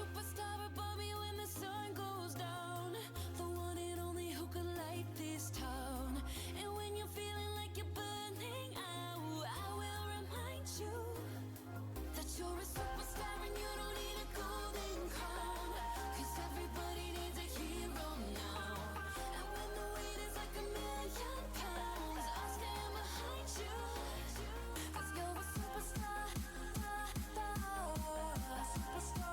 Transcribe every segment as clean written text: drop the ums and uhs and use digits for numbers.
superstar above me when the sun goes down. The one and only who could light this town. And when you're feeling like you're burning out, I will remind you that you're a superstar and you don't need a golden crown. 'Cause everybody needs a hero now. And when the weight is like £1,000,000, I'll stand behind you. 'Cause you're a superstar, superstar.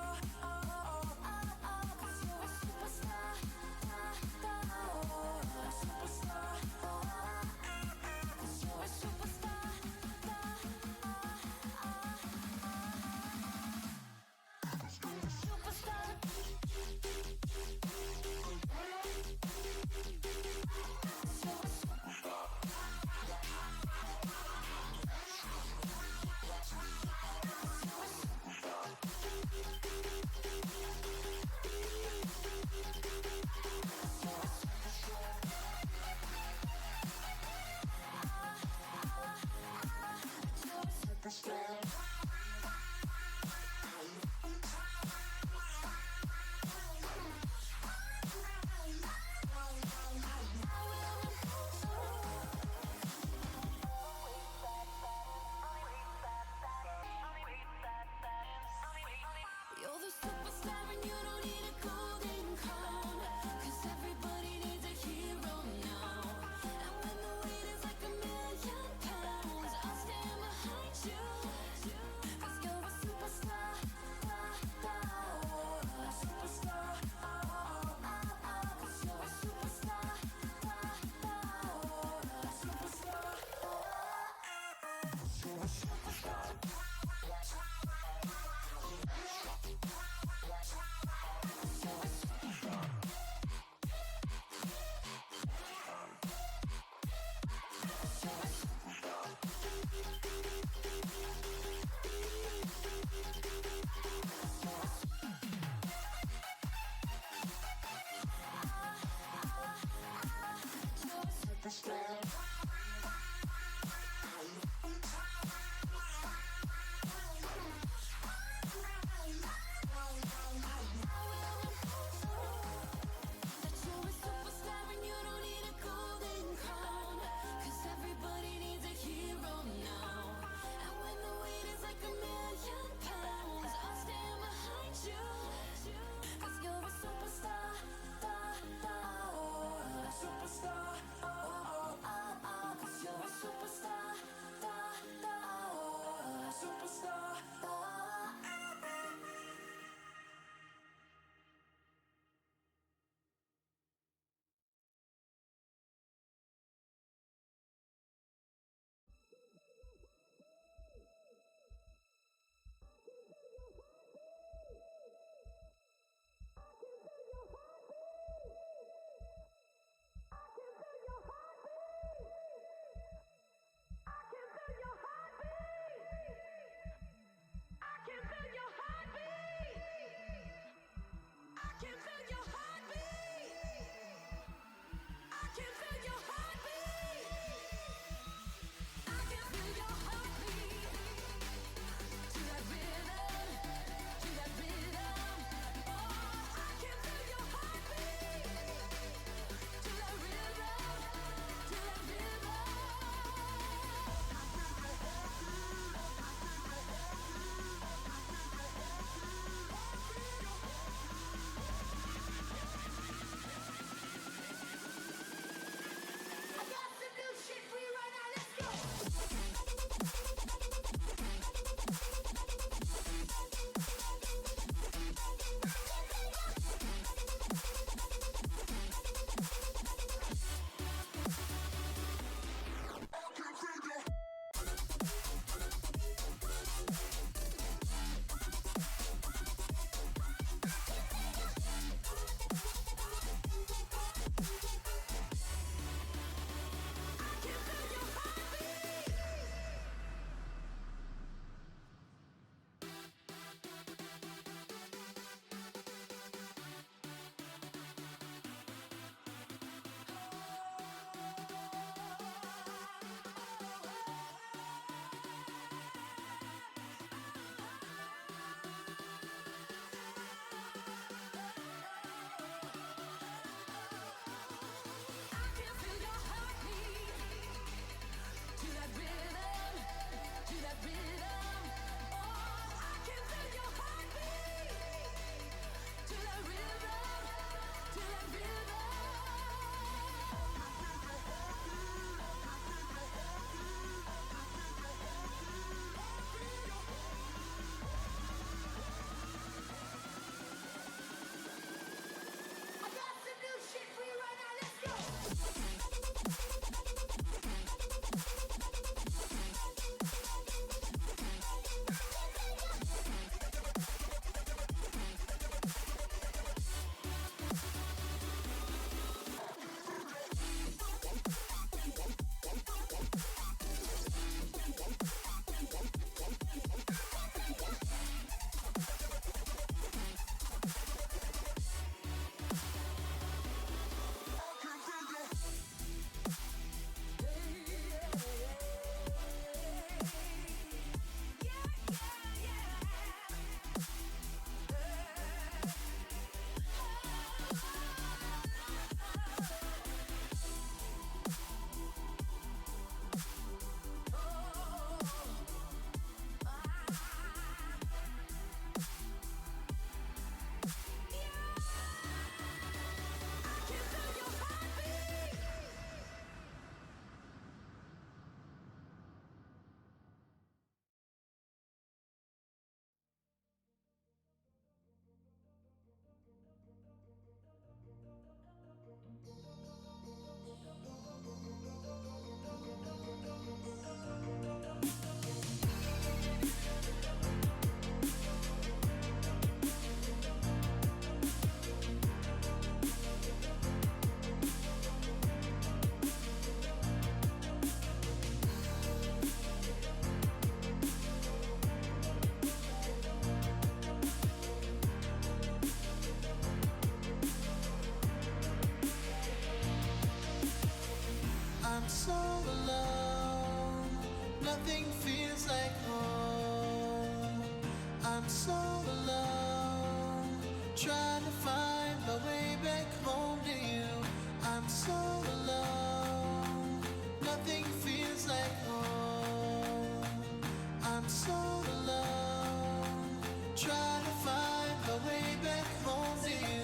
so alone, nothing feels like home. I'm so alone, trying to find my way back home to you.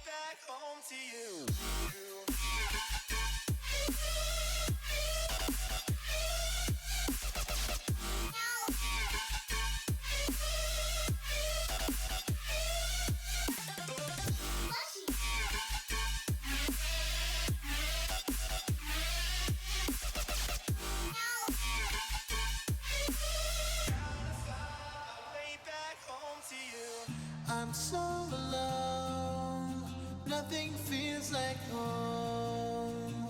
Back home to you. I'm so alone, nothing feels like home.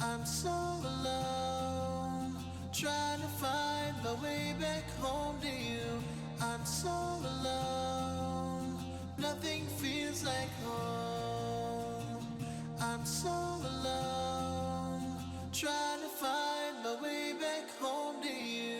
I'm so alone, trying to find my way back home to you. I'm so alone, nothing feels like home. I'm so alone, trying to find my way back home to you.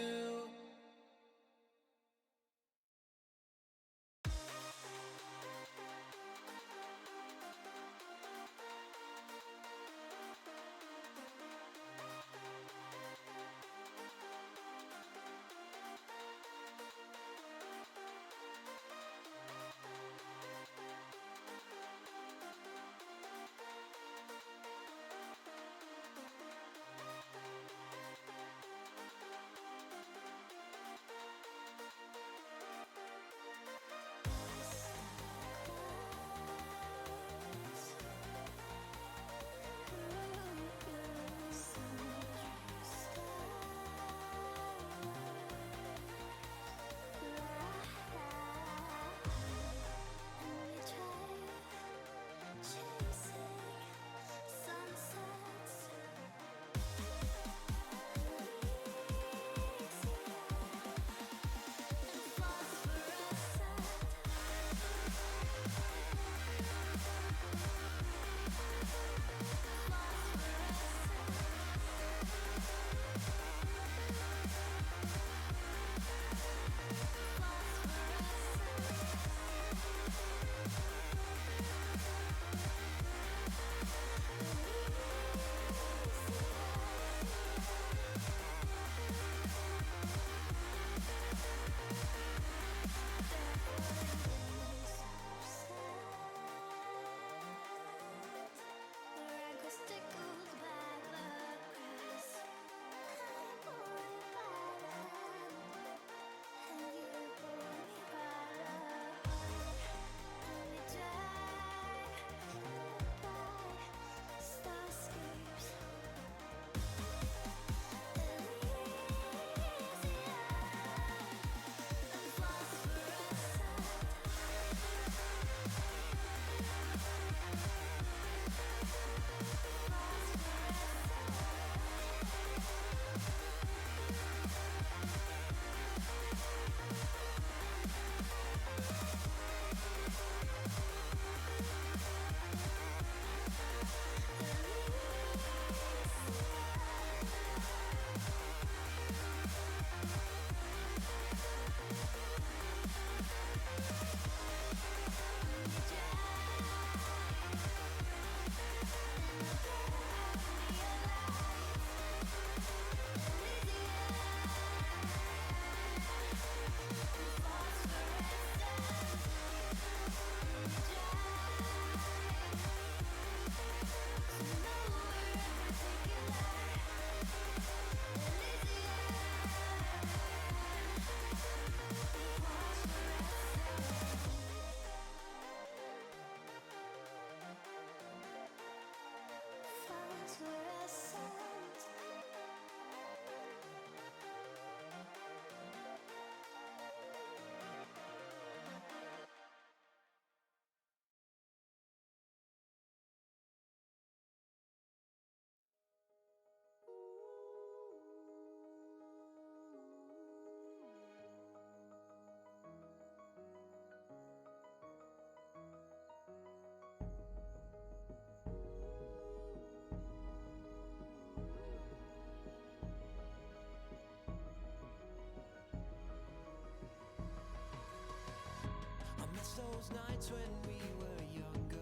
those nights when we were younger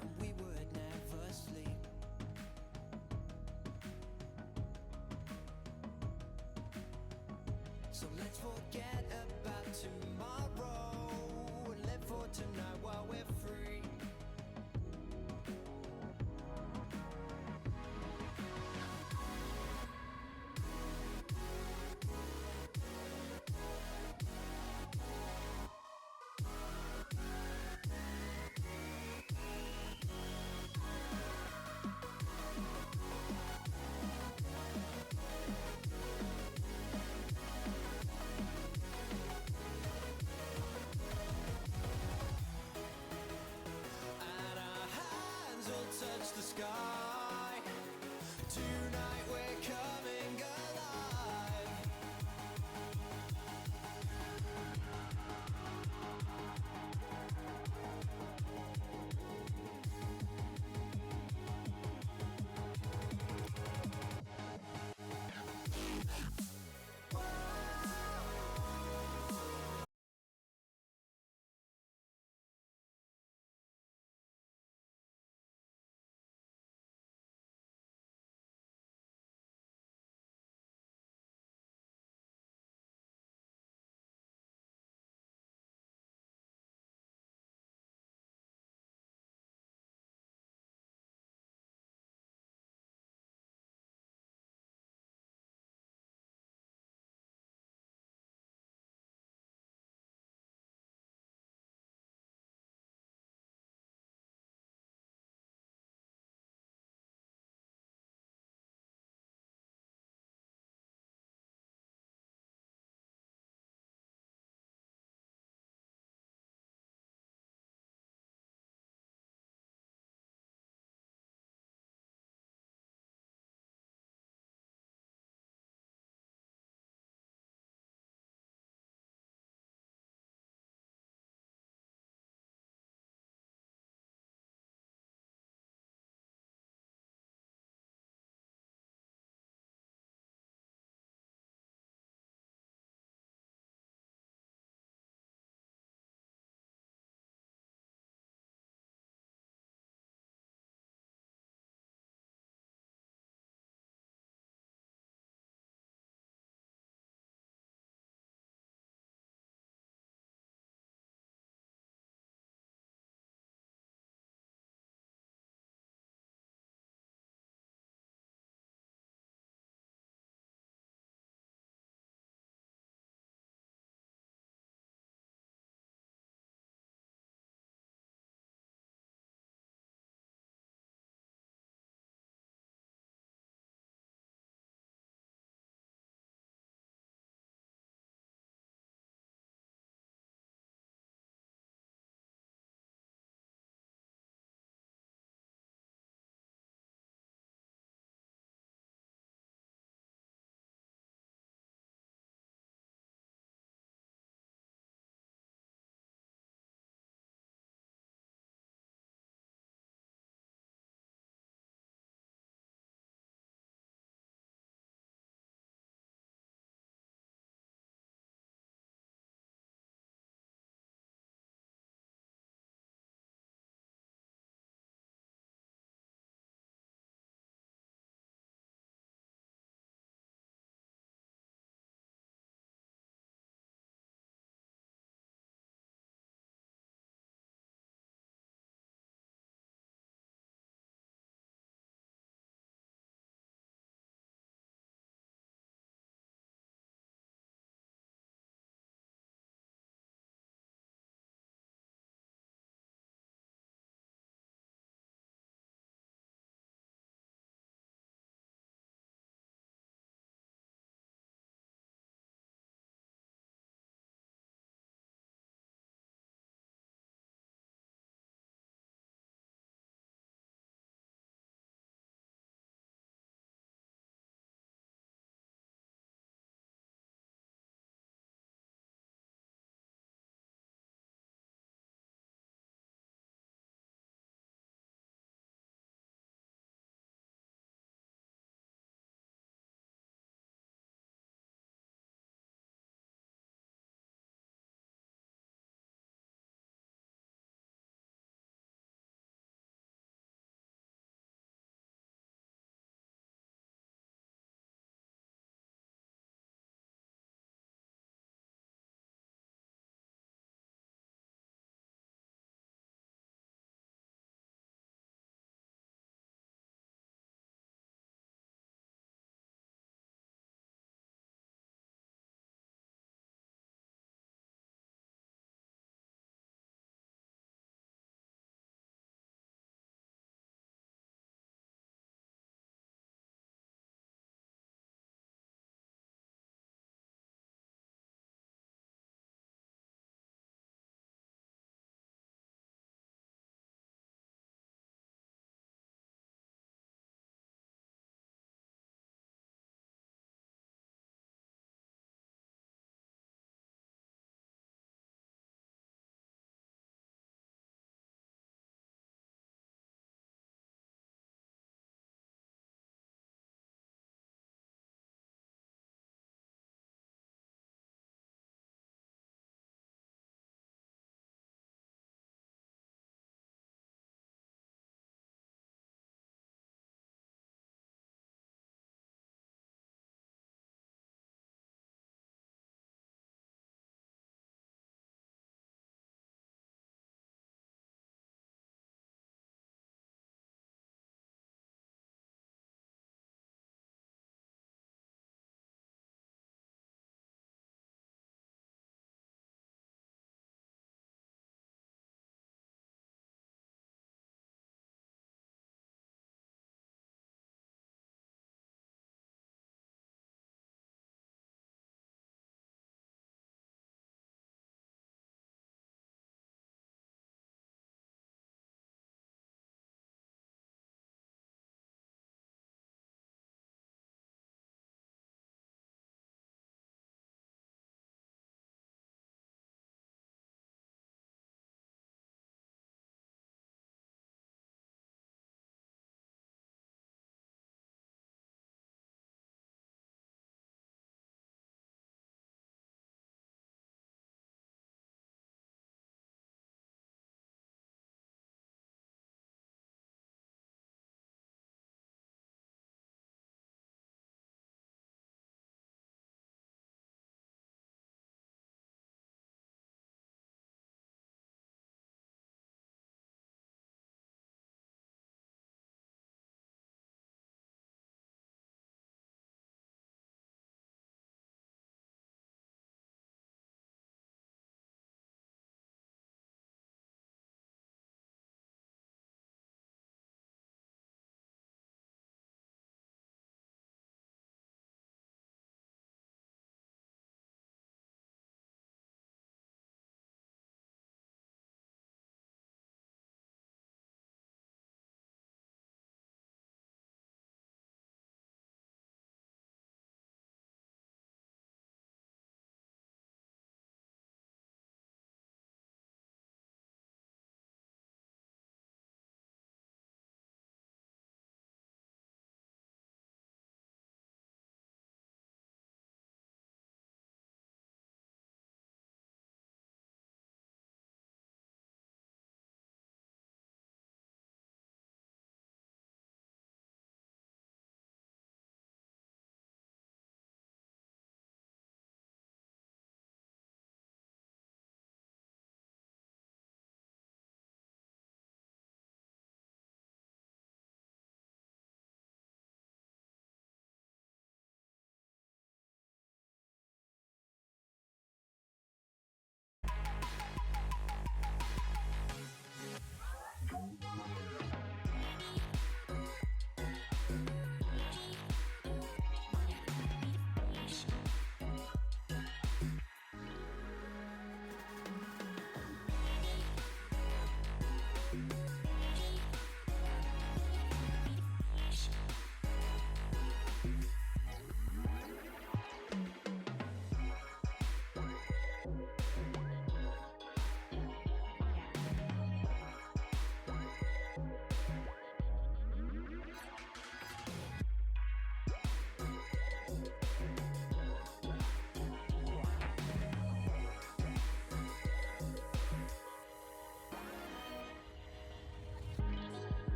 and we would never sleep. So let's forget about tomorrow and live for tonight while we're free.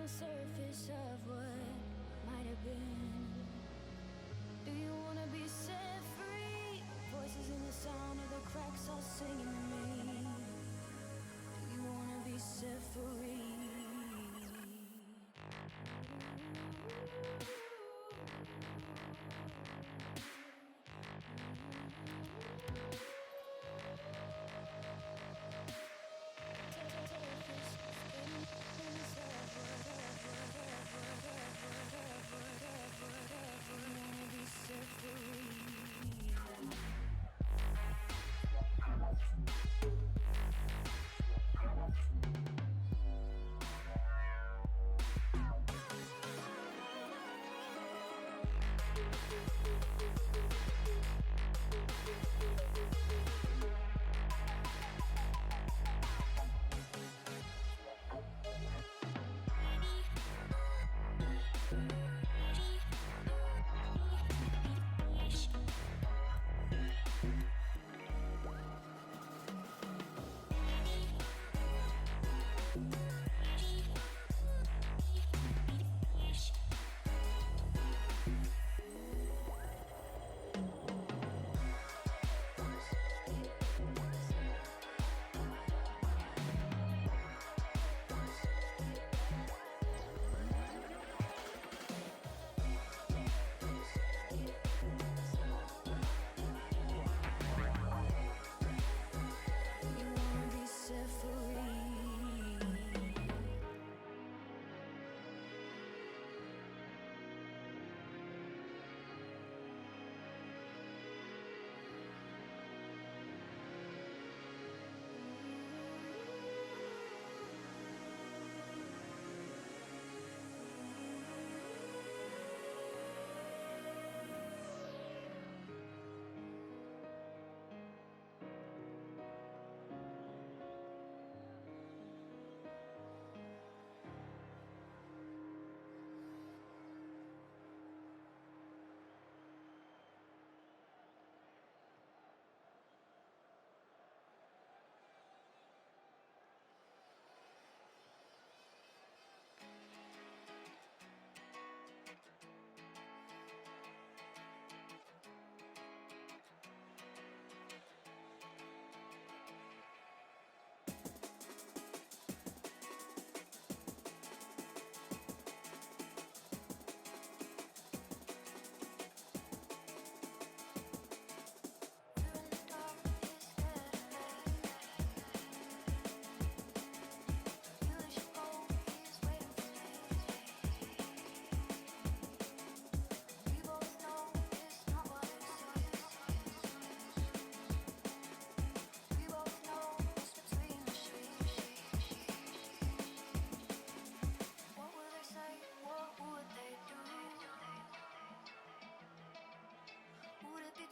the surface of what might have been. Do you wanna be set free? Voices in the sound of the cracks all singing to me. Do you wanna be set free?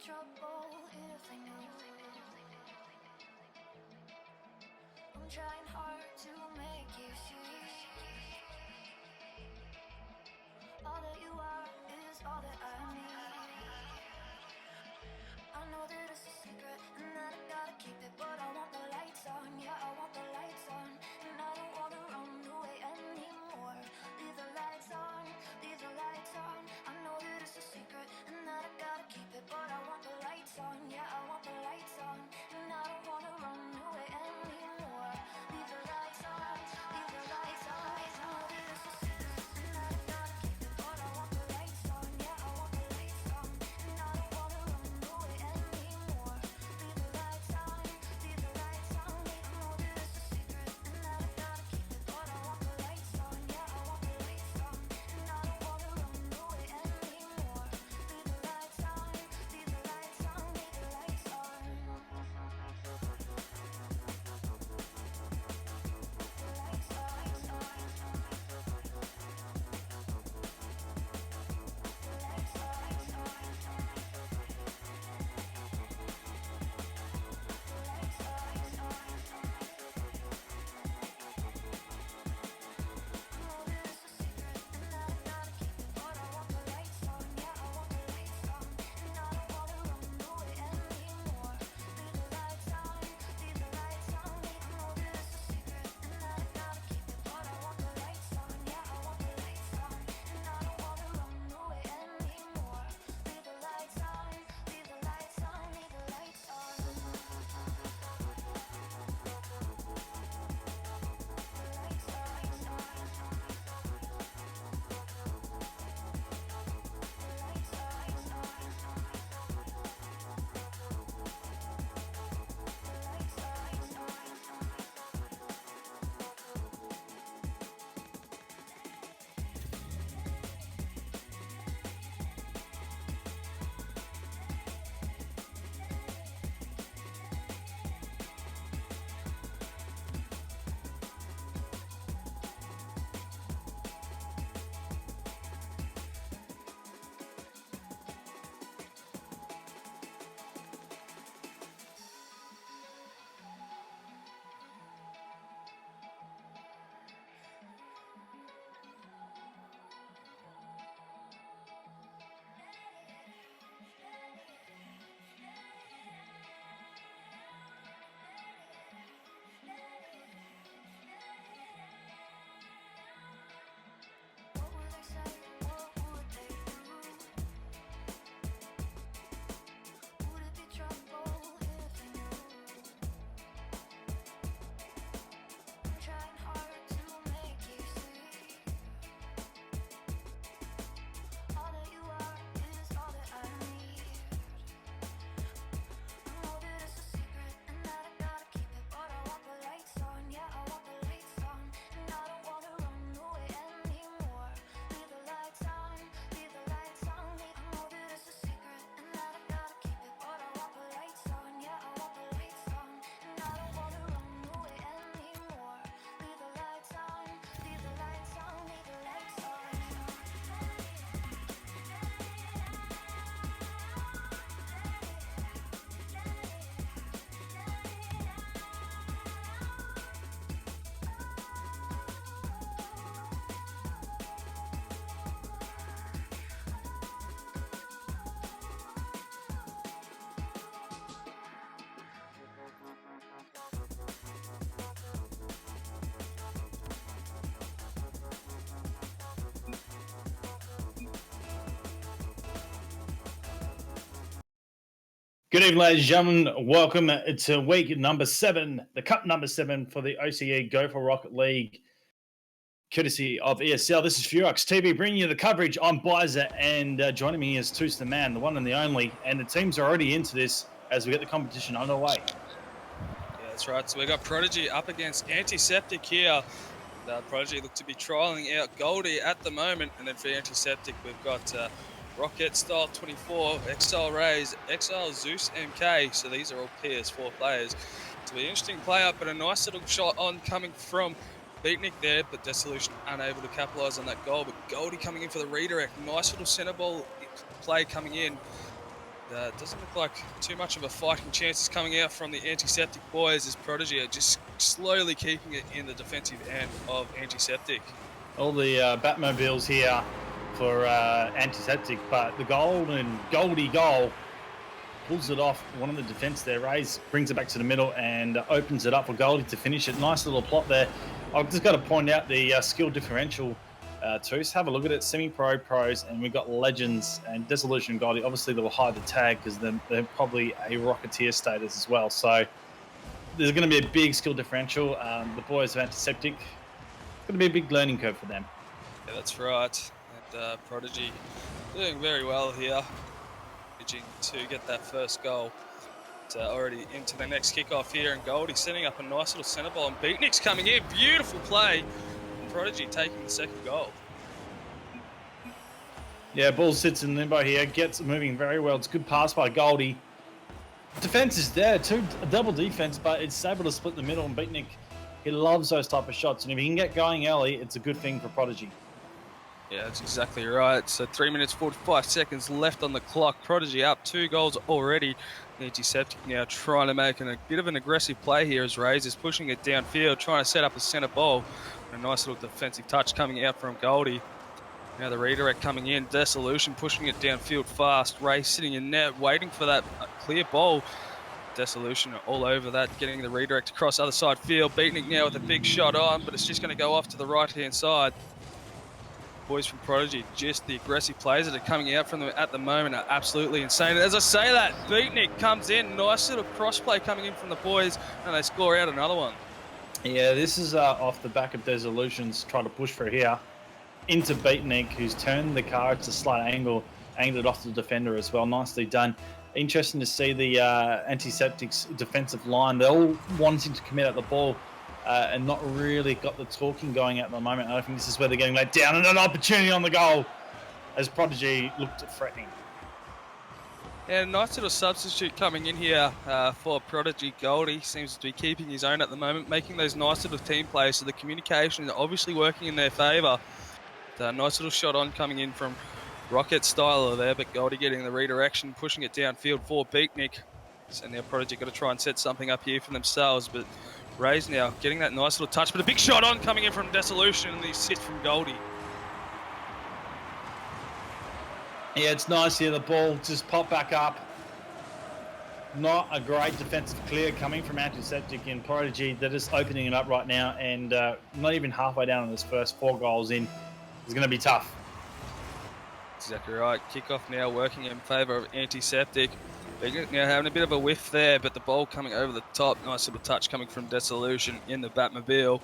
Trouble if they knew. I'm trying hard to make you see. All that you are is all that I need. I know that it's a secret and that I gotta keep it, but I want the lights on, yeah, I want the lights on. And I don't wanna run away anymore. Leave the lights on, leave the lights on. I know that it's a secret and that I gotta keep it, but I want the lights on, yeah, I want the lights on. And I don't wanna run away anymore. Leave the lights on, leave the lights on. I know that it's a secret and that I gotta keep it, but I want the lights on, yeah, I want the lights on. And I don't wanna run away anymore. Leave the lights on, leave the lights on. I know that it's a secret. Good evening, ladies and gentlemen. Welcome to week number 7, the cup number 7 for the OCE Go4 Rocket League, courtesy of ESL. This is Furux TV bringing you the coverage. I'm Bizer, and joining me is Toos the Man, the one and the only. And the teams are already into this as we get the competition underway. Yeah, that's right. So we got Prodigy up against Antiseptic here. Prodigy look to be trialling out Goldie at the moment, and then for Antiseptic we've got Rocket Style 24, Exile Rays, Exile Zeus MK. So these are all PS4 players. So an interesting play up, but a nice little shot on coming from Beatnik there, but Dissolution unable to capitalise on that goal. But Goldie coming in for the redirect. Nice little centre ball play coming in. Doesn't look like too much of a fighting chance is coming out from the Antiseptic boys, as Prodigy are just slowly keeping it in the defensive end of Antiseptic. All the Batmobiles here for Antiseptic, but the Goldie goal pulls it off one of the defence there. Rays brings it back to the middle and opens it up for Goldie to finish it. Nice little plot there. I've just got to point out the skill differential. Toos, have a look at it. Semi-pro, pros, and we've got legends and Dissolution and Goldie. Obviously, they'll hide the tag because they're probably a Rocketeer status as well. So there's going to be a big skill differential. The boys of Antiseptic, it's going to be a big learning curve for them. Yeah, that's right. And Prodigy doing very well here, managing to get that first goal. Already into the next kickoff here, and Goldie setting up a nice little centre ball, and Beatnik's coming in. Beautiful play. Prodigy taking the second goal. Yeah, ball sits in limbo here, gets moving very well. It's a good pass by Goldie. Defense is there, double defense, but it's able to split the middle, and Beatnik, he loves those type of shots, and if he can get going early, it's a good thing for Prodigy. Yeah, that's exactly right. So 3 minutes 45 seconds left on the clock. Prodigy up 2 goals already. Antiseptic now trying to make a bit of an aggressive play here as Rays is pushing it downfield, trying to set up a centre ball. A nice little defensive touch coming out from Goldie. Now the redirect coming in. Dissolution pushing it downfield fast. Ray sitting in net waiting for that clear ball. Dissolution all over that, getting the redirect across other side field. Beatnik now with a big shot on, but it's just going to go off to the right-hand side. Boys from Prodigy, just the aggressive plays that are coming out from them at the moment are absolutely insane. And as I say that, Beatnik comes in. Nice little cross-play coming in from the boys, and they score out another one. Yeah, this is off the back of Dissolution's trying to push for here into Beatnik, who's turned the car at a slight angle, angled it off the defender as well. Nicely done. Interesting to see the Antiseptic's defensive line. They're all wanting to commit at the ball and not really got the talking going at the moment. I think this is where they're getting let down, and an opportunity on the goal as Prodigy looked threatening. And a nice little substitute coming in here for Prodigy. Goldie seems to be keeping his own at the moment, making those nice little team plays. So the communication is obviously working in their favour. Nice little shot on coming in from Rocket Styler there, but Goldie getting the redirection, pushing it downfield for Beatnik. So now Prodigy got to try and set something up here for themselves, but Rays now getting that nice little touch, but a big shot on coming in from Dissolution, and the assist from Goldie. Yeah, it's nice here. The ball just popped back up. Not a great defensive clear coming from Antiseptic and Prodigy. They're just opening it up right now, and not even halfway down on this first 4 goals in. It's going to be tough. Exactly right. Kickoff now working in favour of Antiseptic. Now having a bit of a whiff there, but the ball coming over the top. Nice little touch coming from Dissolution in the Batmobile.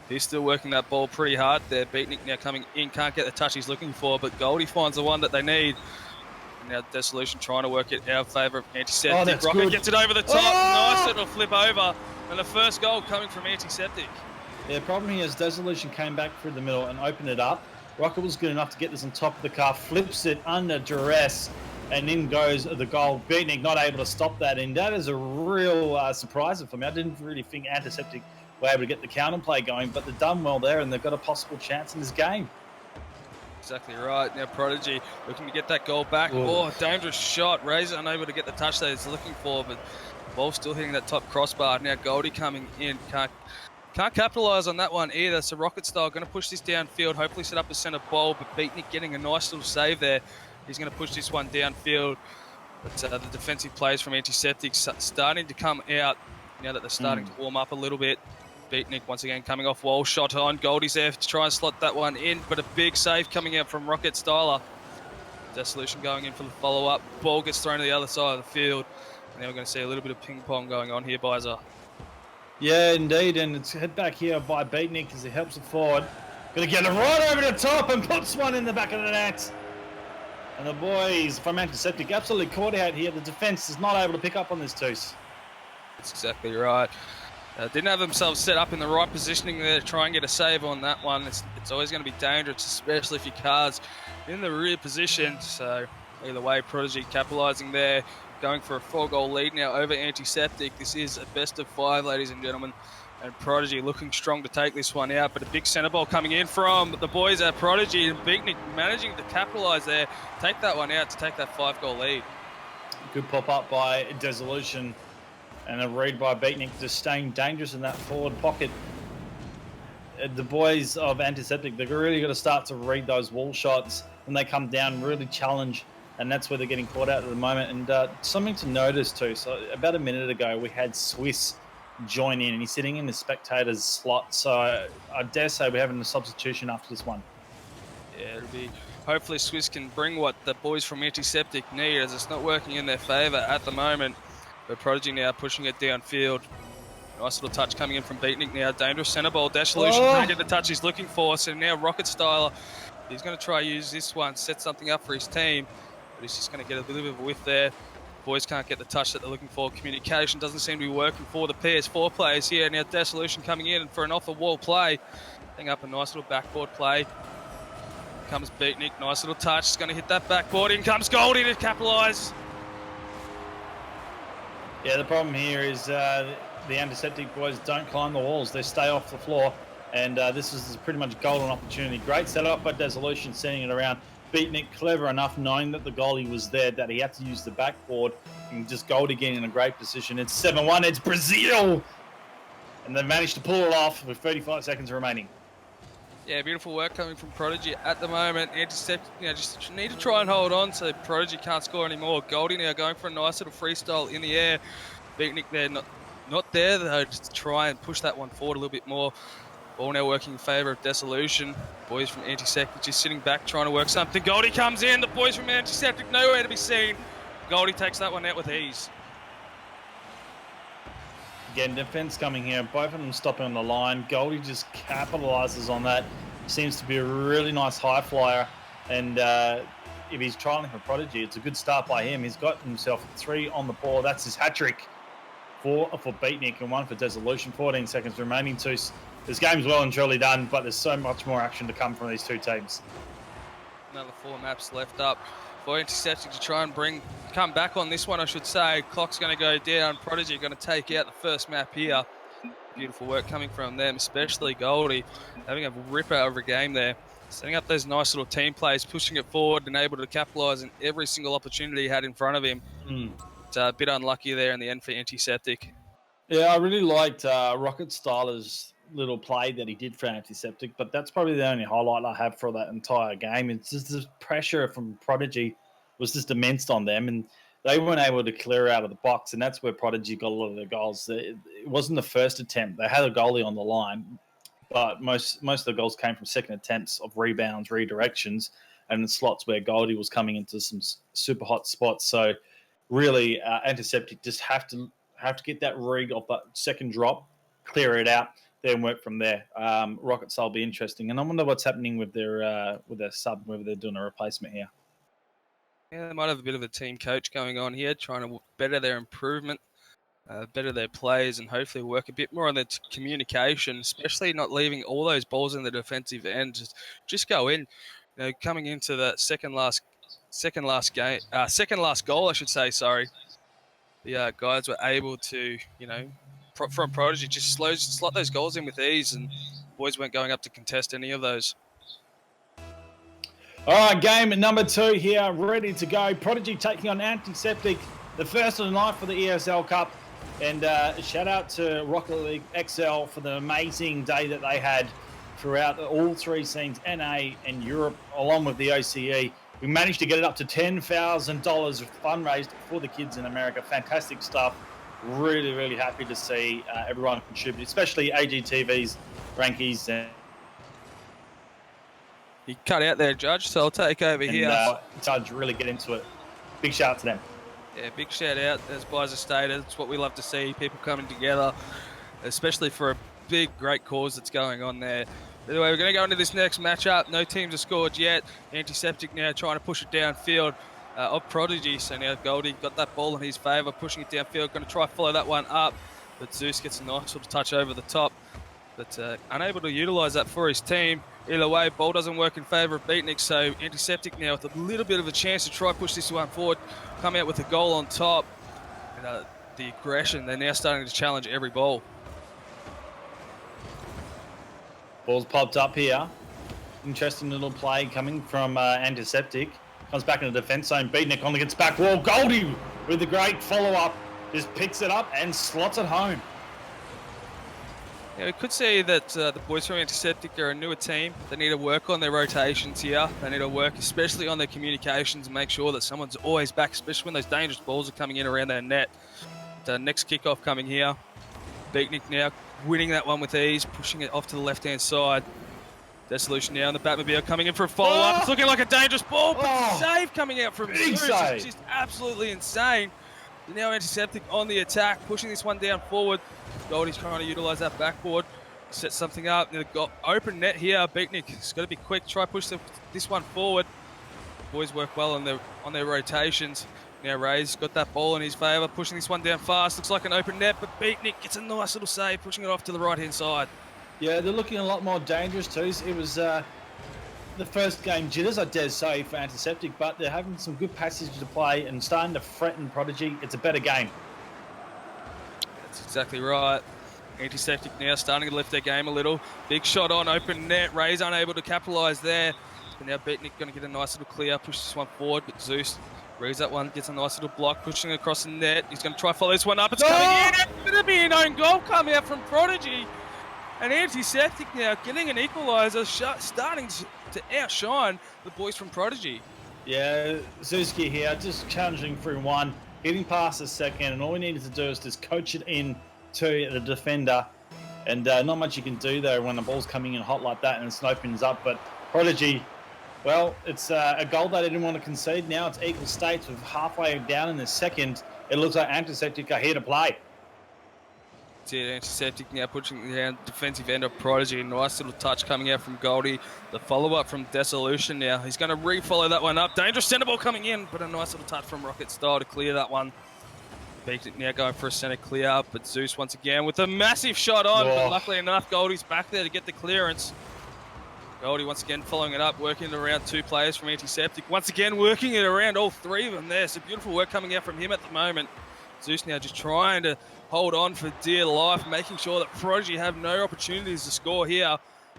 He's still working that ball pretty hard there. Beatnik now coming in, can't get the touch he's looking for, but Goldie finds the one that they need. Now Dissolution trying to work it out in favour of Antiseptic. Rocket good. gets it over the top. Oh! Nice little flip over. And the first goal coming from Antiseptic. Yeah, the problem here is Dissolution came back through the middle and opened it up. Rocket was good enough to get this on top of the car, flips it under duress, and in goes the goal. Beatnik not able to stop that, and that is a real surprise for me. I didn't really think Antiseptic were able to get the counter play going, but they've done well there, and they've got a possible chance in this game. Exactly right. Now Prodigy looking to get that goal back. Ooh. Oh, dangerous shot. Razor unable to get the touch that he's looking for, but the ball still hitting that top crossbar. Now Goldie coming in. Can't capitalise on that one either. So Rocket Style going to push this downfield, hopefully set up a centre ball, but Beatnik getting a nice little save there. He's going to push this one downfield. But the defensive plays from Antiseptic starting to come out now that they're starting to warm up a little bit. Beatnik once again coming off wall, shot on. Goldie's there to try and slot that one in, but a big save coming out from Rocket Styler. Dissolution going in for the follow-up. Ball gets thrown to the other side of the field. Now we're going to see a little bit of ping pong going on here, Bizer. Yeah, indeed, and it's head back here by Beatnik as he helps it forward. Going to get it right over the top and puts one in the back of the net. And the boys from Antiseptic absolutely caught out here. The defence is not able to pick up on this, Toos. That's exactly right. Didn't have themselves set up in the right positioning there to try and get a save on that one. It's always going to be dangerous, especially if your car's in the rear position. So either way, Prodigy capitalising there, going for a 4-goal lead now over Antiseptic. This is a best of 5, ladies and gentlemen. And Prodigy looking strong to take this one out, but a big centre ball coming in from the boys at Prodigy, and Beatnik managing to capitalise there, take that one out to take that 5-goal lead. Good pop-up by Dissolution, and a read by Beatnik, just staying dangerous in that forward pocket. The boys of Antiseptic, they've really got to start to read those wall shots when they come down, really challenge, and that's where they're getting caught out at the moment. And something to notice too, so about a minute ago, we had Swiss join in, and he's sitting in the spectator's slot, so I dare say we're having a substitution after this one. Yeah, it'll be hopefully Swiss can bring what the boys from Antiseptic need, as it's not working in their favour at the moment. But Prodigy now pushing it downfield. Nice little touch coming in from Beatnik now. Dangerous centre ball. Dissolution trying to get the touch he's looking for. So now Rocket Styler, he's going to try use this one, set something up for his team, but he's just going to get a little bit of a whiff there. Boys can't get the touch that they're looking for. Communication doesn't seem to be working for the PS4 players here. Now Dissolution coming in for an off-the-wall play. Setting up a nice little backboard play. Comes Beatnik, nice little touch. He's going to hit that backboard. In comes Goldie to capitalise. Yeah, the problem here is the Antiseptic boys don't climb the walls. They stay off the floor, and this is pretty much golden opportunity. Great setup by Dissolution, sending it around. Beatnik clever enough, knowing that the goalie was there, that he had to use the backboard and just goal again in a great position. It's 7-1. It's Brazil, and they managed to pull it off with 35 seconds remaining. Yeah, beautiful work coming from Prodigy at the moment. Antiseptic, just need to try and hold on so Prodigy can't score anymore. Goldie now going for a nice little freestyle in the air. Beatnik there, not there though, just to try and push that one forward a little bit more. Ball now working in favour of Dissolution. Boys from Antiseptic just sitting back trying to work something. Goldie comes in. The boys from Antiseptic nowhere to be seen. Goldie takes that one out with ease. Again, defence coming here. Both of them stopping on the line. Goldie just capitalises on that. Seems to be a really nice high flyer. And if he's trialling for Prodigy, it's a good start by him. He's got himself 3 on the ball. That's his hat-trick. 4 for Beatnik and 1 for Dissolution. 14 seconds remaining. This game's well and truly done, but there's so much more action to come from these two teams. Another 4 maps left up for Antiseptic to try and come back on this one, I should say. Clock's going to go down. Prodigy going to take out the first map here. Beautiful work coming from them, especially Goldie, having a ripper of a game there. Setting up those nice little team plays, pushing it forward and able to capitalise on every single opportunity he had in front of him. It's a bit unlucky there in the end for Antiseptic. Yeah, I really liked Rocket Styler's little play that he did for Antiseptic, but that's probably the only highlight I have for that entire game. It's just the pressure from Prodigy was just immense on them, and they weren't able to clear out of the box, and that's where Prodigy got a lot of their goals. It wasn't the first attempt. They had a goalie on the line, but most of the goals came from second attempts of rebounds, redirections, and in slots where Goldie was coming into some super hot spots. So really, Antiseptic just have to get that read of that second drop, clear it out, then work from there. Rocket Style will be interesting, and I wonder what's happening with their sub, whether they're doing a replacement here. Yeah, they might have a bit of a team coach going on here, trying to better their improvement, better their plays, and hopefully work a bit more on their communication, especially not leaving all those balls in the defensive end. Just go in. Coming into the second last goal, I should say. Sorry, the guys were able to, from Prodigy, just slot those goals in with ease, and boys weren't going up to contest any of those. All right, game number 2 here, ready to go. Prodigy taking on Antiseptic, the first of the night for the ESL Cup. And shout out to Rocket League XL for the amazing day that they had throughout all 3 scenes, NA and Europe, along with the OCE. We managed to get it up to $10,000 fundraised for the kids in America. Fantastic stuff. Really, really happy to see everyone contribute, especially AGTV's, Rankies. You cut out there, Judge, so I'll take over here. Judge really get into it. Big shout out to them. Yeah, big shout out, as Bizer stated. It's what we love to see, people coming together, especially for a big, great cause that's going on there. Anyway, we're going to go into this next matchup. No teams have scored yet. Antiseptic now trying to push it downfield of Prodigy. So now Goldie got that ball in his favour, pushing it downfield. Going to try to follow that one up. But Zeus gets a nice sort of touch over the top. But unable to utilise that for his team. Either way, ball doesn't work in favour of Beatnik. So Antiseptic now with a little bit of a chance to try push this one forward. Come out with a goal on top. And the aggression, they're now starting to challenge every ball. Ball's popped up here. Interesting little play coming from Antiseptic. Comes back in the defence zone. Beatnik on against back wall. Goldie with the great follow-up. Just picks it up and slots it home. Yeah, we could say that the boys from Antiseptic are a newer team. They need to work on their rotations here. They need to work especially on their communications and make sure that someone's always back, especially when those dangerous balls are coming in around their net. The next kickoff coming here. Beatnik now winning that one with ease, pushing it off to the left-hand side. Dissolution now, and the Batmobile coming in for a follow-up. It's looking like a dangerous ball, but save coming out from Zeus. It's just absolutely insane. Now Antiseptic on the attack, pushing this one down forward. Goldie's trying to utilise that backboard, set something up. They've got open net here. Beatnik's got to be quick, try to push this one forward. The boys work well on their rotations. Now Ray's got that ball in his favour, pushing this one down fast. Looks like an open net, but Beatnik gets a nice little save, pushing it off to the right-hand side. Yeah, they're looking a lot more dangerous too. It was the first game jitters, I dare say, for Antiseptic, but they're having some good passage to play and starting to threaten Prodigy. It's a better game. That's exactly right. Antiseptic now starting to lift their game a little. Big shot on open net. Ray's unable to capitalise there. But now Beatnik going to get a nice little clear, push this one forward, but Zeus reads that one, gets a nice little block, pushing it across the net. He's going to try to follow this one up. It's coming in. It's going to be an own goal coming out from Prodigy. And Antiseptic now getting an equaliser, starting to outshine the boys from Prodigy. Yeah, Zuski here, just challenging through one, getting past the second, and all we needed to do is just coach it in to the defender. And not much you can do there when the ball's coming in hot like that and it opens up. But Prodigy, well, it's a goal that they didn't want to concede. Now it's equal states with halfway down in the second. It looks like Antiseptic are here to play. Antiseptic now pushing down defensive end of Prodigy. Nice little touch coming out from Goldie. The follow-up from Dissolution now. He's going to re-follow that one up. Dangerous centre ball coming in, but a nice little touch from Rocket Style to clear that one. Beatnik now going for a centre clear, but Zeus once again with a massive shot on. But luckily enough, Goldie's back there to get the clearance. Goldie once again following it up, working it around two players from Antiseptic. Once again working it around all three of them there. So beautiful work coming out from him at the moment. Zeus now just trying to hold on for dear life, making sure that Prodigy have no opportunities to score here.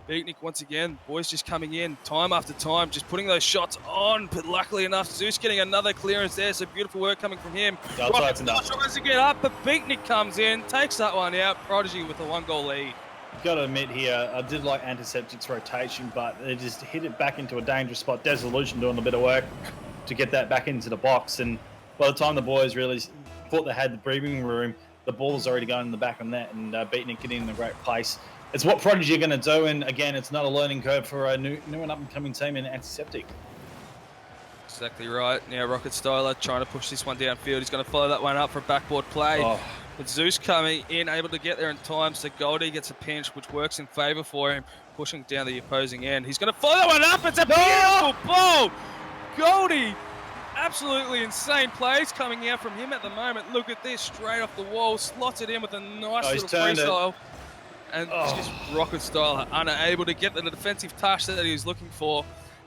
Beatnik once again, boys just coming in time after time, just putting those shots on, but luckily enough, Zeus getting another clearance there, so beautiful work coming from him. Tries to get up, but Beatnik comes in, takes that one out. Prodigy with a 1-goal lead. Got to admit here, I did like Antiseptic's rotation, but they just hit it back into a dangerous spot. Dissolution doing a bit of work to get that back into the box, and by the time the boys really thought they had the breathing room, the ball's already going in the back of the net, and Beatnik getting in a great place. It's what Prodigy are going to do, and again, it's not a learning curve for a new and up-and-coming team in Antiseptic. Exactly right. Now Rocket Styler trying to push this one downfield. He's going to follow that one up for a backboard play. But Zeus coming in, able to get there in time, so Goldie gets a pinch, which works in favour for him, pushing down the opposing end. He's going to follow that one up. It's a beautiful ball. Goldie, absolutely insane plays coming out from him at the moment. Look at this, straight off the wall, slots it in with a nice little freestyle. And it's just Rocket Style unable to get the defensive touch that he was looking for.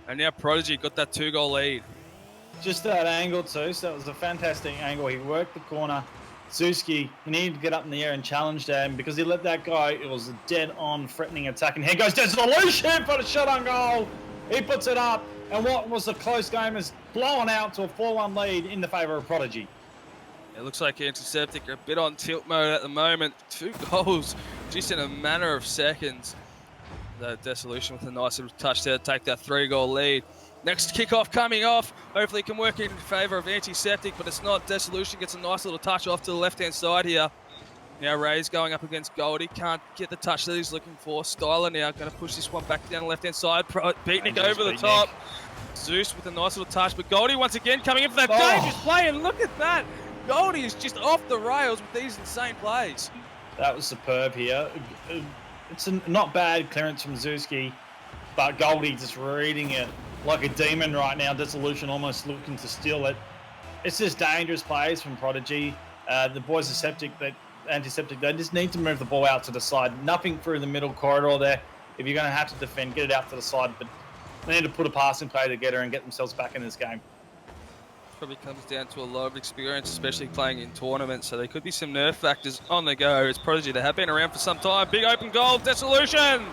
And now Prodigy got that 2-goal lead. Just that angle too, so that was a fantastic angle. He worked the corner. Zuski, he needed to get up in the air and challenge him because he let that go. It was a dead-on threatening attack. And here goes Dissolution for the shot on goal. He puts it up. And what was a close game is blown out to a 4-1 lead in the favour of Prodigy. It looks like Antiseptic are a bit on tilt mode at the moment. 2 goals just in a matter of seconds. The Dissolution with a nice little touch there to take that 3-goal lead. Next kickoff coming off. Hopefully it can work in favour of Antiseptic, but it's not. Dissolution gets a nice little touch off to the left-hand side here. Now Ray's going up against Goldie. Can't get the touch that he's looking for. Styler now going to push this one back down the left-hand side. Beatnik over the top. Zeus with a nice little touch, but Goldie once again coming in for that dangerous play, and look at that. Goldie is just off the rails with these insane plays. That was superb here. It's a not bad clearance from Zuski, but Goldie just reading it like a demon right now. Dissolution almost looking to steal it. It's just dangerous plays from Prodigy. The boys are antiseptic. They just need to move the ball out to the side. Nothing through the middle corridor there. If you're going to have to defend, get it out to the side. But they need to put a passing play together and get themselves back in this game. Probably comes down to a lot of experience, especially playing in tournaments. So there could be some nerve factors on the go. It's Prodigy. They have been around for some time. Big open goal, Dissolution.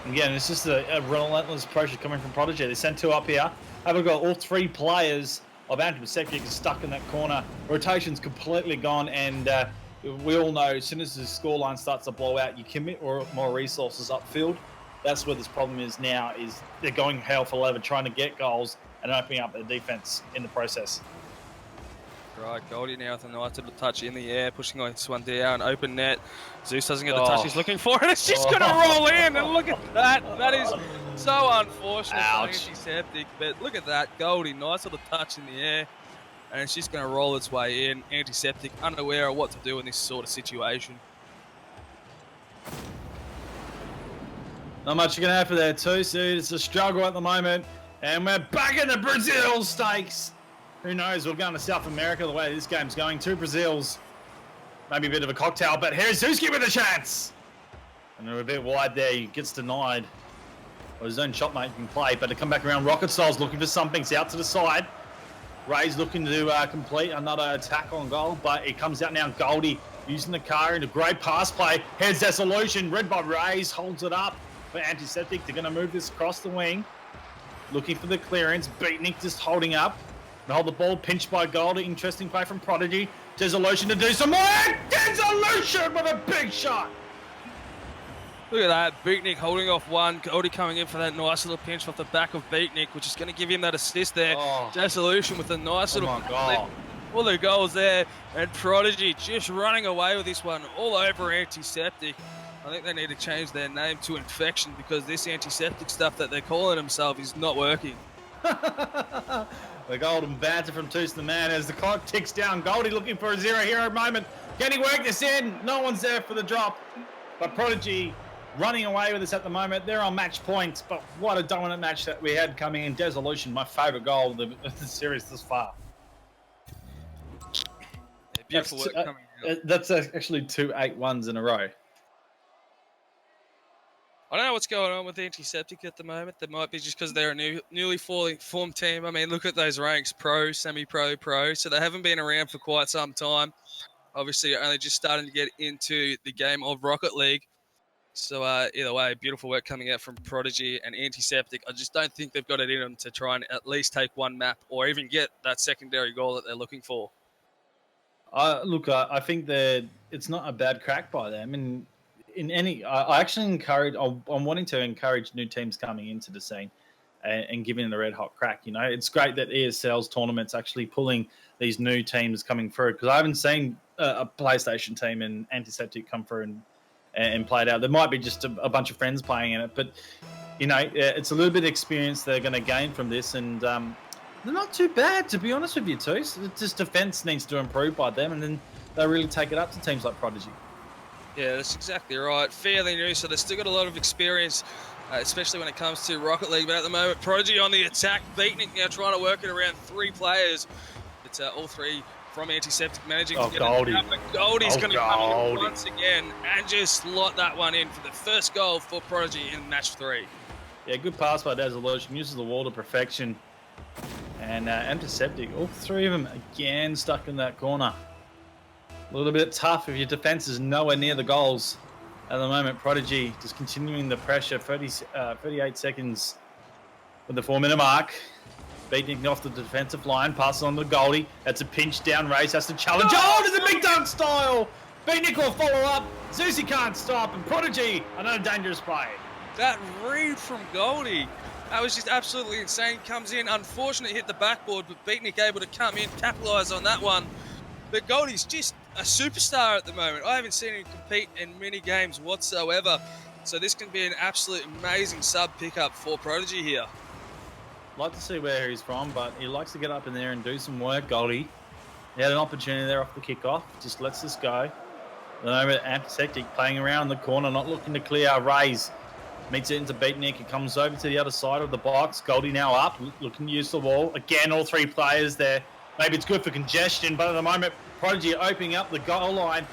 Again, it's just a relentless pressure coming from Prodigy. They sent 2 up here. Have got all 3 players of Antiseptic stuck in that corner. Rotation's completely gone, and we all know as soon as the scoreline starts to blow out, you commit more resources upfield. That's where this problem is now, is they're going hell for leather, trying to get goals and opening up their defense in the process. Right, Goldie now with a nice little touch in the air, pushing this one down, open net. Zeus doesn't get the touch he's looking for, and it's just going to roll in, and look at that. That is so unfortunate for Antiseptic, but look at that. Goldie, nice little touch in the air, and it's just going to roll its way in. Antiseptic, unaware of what to do in this sort of situation. Not much you can have for there too, Sid. It's a struggle at the moment, and we're back in the Brazil stakes. Who knows? We're going to South America the way this game's going. 2 Brazils. Maybe a bit of a cocktail, but here's Zuski with a chance. And they're a bit wide there. He gets denied. Well, his own shot mate can play, but to come back around, Rocket Style's looking for something. It's out to the side. Ray's looking to complete another attack on goal, but it comes out now. Goldie using the car in a great pass play. Here's Dissolution. Read by Rays. Holds it up for Antiseptic. They're going to move this across the wing. Looking for the clearance. Beatnik just holding up. They hold the ball, pinched by Goldie. Interesting play from Prodigy. Dissolution to do some more. Dissolution with a big shot. Look at that. Beatnik holding off one. Goldie coming in for that nice little pinch off the back of Beatnik, which is going to give him that assist there. Dissolution with a nice little... All the goals there. And Prodigy just running away with this one all over Antiseptic. I think they need to change their name to Infection, because this antiseptic stuff that they're calling themselves is not working. The golden banter from Toos the Man as the clock ticks down. Goldie looking for a zero hero moment. Can he work this in? No one's there for the drop. But Prodigy running away with us at the moment. They're on match points, but what a dominant match that we had coming in. Dissolution, my favourite goal of the series this far. Yeah, beautiful work coming out. That's actually 2 8-1s in a row. I don't know what's going on with Antiseptic at the moment. That might be just because they're a newly formed team. I mean, look at those ranks: pro, semi-pro, pro. So they haven't been around for quite some time. Obviously, only just starting to get into the game of Rocket League. So either way, beautiful work coming out from Prodigy and Antiseptic. I just don't think they've got it in them to try and at least take one map or even get that secondary goal that they're looking for. Look, I think that it's not a bad crack by them. And I actually encourage. I'm wanting to encourage new teams coming into the scene and giving it a red hot crack. You know, it's great that ESL's tournaments actually pulling these new teams coming through, because I haven't seen a PlayStation team and Antiseptic come through and play it out. There might be just a bunch of friends playing in it, but you know, it's a little bit of experience they're going to gain from this, and they're not too bad, to be honest with you, too. So just defense needs to improve by them, and then they'll really take it up to teams like Prodigy. Yeah, that's exactly right. Fairly new, so they've still got a lot of experience, especially when it comes to Rocket League. But at the moment, Prodigy on the attack. Beatnik now trying to work it around 3 players. It's all 3 from Antiseptic managing to get Goldie. it out. But Goldie's going to come in once again and just slot that one in for the first goal for Prodigy in match 3. Yeah, good pass by Dissolution. Uses the wall to perfection. And Antiseptic, all 3 of them again stuck in that corner. A little bit tough if your defense is nowhere near the goals. At the moment, Prodigy just continuing the pressure. 38 seconds with the 4-minute mark. Beatnik off the defensive line, passes on to Goldie. That's a pinch down. Race has to challenge. Oh, there's a big dunk style. Beatnik will follow up. Zusi can't stop, and Prodigy, another dangerous play. That read from Goldie, that was just absolutely insane. Comes in, unfortunately hit the backboard, but Beatnik able to come in, capitalise on that one. But Goldie's just a superstar at the moment. I haven't seen him compete in many games whatsoever. So this can be an absolute amazing sub pickup for Prodigy here. Like to see where he's from, but he likes to get up in there and do some work, Goldie. He had an opportunity there off the kickoff. Just lets this go. The moment Antiseptic playing around the corner, not looking to clear. Rays meets it into Beatnik. It comes over to the other side of the box. Goldie now up, looking to use the wall. Again, all three players there. Maybe it's good for congestion, but at the moment, Prodigy opening up the goal line,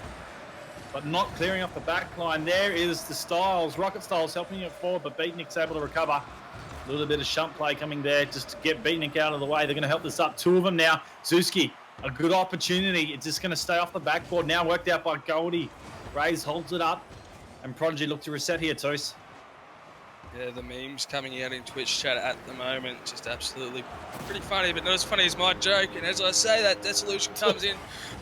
but not clearing up the back line. There is the Styles. Rocket Styles helping it forward, but Beatnik's able to recover. A little bit of shunt play coming there just to get Beatnik out of the way. They're going to help this up. Two of them now. Zuski, a good opportunity. It's just going to stay off the backboard. Now worked out by Goldie. Rays holds it up, and Prodigy look to reset here, Toos. Yeah, the memes coming out in Twitch chat at the moment, just absolutely pretty funny, but not as funny as my joke. And as I say that, Dissolution comes in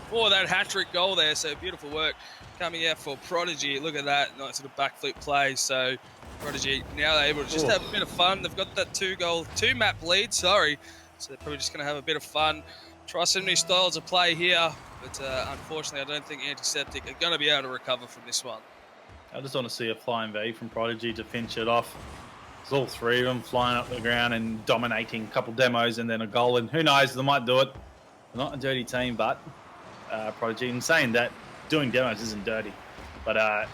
for that hat-trick goal there, so beautiful work coming out for Prodigy. Look at that, nice little backflip play. So Prodigy now able to just have a bit of fun. They've got that two-map lead, so they're probably just going to have a bit of fun. Try some new styles of play here, but unfortunately I don't think Antiseptic are going to be able to recover from this one. I just want to see a flying V from Prodigy to finish it off. It's all three of them flying up the ground and dominating a couple demos and then a goal. And who knows, they might do it. They're not a dirty team, but Prodigy, in saying that, doing demos isn't dirty. But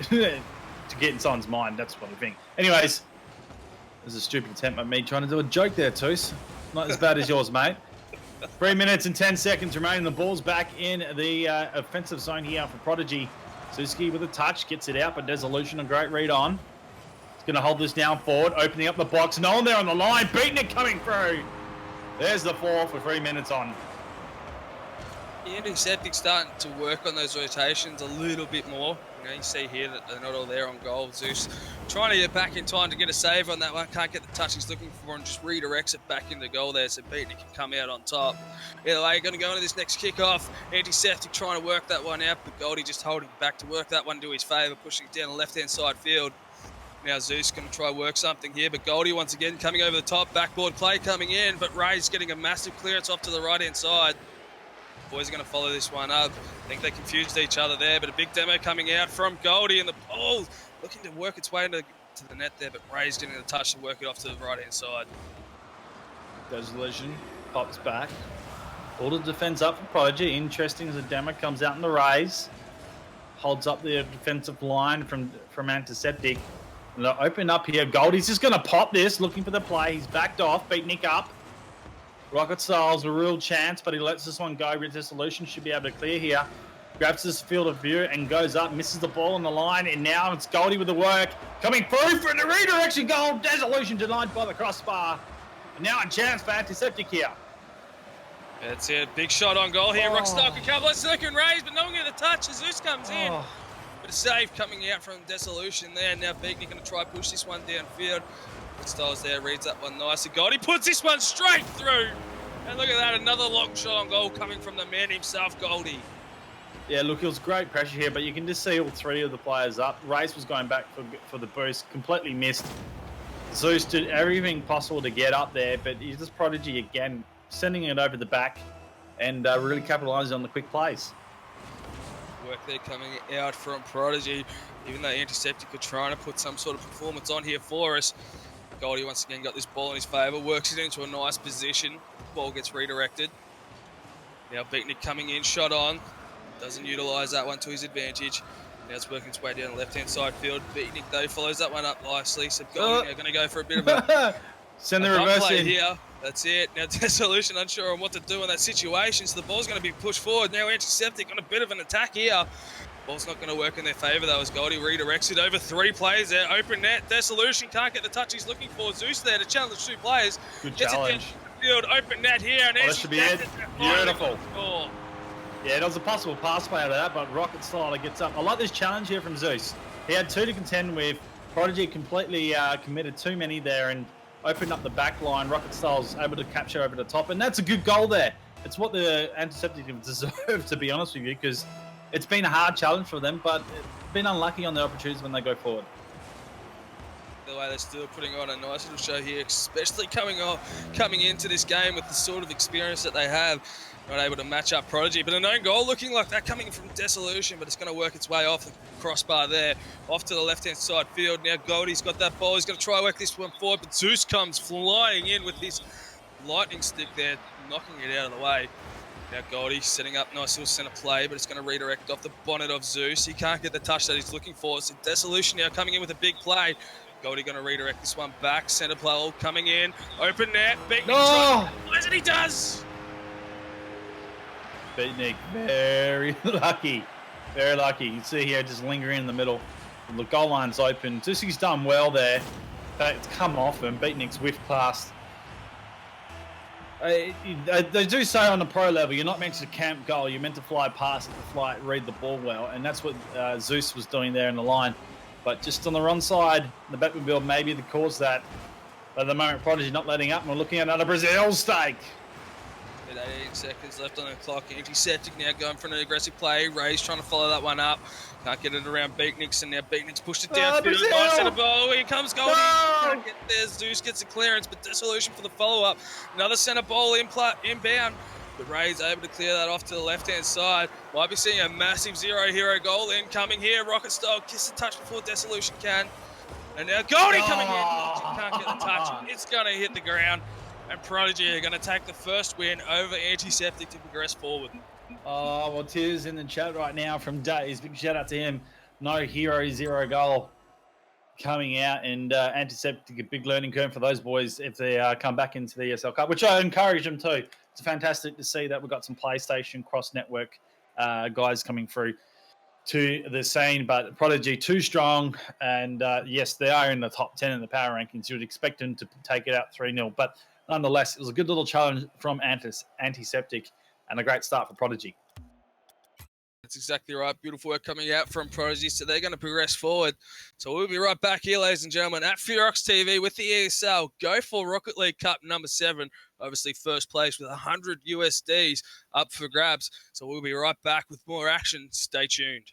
to get in someone's mind, that's what I think. Anyways, there's a stupid attempt at me trying to do a joke there, Toos. Not as bad as yours, mate. 3 minutes and 10 seconds remaining. The ball's back in the offensive zone here for Prodigy. Suzuki with a touch, gets it out, but Dissolution, a great read on. He's going to hold this down forward, opening up the box. No one there on the line, beating it coming through. There's the 4 for 3 minutes on. Antiseptic starting to work on those rotations a little bit more. You know, you see here that they're not all there on goal. Zeus trying to get back in time to get a save on that one. Can't get the touch he's looking for and just redirects it back into goal there so Beatnik can come out on top. Either way, going to go into this next kickoff. Antiseptic trying to work that one out, but Goldie just holding back to work that one to his favour, pushing it down the left-hand side field. Now Zeus going to try work something here, but Goldie once again coming over the top. Backboard play coming in, but Ray's getting a massive clearance off to the right-hand side. Boys are going to follow this one up. I think they confused each other there, but a big demo coming out from Goldie, and the ball looking to work its way into the net there, but Ray's getting the touch to work it off to the right-hand side. Dissolution pops back. All the defense up for Prodigy. Interesting as the demo comes out in the Rays. Holds up the defensive line from Antiseptic. And they'll open up here. Goldie's just going to pop this, looking for the play. He's backed off, beat Nick up. Rocket Styles a real chance, but he lets this one go. Dissolution should be able to clear here. Grabs this field of view and goes up, misses the ball on the line, and now it's Goldie with the work. Coming through for the redirection goal. Dissolution denied by the crossbar. And now a chance for Antiseptic here. That's it. Big shot on goal here. Rockstock a couple of second rays, but no one get the touch as Zeus comes in. But a save coming out from Dissolution there. Now Beatnik going to try push this one downfield. Styles there, reads that one nicely. Goldie puts this one straight through. And look at that, another long shot on goal coming from the man himself, Goldie. Yeah, look, it was great pressure here, but you can just see all three of the players up. Race was going back for the boost, completely missed. Zeus did everything possible to get up there, but he's just Prodigy again, sending it over the back and really capitalising on the quick plays. Work there coming out from Prodigy, even though Antiseptic are trying to put some sort of performance on here for us. Goldie once again got this ball in his favour, works it into a nice position. Ball gets redirected. Now Beatnik coming in, shot on. Doesn't utilise that one to his advantage. Now it's working its way down the left-hand side field. Beatnik though follows that one up nicely. So Goldie now going to go for a bit of a send the reverse play in here. That's it. Now Dissolution unsure on what to do in that situation. So the ball's going to be pushed forward. Now Antiseptic on a bit of an attack here. Ball's not going to work in their favour though as Goldie redirects it over 3 players there. Open net. Dissolution can't get the touch he's looking for. Zeus there to challenge 2 players. Good Gets challenge. It down the field. Open net here. And that should be it. Beautiful. Oh. Yeah, it was a possible pass play out of that, but Rocket Styler gets up. I like this challenge here from Zeus. He had 2 to contend with. Prodigy completely committed too many there and opened up the back line. Rocket Style's able to capture over the top, and that's a good goal there. It's what the Antiseptic deserve, to be honest with you, because it's been a hard challenge for them, but been unlucky on the opportunities when they go forward. The way they're still putting on a nice little show here, especially coming into this game with the sort of experience that they have. Not able to match up Prodigy, but a known goal looking like that coming from Dissolution, but it's going to work its way off the crossbar there, off to the left-hand side field. Now Goldie's got that ball. He's going to try work this one forward, but Zeus comes flying in with his lightning stick there, knocking it out of the way. Now Goldie setting up nice little centre play, but it's going to redirect off the bonnet of Zeus. He can't get the touch that he's looking for. So Dissolution now coming in with a big play. Goldie going to redirect this one back. Centre play all coming in. Open net. Beatnik tries, and he does. Beatnik, very lucky. Very lucky. You see here just lingering in the middle. The goal line's open. Tussi's done well there. But it's come off and Beatnik's whiffed past. They do say on the pro level, you're not meant to camp goal. You're meant to fly past it, read the ball well. And that's what Zeus was doing there in the line. But just on the wrong side, the Batmobile maybe the cause that. But at the moment, Prodigy not letting up. And we're looking at another Brazil stake. 18 seconds left on the clock. Antiseptic now going for an aggressive play. Ray's trying to follow that one up. Can't get it around Beatnik's, and now Beatnik's pushed it down. Nice centre ball. Here comes Goldie. Can't get there. Zeus gets a clearance, but Dissolution for the follow-up. Another centre ball inbound. But Ray's able to clear that off to the left-hand side. Might be seeing a massive zero-hero goal incoming here. Rocket style. Kiss the touch before Dissolution can. And now Goldie coming in. Can't get the touch. It's going to hit the ground. And Prodigy are going to take the first win over Antiseptic to progress forward. Oh, well, tears in the chat right now from Days. Big shout out to him. No hero, zero goal coming out. And Antiseptic, a big learning curve for those boys if they come back into the ESL Cup, which I encourage them to. It's fantastic to see that we've got some PlayStation cross-network guys coming through to the scene. But Prodigy, too strong. And yes, they are in the top 10 in the power rankings. You would expect them to take it out 3-0. But nonetheless, it was a good little challenge from Antiseptic and a great start for Prodigy. That's exactly right. Beautiful work coming out from Prodigy. So they're going to progress forward. So we'll be right back here, ladies and gentlemen, at Ferox TV with the ESL Go4 Rocket League Cup number 7. Obviously, first place with 100 USDs up for grabs. So we'll be right back with more action. Stay tuned.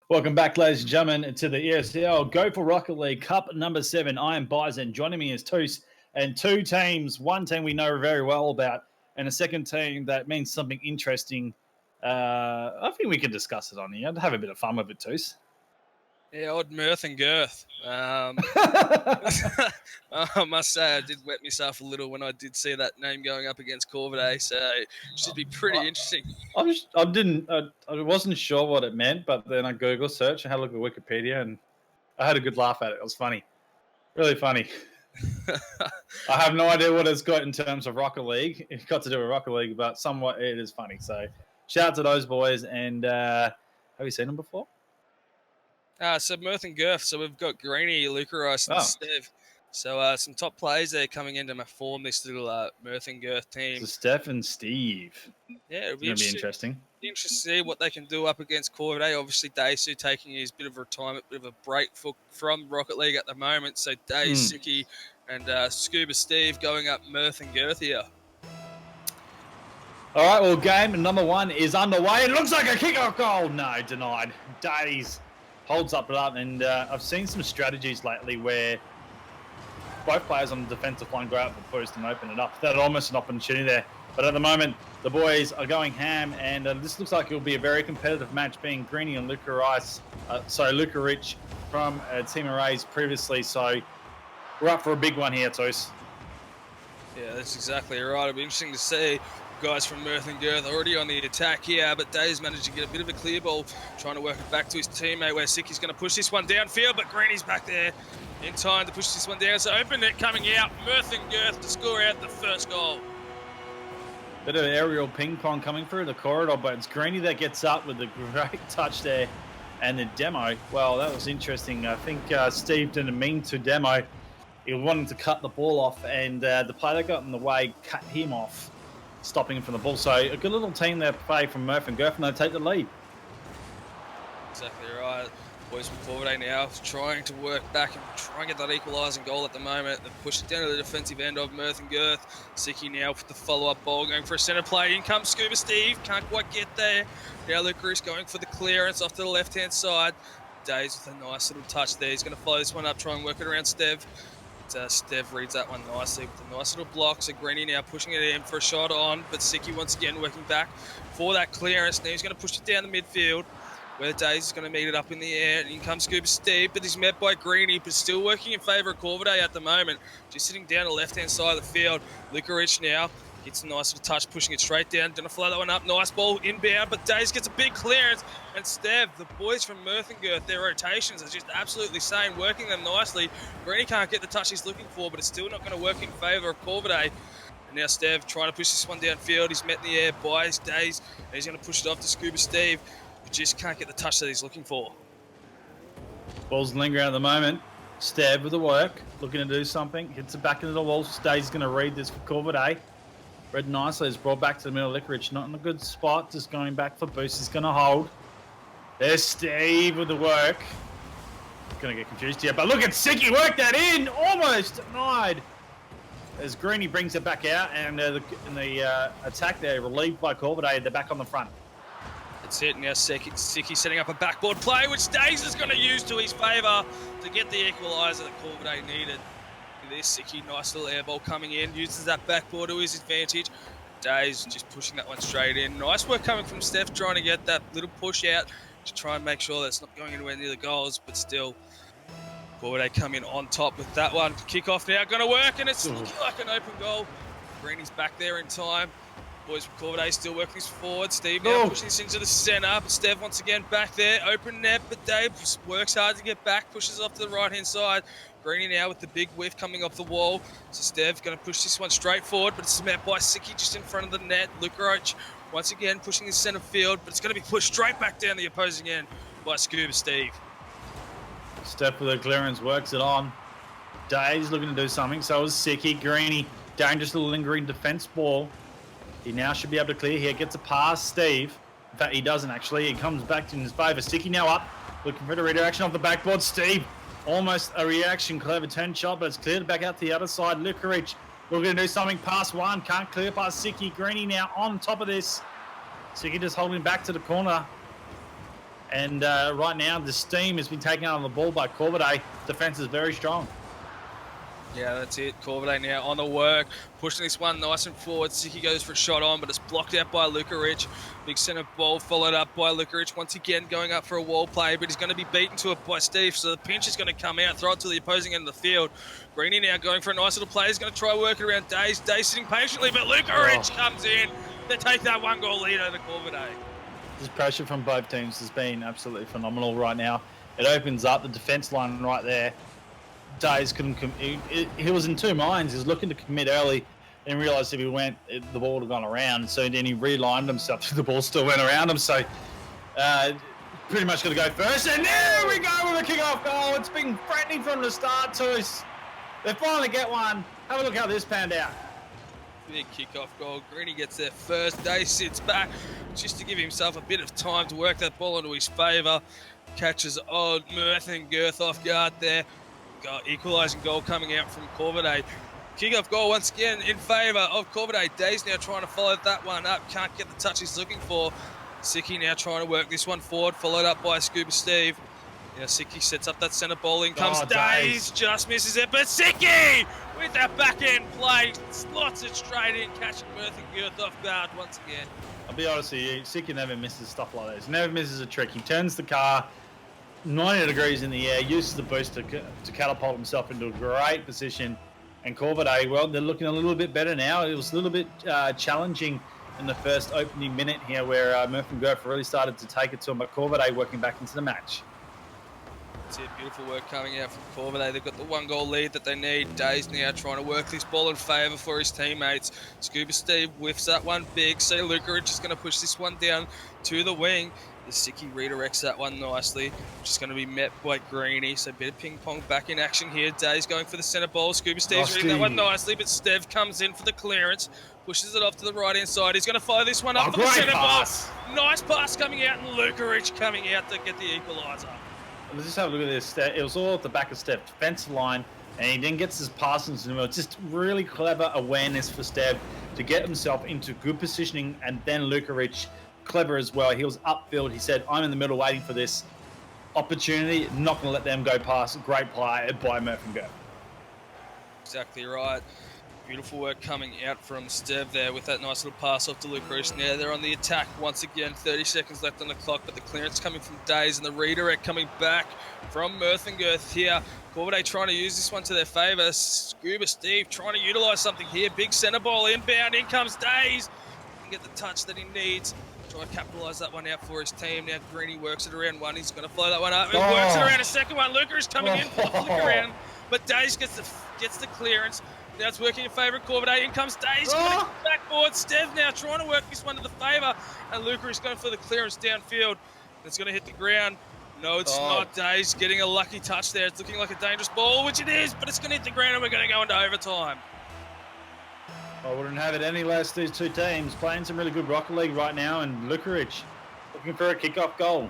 Welcome back, ladies and gentlemen, to the ESL Go4 Rocket League Cup number 7. I am Bison. Joining me is Toos, and two teams. One team we know very well about, and a second team that means something interesting. I think we can discuss it on here. I'd have a bit of fun with it, Toos. Yeah, odd mirth and girth. I must say, I did wet myself a little when I did see that name going up against Corvidae, so it should be pretty interesting. I wasn't sure what it meant, but then I Google search and had a look at Wikipedia, and I had a good laugh at it. It was funny, really funny. I have no idea what it's got in terms of Rocket League. It's got to do with Rocket League, but somewhat it is funny. So shout out to those boys. And have you seen them before? So mirth and girth. So we've got Greeny, Lucarice, and Oh, Stev. So some top players there coming into my form this little mirth and girth team. so Steph and Steve. Yeah, it'll It's be going to be interesting. interesting. Interesting to see what they can do up against Corvidae. Obviously, Daisu taking his bit of a retirement, bit of a break from Rocket League at the moment. So Days, Siki, and Scuba Steve going up mirth and girth here. All right, well, game number 1 is underway. It looks like a kickoff goal. No, denied. Days holds up, and I've seen some strategies lately where both players on the defensive line go out for boost and open it up. That's almost an opportunity there. But at the moment, the boys are going ham, and this looks like it'll be a very competitive match, being Greeny and Luca Rich from Team Arrays previously. So we're up for a big one here, Toos. Yeah, that's exactly right. It'll be interesting to see. Guys from Mirth and Girth already on the attack here, but Dave's managed to get a bit of a clear ball, trying to work it back to his teammate, where Siki's going to push this one downfield, but Greeny's back there in time to push this one down. So open net coming out, Mirth and Girth to score out the first goal. Bit of aerial ping pong coming through the corridor, but it's Greeny that gets up with a great touch there. And the demo, well, that was interesting. I think Steve didn't mean to demo. He wanted to cut the ball off, and the player that got in the way cut him off, stopping him from the ball. So a good little team there play from Murph and Girth, and they take the lead. Exactly right. Boys from Corvidae now trying to work back and try and get that equalising goal at the moment. They've pushed it down to the defensive end of Mirth and Girth. Siki now with the follow-up ball, going for a centre play. In comes Scuba Steve, can't quite get there. Now Lucarice going for the clearance off to the left-hand side. Days with a nice little touch there. He's going to follow this one up, try and work it around Stev. Stev reads that one nicely with a nice little block. So Greeny now pushing it in for a shot on, but Siki once again working back for that clearance. Now he's going to push it down the midfield, where Days is going to meet it up in the air. And in comes Scuba Steve, but he's met by Greeny, but still working in favour of Corvidae at the moment. Just sitting down the left-hand side of the field. Lucarice now gets a nice little touch, pushing it straight down. Going to follow that one up. Nice ball inbound, but Days gets a big clearance. And Stev, the boys from Mirth and Girth, their rotations are just absolutely sane, working them nicely. Greeny can't get the touch he's looking for, but it's still not going to work in favour of Corvidae. And now Stev trying to push this one downfield. He's met in the air by Days, and he's going to push it off to Scuba Steve. Just can't get the touch that he's looking for. Ball's lingering at the moment. Stab with the work, looking to do something. Hits it back into the wall. Stays going to read this for Corvidae. Read nicely. It's brought back to the middle. Licorice not in a good spot. Just going back for boost. He's going to hold. There's Steve with the work. Going to get confused here. But look at Siki. Work that in. Almost denied. As Greeny brings it back out. And the attack there, relieved by Corvidae. They're back on the front. That's it. Now Siki setting up a backboard play, which Days is going to use to his favour to get the equaliser that Corvidae needed. This Siki, nice little air ball coming in, uses that backboard to his advantage. Days just pushing that one straight in. Nice work coming from Steph, trying to get that little push out to try and make sure that it's not going anywhere near the goals, but still, Corvidae come in on top with that one. Kick off now, going to work, and it's looking like an open goal. Greeny's back there in time. Boys from Corvidae still working this forward. Steve now pushing this into the centre. But Stev once again back there. Open net, but Dave works hard to get back. Pushes off to the right-hand side. Greeny now with the big whiff coming off the wall. So Stev going to push this one straight forward, but it's met by Siki just in front of the net. Lucarice once again pushing the centre field, but it's going to be pushed straight back down the opposing end by Scuba Steve. Steph with the clearance works it on. Dave's looking to do something. So is Siki. Greeny, dangerous little lingering defence ball. He now should be able to clear here. Gets a pass, Steve. In fact, he doesn't actually. He comes back in his favour. Sticky now up. Looking for the redirection off the backboard. Steve, almost a reaction. Clever turn shot, but it's cleared back out to the other side. Lucarice looking to do something. Pass one. Can't clear past Siki. Greeny now on top of this. Siki just holding back to the corner. And right now, the steam has been taken out of the ball by Corvidae. Defence is very strong. Yeah, that's it. Corvidae now on the work, pushing this one nice and forward. Siki goes for a shot on, but it's blocked out by Lukaric. Big centre ball followed up by Lukaric once again, going up for a wall play, but he's going to be beaten to it by Steve. So the pinch is going to come out, throw it to the opposing end of the field. Greeny now going for a nice little play. He's going to try work it around Days. Days sitting patiently, but Lukaric comes in. They take that 1-goal lead over Corvidae. This pressure from both teams has been absolutely phenomenal right now. It opens up the defense line right there. Days couldn't. He was in two minds. He was looking to commit early, and realised if he went, the ball would have gone around. So then he realigned himself, so the ball still went around him. So pretty much going to go first. And there we go with a kick-off goal. It's been threatening from the start to us. They finally get one. Have a look how this panned out. Big kickoff goal. Greeny gets there first. Days sits back just to give himself a bit of time to work that ball into his favour. Catches odd Mirth and Girth off guard there. Equalising goal coming out from Corvidae. Kick-off goal once again in favour of Corvidae. Days now trying to follow that one up. Can't get the touch he's looking for. Siki now trying to work this one forward, followed up by Scuba Steve. Now Siki sets up that centre ball. In comes Days, just misses it, but Siki with that back end play slots it straight in, catching Mirth and Girth off guard once again. I'll be honest with you, Siki never misses stuff like this. Never misses a trick. He turns the car 90 degrees in the air, uses the boost to catapult himself into a great position. And Corvidae, well, they're looking a little bit better now. It was a little bit challenging in the first opening minute here, where Murph and Gurf really started to take it to him, but Corvidae working back into the match. That's it, beautiful work coming out from Corvidae. They've got the 1-goal lead that they need. Days now trying to work this ball in favour for his teammates. Scuba Steve whiffs that one big, so Lukaric is going to push this one down to the wing. The Siki redirects that one nicely, which is going to be met by Greeny. So a bit of ping pong back in action here. Days going for the centre ball. Scuba Steve's reading that one nicely, but Stev comes in for the clearance, pushes it off to the right hand side. He's going to fire this one up for the centre ball. Nice pass coming out, and Lukaric coming out to get the equaliser. Let's just have a look at this. It was all at the back of Stev, defensive line, and he then gets his pass into the middle. It's just really clever awareness for Stev to get himself into good positioning, and then Lukaric, clever as well. He was upfield. He said, I'm in the middle waiting for this opportunity. Not going to let them go past. Great play by Murph and Gurf. Exactly right. Beautiful work coming out from Stev there with that nice little pass off to Lukaric. Now they're on the attack once again. 30 seconds left on the clock, but the clearance coming from Days and the redirect coming back from Mirth and Girth here. Corvidae trying to use this one to their favour. Scuba Steve trying to utilise something here. Big centre ball inbound. In comes Days. Can get the touch that he needs. Try to capitalise that one out for his team. Now Greeny works it around one. He's going to follow that one up. He works it around a second one. Lukaric coming in for the flick around, but Days gets the clearance. Now it's working in favour of Corvidae. In comes Days. Backboard. Stev now trying to work this one to the favour, and Lukaric going for the clearance downfield. It's going to hit the ground. No, it's not. Days getting a lucky touch there. It's looking like a dangerous ball, which it is, but it's going to hit the ground, and we're going to go into overtime. I wouldn't have it any less. These two teams playing some really good Rocket League right now, and Lukaric looking for a kick-off goal.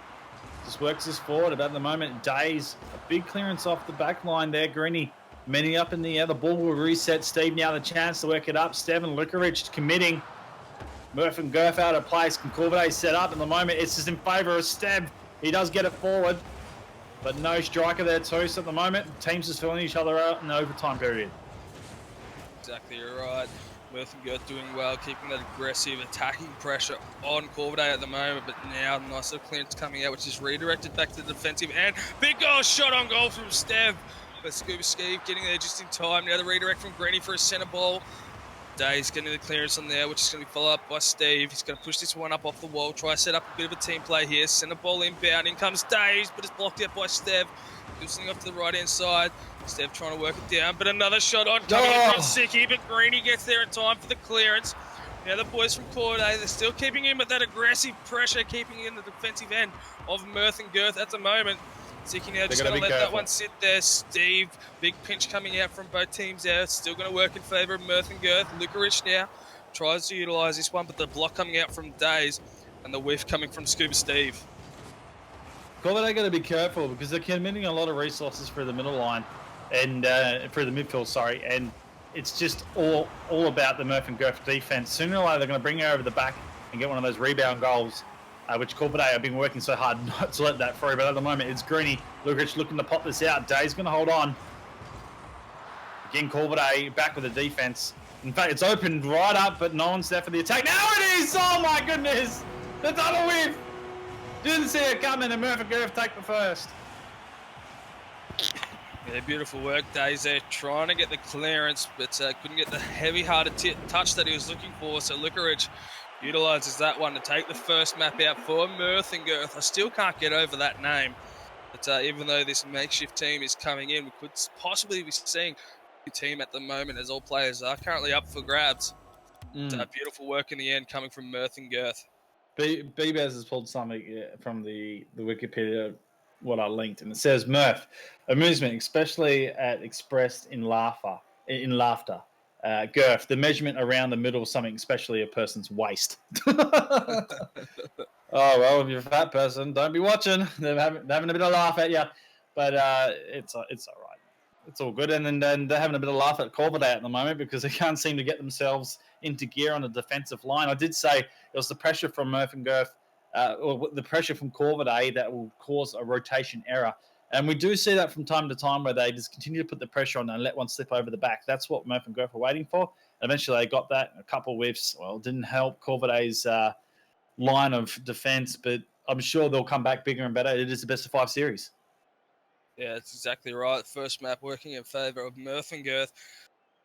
Just works this forward. About the moment, Days, a big clearance off the back line there. Greeny many up in the air. The ball will reset. Steve now the chance to work it up. Stev and Lukaric committing. Murph and Gurf out of place. Can Corvidae set up? In the moment, it's just in favour of Stev. He does get it forward, but no striker there too. So at the moment, teams just filling each other out in the overtime period. Exactly right. Mirth and Girth doing well, keeping that aggressive attacking pressure on Corvidae at the moment, but now nice little clearance coming out, which is redirected back to the defensive end. Big goal, shot on goal from Stev, but Scuba Steve getting there just in time. Now the redirect from Greeny for a centre ball. Days getting the clearance on there, which is going to be followed up by Steve. He's going to push this one up off the wall, try to set up a bit of a team play here. Centre ball inbound, in comes Days, but it's blocked out by Stev. Loosening off to the right-hand side. Stev trying to work it down, but another shot on coming in from Siki, but Greeny gets there in time for the clearance. Now the boys from Corvidae, they're still keeping in with that aggressive pressure, keeping in the defensive end of Mirth and Girth at the moment. Siki now just going to let that one sit there. Steve, big pinch coming out from both teams there. Still going to work in favour of Mirth and Girth. Lukaric now tries to utilise this one, but the block coming out from Days and the whiff coming from Scuba Steve. Corvidae got to be careful because they're committing a lot of resources for the middle line and for the midfield, sorry. And it's just all about the Murph and Gurf defense. Sooner or later, they're going to bring her over the back and get one of those rebound goals, which Corvidae have been working so hard not to let that through. But at the moment, it's Greeny. Lukaric looking to pop this out. Day's going to hold on. Again, Corvidae back with the defense. In fact, it's opened right up, but no one's there for the attack. Now it is! Oh my goodness! The double whiff! Didn't see it coming, and Murphy Gurf take the first. Yeah, beautiful work, Days there, trying to get the clearance, but couldn't get the heavy-hearted touch that he was looking for. So Lukarich utilises that one to take the first map out for Mirth and Girth. I still can't get over that name. But even though this makeshift team is coming in, we could possibly be seeing a team at the moment, as all players are currently up for grabs. Beautiful work in the end coming from Mirth and Girth. B-Bez has pulled something from the Wikipedia, what I linked, and it says, Murph, amusement, especially expressed in laughter. Girth, the measurement around the middle of something, especially a person's waist. Oh, well, if you're a fat person, don't be watching. They're having a bit of laugh at you. But it's all right. It's all good. And then they're having a bit of laugh at Corvidae at the moment because they can't seem to get themselves into gear on the defensive line. I did say it was the pressure from Murph and Girth, or the pressure from Corvidae that will cause a rotation error. And we do see that from time to time where they just continue to put the pressure on and let one slip over the back. That's what Murph and Girth were waiting for. Eventually, they got that. A couple of whiffs. Well, it didn't help Corvidae's line of defense, but I'm sure they'll come back bigger and better. It is the best of 5 series. Yeah, that's exactly right. First map working in favour of Mirth and Girth.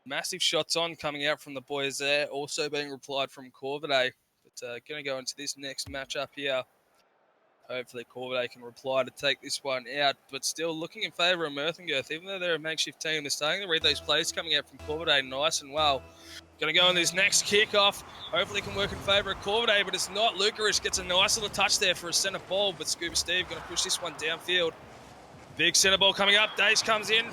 Massive shots on coming out from the boys there, also being replied from Corvidae. But going to go into this next matchup here. Hopefully Corvidae can reply to take this one out, but still looking in favour of Mirth and Girth. Even though they're a makeshift team, they're starting to read those plays coming out from Corvidae nice and well. Going to go on this next kickoff. Hopefully it can work in favour of Corvidae, but it's not. Lukarich gets a nice little touch there for a centre ball, but Scuba Steve going to push this one downfield. Big centre ball coming up. Dace comes in.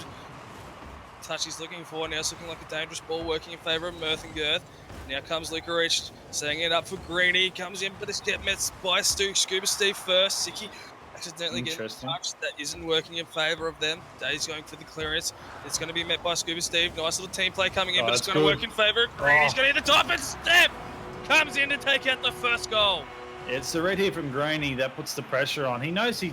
Touch he's looking for. Now it's looking like a dangerous ball working in favour of Mirth and Girth. Now comes Lukarich, setting it up for Greeny. Comes in, but it's get met by Scuba Steve first. Siki accidentally getting a touch that isn't working in favour of them. Dave's going for the clearance. It's going to be met by Scuba Steve. Nice little team play coming in, but it's going to work in favour of Greeny. He's going to hit the top and Step comes in to take out the first goal. It's the red here from Greeny that puts the pressure on. He knows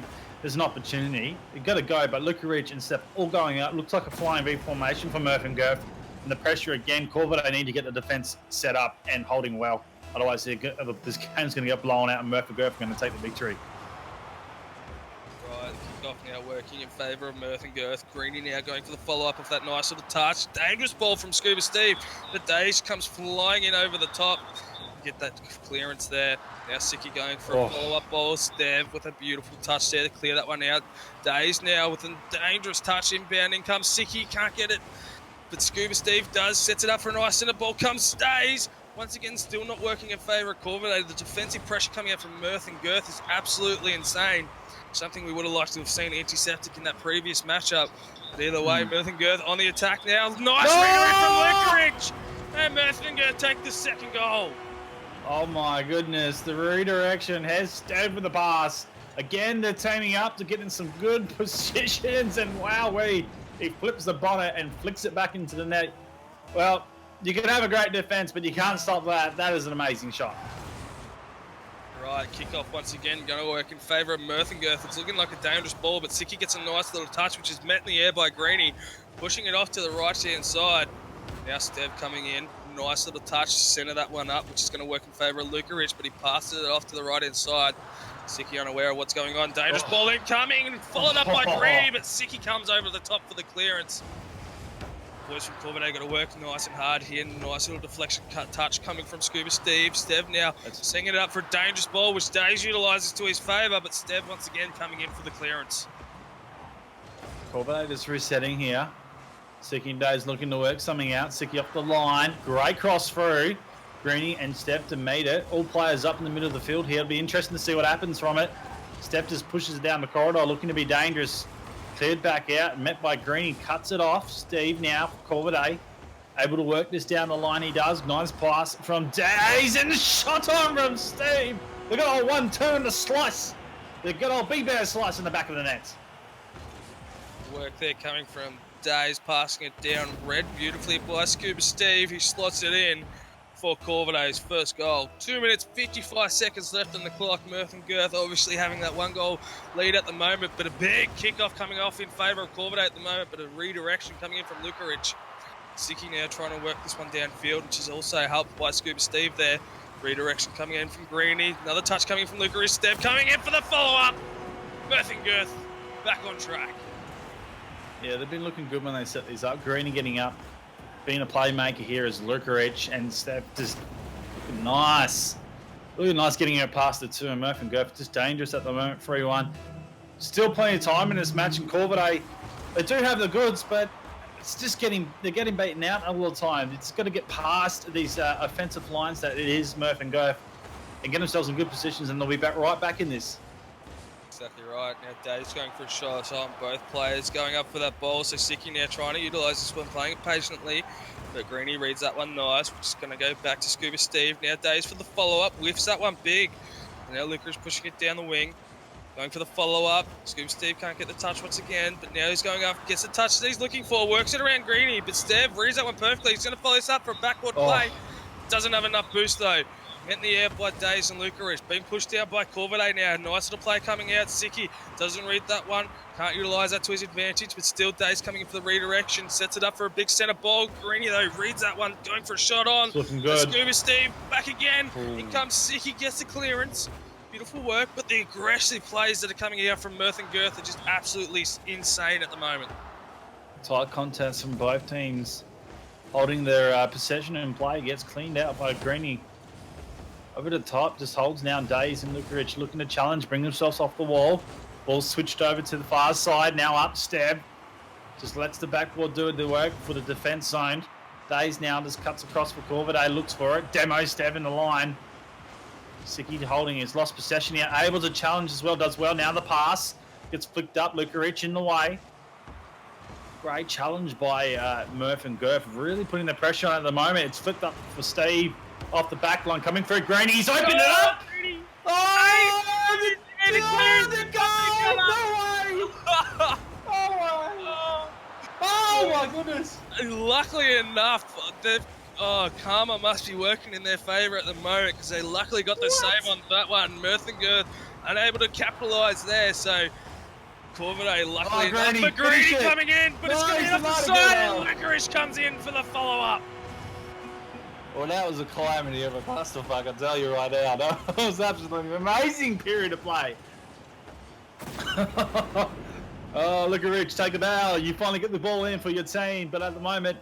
there's an opportunity. You've got to go, but Lukarich and Step all going out. Looks like a flying V formation for Murph and Girth. And the pressure again, Corvidae need to get the defence set up and holding well. Otherwise, this game's going to get blown out and Murph and Girth are going to take the victory. Right, kick-off now working in favour of Mirth and Girth. Greeny now going for the follow-up of that nice little touch. Dangerous ball from Scuba Steve. The Daze comes flying in over the top. Get that clearance there. Now Siki going for a follow-up ball. Stev with a beautiful touch there to clear that one out. Daze now with a dangerous touch inbound. In comes Siki, can't get it. But Scuba Steve does, sets it up for a nice centre ball, comes, stays. Once again, still not working in favour of Corvidae. The defensive pressure coming out from Mirth and Girth is absolutely insane. Something we would have liked to have seen antiseptic in that previous matchup. But either way, Mirth and Girth on the attack now. Nice redirect from Lukarich! And Mirth and Girth take the second goal. Oh my goodness, the redirection has stayed with the pass. Again, they're teaming up to get in some good positions, and wowee. He flips the bonnet and flicks it back into the net. Well, you can have a great defense, but you can't stop that. That is an amazing shot. Right, kickoff once again, going to work in favour of Mirth and Girth. It's looking like a dangerous ball, but Siki gets a nice little touch, which is met in the air by Greeny, pushing it off to the right-hand side. Now Stev coming in, nice little touch, centre that one up, which is going to work in favour of Lukarich, but he passes it off to the right-hand side. Siki unaware of what's going on. Dangerous ball incoming, followed up by Greeny, but Siki comes over the top for the clearance. Boys from Corvidae got to work nice and hard here. Nice little deflection cut touch coming from Scuba Steve. Stev now setting it up for a dangerous ball, which Daze utilises to his favour, but Stev once again coming in for the clearance. Corvidae just resetting here. Siki and Daze looking to work something out. Siki off the line. Great cross through. Greeny and Steph to meet it. All players up in the middle of the field here. It'll be interesting to see what happens from it. Steph just pushes it down the corridor, looking to be dangerous. Cleared back out, met by Greeny, cuts it off. Steve now for Corvidae. Able to work this down the line, he does. Nice pass from Daze and the shot on from Steve. They've got old 1-2 in the slice. They've got old Big Bear slice in the back of the net. Work there coming from Daze, passing it down, read beautifully by Scuba Steve. He slots it in for Corvidae's first goal. 2 minutes, 55 seconds left on the clock. Mirth and Girth obviously having that 1-goal lead at the moment, but a big kickoff coming off in favour of Corvidae at the moment, but a redirection coming in from Lukarich. Sicky now trying to work this one downfield, which is also helped by Scuba Steve there. Redirection coming in from Greeny. Another touch coming from Luca Steph coming in for the follow-up. Mirth and Girth back on track. Yeah, they've been looking good when they set these up. Greeny getting up, being a playmaker here is Lukarich, and Steph just looking nice. Really nice getting out past the two, and Murph and Girth just dangerous at the moment, 3-1. Still plenty of time in this match, and Corvidae, they do have the goods, but it's just they're getting beaten out all the time. It's got to get past these offensive lines that it is Murph and Girth and get themselves in good positions, and they'll be right back in this. Exactly right. Now Dave's going for a shot on both players, going up for that ball. So Sicky now trying to utilise this one, playing it patiently. But Greeny reads that one nice. We're just going to go back to Scuba Steve. Now Dave's for the follow-up, whiffs that one big. And now Licorice pushing it down the wing. Going for the follow-up. Scuba Steve can't get the touch once again, but now he's going up, gets the touch that he's looking for, works it around Greeny, but Steve reads that one perfectly. He's going to follow this up for a backward play. Doesn't have enough boost though. Met in the air by Days and Lucarich. Being pushed down by Corvidae now. Nice little play coming out. Sicky doesn't read that one. Can't utilise that to his advantage, but still Days coming in for the redirection. Sets it up for a big centre ball. Greeny though reads that one, going for a shot on. It's looking good. Scuba Steve back again. In comes Sicky, gets the clearance. Beautiful work, but the aggressive plays that are coming out from Mirth and Girth are just absolutely insane at the moment. Tight contest from both teams. Holding their possession and play gets cleaned out by Greeny. Over the top, just holds now Days and Lukarich looking to challenge, bring themselves off the wall. Ball switched over to the far side, now up, Stab. Just lets the backboard do the work for the defense zone. Days now just cuts across for Corvidae, looks for it. Demo Stab in the line. Sicky holding his lost possession here, able to challenge as well, does well. Now the pass gets flicked up, Lukarich in the way. Great challenge by Murph and Girth, really putting the pressure on at the moment. It's flipped up for Steve off the back line, coming through Greeny. He's opened it up. Oh my goodness. Luckily enough, karma must be working in their favour at the moment, because they luckily got the save on that one. Mirth and Girth unable to capitalise there, so Corvidae luckily enough for Greeny coming in, but it's coming off the side, and Licorice comes in for the follow-up. Well, that was a calamity of a clusterfuck, I can tell you right now. That was absolutely an amazing period of play. Oh, Lukarich, take a bow. You finally get the ball in for your team, but at the moment,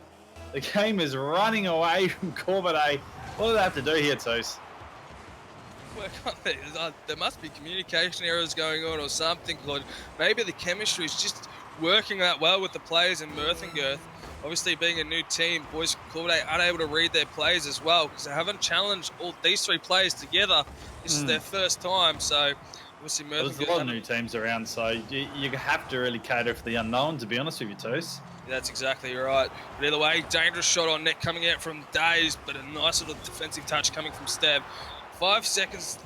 the game is running away from Corvidae. What do they have to do here, Toos? Work on it. There must be communication errors going on or something, Claude. Maybe the chemistry is just working out well with the players in Mirth and Girth. Obviously, being a new team, boys Corvidae unable to read their plays as well, because they haven't challenged all these three players together. This is their first time, so obviously Mirth and Girth. There's a lot of new teams around, so you have to really cater for the unknown, to be honest with you, Toos. Yeah, that's exactly right. But either way, dangerous shot on net coming out from Days, but a nice little defensive touch coming from Stab. 5 seconds,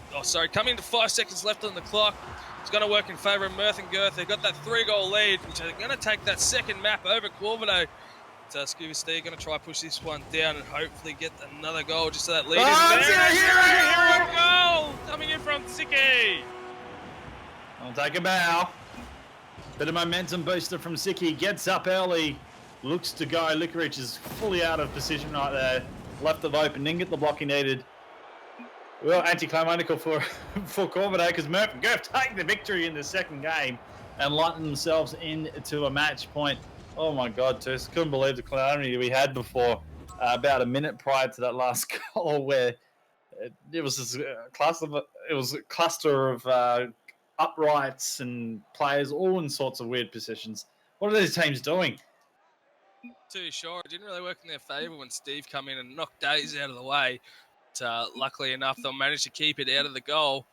coming to 5 seconds left on the clock. It's going to work in favour of Mirth and Girth. They've got that 3-goal lead, which are going to take that second map over Corvidae. So Scuba Steve going to try push this one down and hopefully get another goal just so that lead is there. Hero goal coming in from Sicky. I'll take a bow. Bit of momentum booster from Sicky. Gets up early. Looks to go. Licorice is fully out of position right there. Left of open. Didn't get the block he needed. Well, anticlimactic for Corvidae, because Murph and Girth take the victory in the second game and lighten themselves into a match point. Oh my God, Tess, couldn't believe the calamity we had before. About a minute prior to that last goal, where it was a cluster of uprights and players all in sorts of weird positions. What are these teams doing? Too sure. It didn't really work in their favour when Steve come in and knocked Days out of the way. But, luckily enough, they'll manage to keep it out of the goal.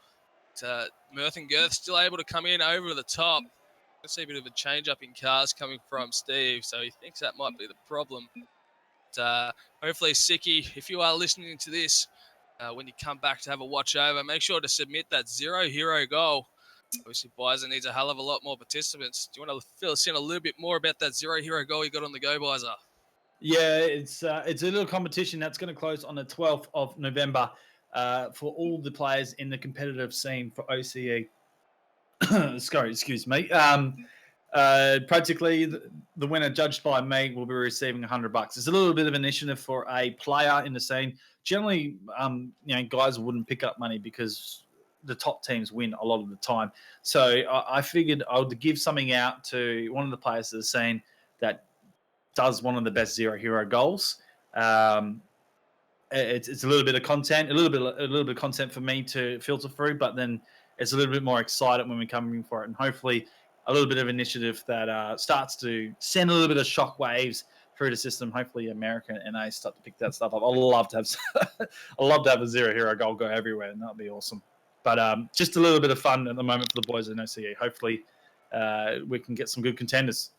But, Mirth and Girth still able to come in over the top. I see a bit of a change up in cars coming from Steve, so he thinks that might be the problem. But, hopefully, Sicky, if you are listening to this, when you come back to have a watch over, make sure to submit that 0-hero goal. Obviously, Bizer needs a hell of a lot more participants. Do you want to fill us in a little bit more about that 0-hero goal you got on the go, Bizer? Yeah, it's a little competition that's going to close on the 12th of November for all the players in the competitive scene for OCE. Sorry, excuse me. Practically, the winner judged by me will be receiving $100. It's a little bit of initiative for a player in the scene. Generally, guys wouldn't pick up money because the top teams win a lot of the time. So I figured I would give something out to one of the players of the scene that does one of the best zero hero goals. It's a little bit of content, a little bit of content for me to filter through, but then it's a little bit more excited when we come in for it, and hopefully a little bit of initiative that starts to send a little bit of shock waves through the system. Hopefully, America and NA start to pick that stuff up. I love to have a zero hero goal go everywhere, and that'd be awesome. But just a little bit of fun at the moment for the boys in OCE. Hopefully, we can get some good contenders.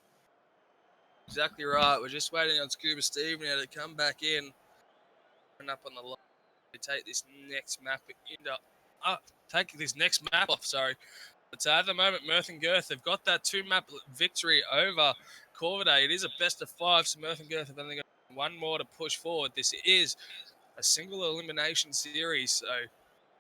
Exactly right. We're just waiting on Scuba Steve now to come back in and up on the line to take this next map off. Sorry. But at the moment, Mirth and Girth have got that 2-map victory over Corvidae. It is a best of 5, so Mirth and Girth have only got one more to push forward. This is a single elimination series, so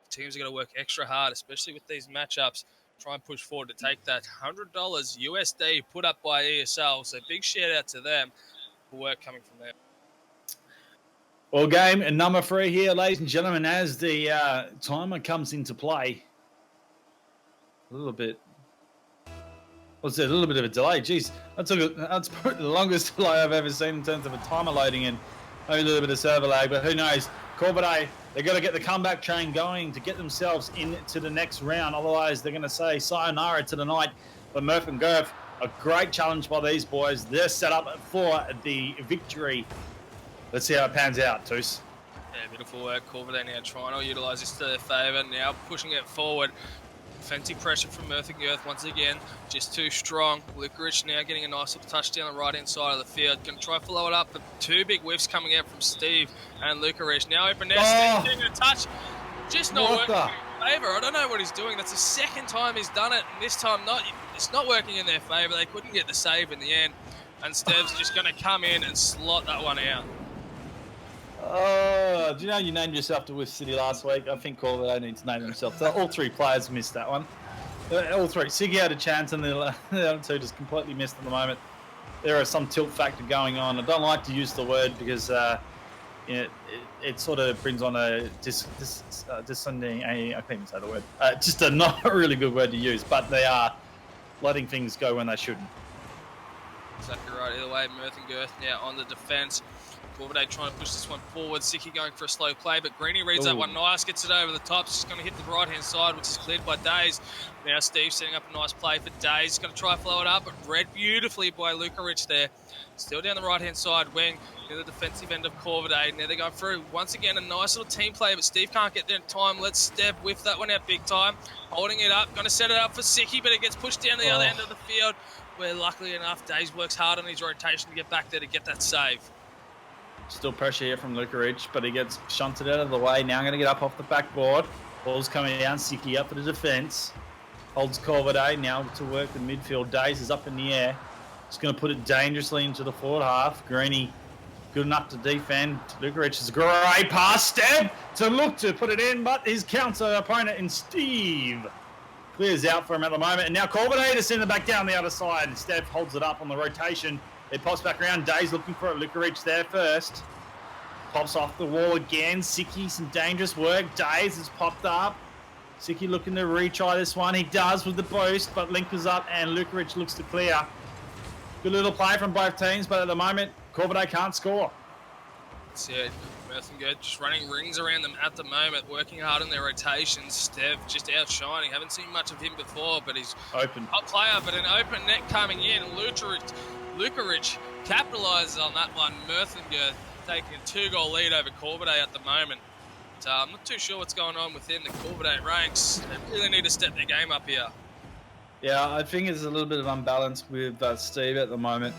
teams are going to work extra hard, especially with these matchups. Try and push forward to take that $100 USD put up by ESL. So big shout out to them for work coming from there. Well, game number 3 here, ladies and gentlemen, as the timer comes into play. A little bit of a delay. Jeez, that's probably the longest delay I've ever seen in terms of a timer loading and maybe a little bit of server lag, but who knows? Corvidae, they've got to get the comeback train going to get themselves into the next round. Otherwise, they're going to say sayonara to the night. But Murph and Gerf, a great challenge by these boys. They're set up for the victory. Let's see how it pans out, Toos. Yeah, beautiful work. Corvidae now trying to utilise this to their favour. Now pushing it forward. Defensive pressure from Mirth and Girth once again, just too strong. Licorice now getting a nice little touch down the right-hand side of the field. Going to try follow it up, but 2 big whiffs coming out from Steve and Licorice. Now open there, Steve getting a touch. Just not working in their favour. I don't know what he's doing. That's the second time he's done it, and this time it's not working in their favour. They couldn't get the save in the end, and Steve's just going to come in and slot that one out. Do you know you named yourself to Whiff City last week? I think Corvidae needs to name themselves. So all 3 players missed that one. All 3. Siggy had a chance, and the other 2 just completely missed at the moment. There is some tilt factor going on. I don't like to use the word because it sort of brings on a descending. I can't even say the word. Just a not a really good word to use, but they are letting things go when they shouldn't. Exactly right. Either way, Mirth and Girth now on the defence. Corvidae trying to push this one forward. Sicky going for a slow play, but Greeny reads that one nice, gets it over the top. She's going to hit the right-hand side, which is cleared by Days. Now Steve setting up a nice play for Days. He's going to try to flow it up, but read beautifully by Luca Rich there. Still down the right-hand side wing, near the defensive end of Corvidae. Now they're going through. Once again, a nice little team play, but Steve can't get there in time. Let's step with that one out big time. Holding it up, going to set it up for Sicky, but it gets pushed down the other end of the field, where luckily enough, Days works hard on his rotation to get back there to get that save. Still pressure here from Luca Rich, but he gets shunted out of the way. Now I'm going to get up off the backboard. Ball's coming down. Sicky up for the defence. Holds Corvidae now to work the midfield. Days is up in the air. Just going to put it dangerously into the forward half. Greeny good enough to defend. Luca Rich is a great pass. Step to look to put it in, but his counter opponent in Steve clears out for him at the moment. And now Corvidae to send it back down the other side. Steph holds it up on the rotation. It pops back around. Days looking for it. Luca Rich there first. Pops off the wall again. Sicky, some dangerous work. Days has popped up. Sicky looking to retry this one. He does with the boost, but Link is up and Luca Rich looks to clear. Good little play from both teams, but at the moment, Corvidae can't score. That's it. Mirth and Girth just running rings around them at the moment, working hard on their rotations. Stev just outshining. Haven't seen much of him before, but he's open. A player, but an open net coming in. Luca Rich capitalises on that one. Mirth and Girth taking a 2-goal lead over Corvidae at the moment. But, I'm not too sure what's going on within the Corvidae ranks. They really need to step their game up here. Yeah, I think there's a little bit of unbalance with Steve at the moment.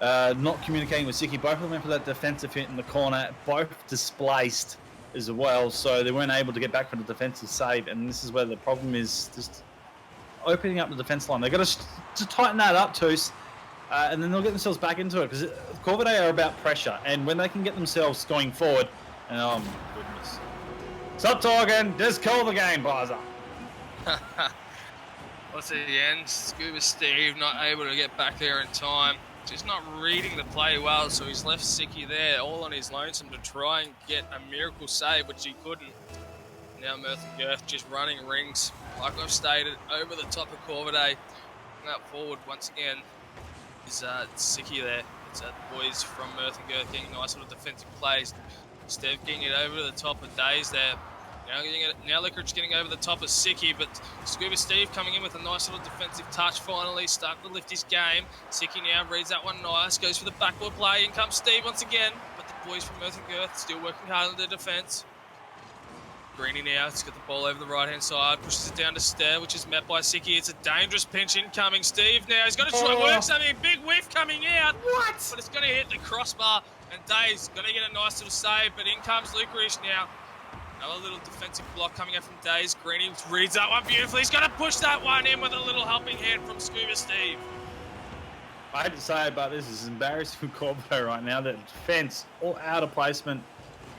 Not communicating with Sicky. Both of them went for that defensive hit in the corner. Both displaced as well, so they weren't able to get back for the defensive save. And this is where the problem is, just opening up the defense line. They've got to tighten that up, Toos. And then they'll get themselves back into it, because Corvidae are about pressure, and when they can get themselves going forward, and oh my goodness, stop talking, just call the game, Blazer. What's at the end? Scuba Steve not able to get back there in time. Just not reading the play well, so he's left Sicky there all on his lonesome to try and get a miracle save, which he couldn't. Now Merthyr Girth just running rings, like I've stated, over the top of Corvidae. Up forward once again is Sicky there. It's the boys from Merthyr Girth getting nice little defensive plays. Steve getting it over to the top of Days there. Now Licorice getting over the top of Sicky, but Scuba Steve coming in with a nice little defensive touch finally, starting to lift his game. Sicky now reads that one nice, goes for the backboard play, in comes Steve once again, but the boys from Merthyr Girth still working hard on the defence. Greeny now, he's got the ball over the right-hand side, pushes it down to Steve, which is met by Sicky. It's a dangerous pinch incoming. Steve now, he's got to try and work something, big whiff coming out. What? But it's going to hit the crossbar, and Dave's going to get a nice little save, but in comes Licorice now. Another little defensive block coming out from Days. Greeny reads that one beautifully. He's going to push that one in with a little helping hand from Scuba Steve. I hate to say it, but this is embarrassing for Corvo right now. The defence, all out of placement.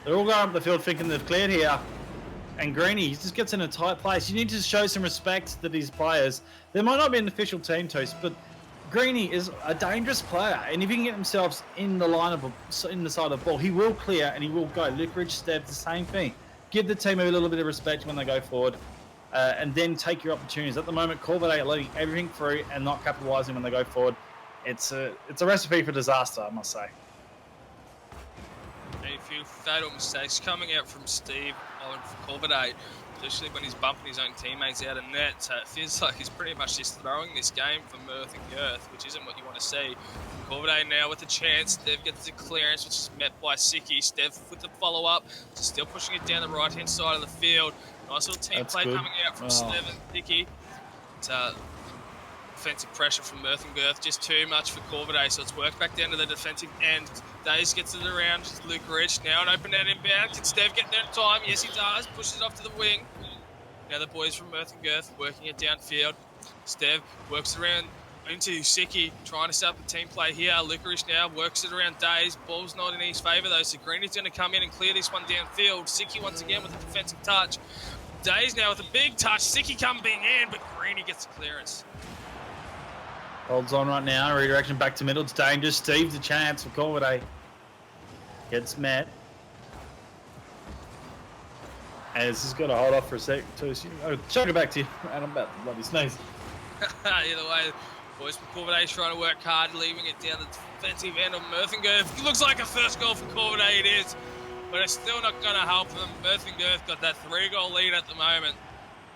They're all going up the field thinking they've cleared here. And Greeny, he just gets in a tight place. You need to show some respect to these players. There might not be an official team toast, but Greeny is a dangerous player. And if he can get himself in the line of in the side of the ball, he will clear and he will go. Licorice, Steb, the same thing. Give the team a little bit of respect when they go forward, and then take your opportunities. At the moment, Corvidae are letting everything through and not capitalising when they go forward. It's a recipe for disaster, I must say. A few fatal mistakes coming out from Steve Owen for Corvidae, especially when he's bumping his own teammates out of net. So it feels like he's pretty much just throwing this game for Merthyr Girth, which isn't what you want to see. Corvidae now with a chance. Steve gets the clearance, which is met by Sicky. Steve with the follow-up, still pushing it down the right-hand side of the field. Nice little team play coming out from Steve and Sicky. It's defensive pressure from Merthyr Girth, just too much for Corvidae, so it's worked back down to the defensive end. Days gets it around, Licorice, now an open out inbound. Can Steve get there in time? Yes, he does. Pushes it off to the wing. Now the boys from Merthyr Girth working it downfield. Steve works around into Sicky, trying to set up a team play here. Licorice now works it around Days. Ball's not in his favour though, so Greeny's going to come in and clear this one downfield. Sicky once again with a defensive touch. Days now with a big touch. Sicky coming in, but Greeny gets the clearance. Holds on right now. Redirection back to middle. It's dangerous. Steve's a chance for Corvidae. Gets met. As he's got to hold off for a sec too. I'll chuck it back to you. And I'm about to bloody sneeze. Either way, boys from Corvidae trying to work hard, leaving it down the defensive end of Merthyr Girth. It looks like a first goal for Corvidae, it is. But it's still not going to help them. Merthyr Girth got that 3-goal lead at the moment.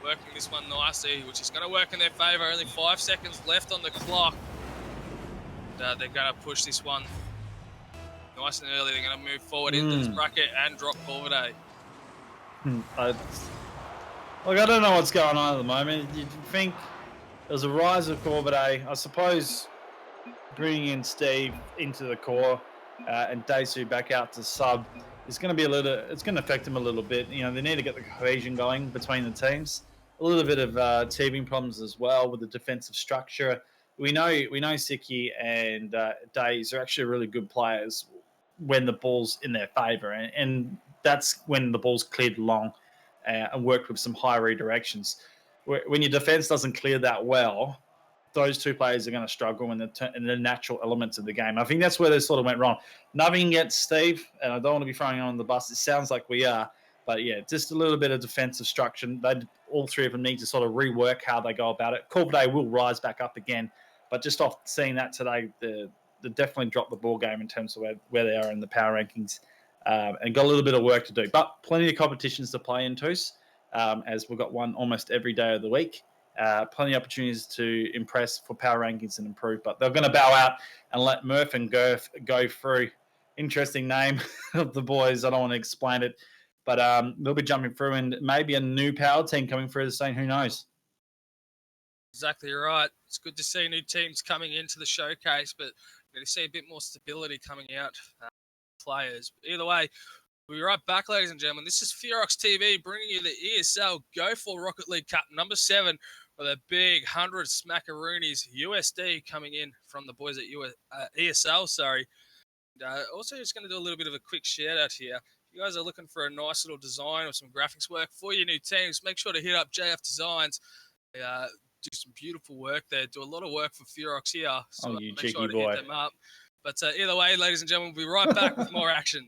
Working this one nicely, which is going to work in their favour. Only 5 seconds left on the clock. They're going to push this one nice and early. They're going to move forward into this bracket and drop Corvidae. I don't know what's going on at the moment. You'd think there's a rise of Corvidae. I suppose bringing in Steve into the core and Daisu back out to sub is going to be it's going to affect them a little bit. You know, they need to get the cohesion going between the teams. A little bit of teaming problems as well with the defensive structure. We know Sicky and Days are actually really good players when the ball's in their favour, and that's when the ball's cleared long and worked with some high redirections. When your defence doesn't clear that well, those two players are going to struggle in the natural elements of the game. I think that's where they sort of went wrong. Nothing against Steve, and I don't want to be throwing him on the bus. It sounds like we are. But, yeah, just a little bit of defensive structure. All three of them need to sort of rework how they go about it. Corvidae will rise back up again. But just off seeing that today, they definitely dropped the ball game in terms of where they are in the power rankings and got a little bit of work to do. But plenty of competitions to play in, Toos, as we've got one almost every day of the week. Plenty of opportunities to impress for power rankings and improve. But they're going to bow out and let Murph and Girth go through. Interesting name of the boys. I don't want to explain it. But they'll be jumping through, and maybe a new power team coming through the same. Who knows? Exactly right. It's good to see new teams coming into the showcase, but to see a bit more stability coming out players. Either way, we'll be right back, ladies and gentlemen. This is Fearox TV bringing you the ESL Go4 Rocket League Cup number 7 with a big 100 smackaroonies USD coming in from the boys at ESL. Also, just going to do a little bit of a quick shout out here. If you guys are looking for a nice little design or some graphics work for your new teams, make sure to hit up JF Designs. do some beautiful work there. Do a lot of work for Furox here. So Oh, you make cheeky sure to boy. hit them up. But either way, ladies and gentlemen, we'll be right back with more action.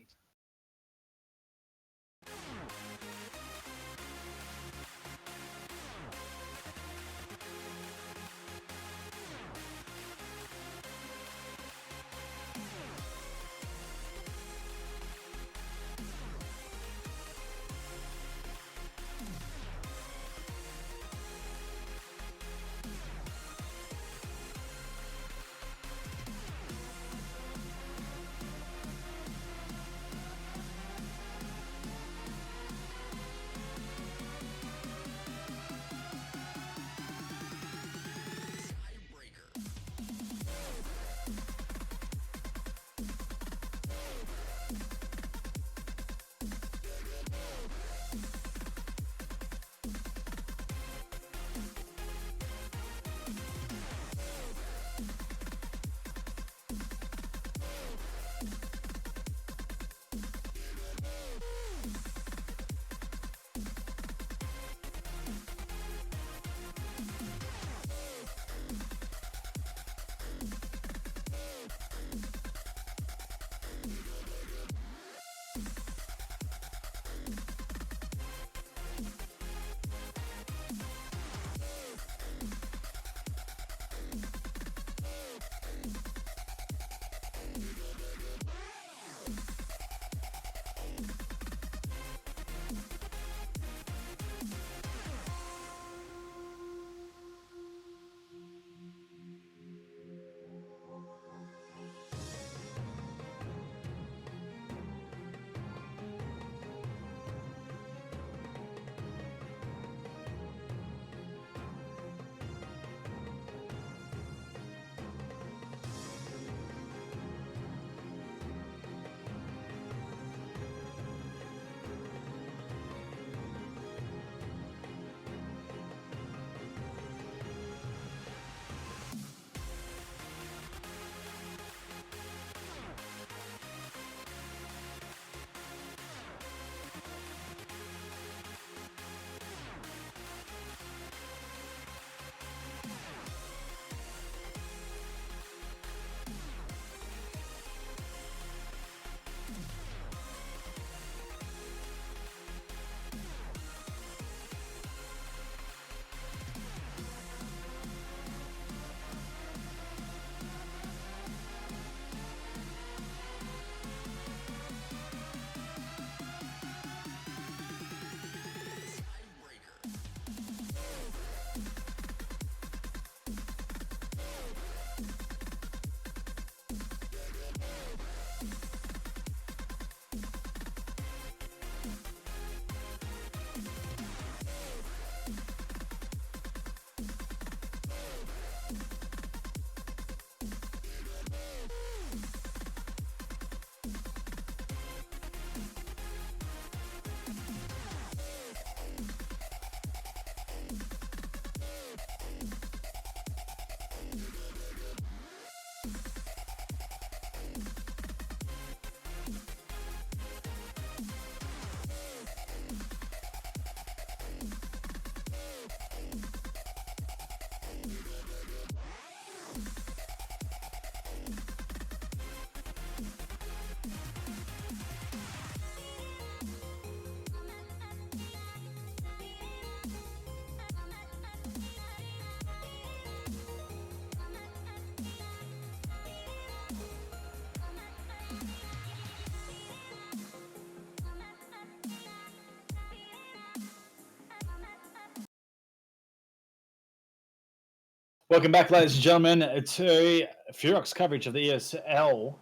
Welcome back, ladies and gentlemen, to Furox coverage of the ESL.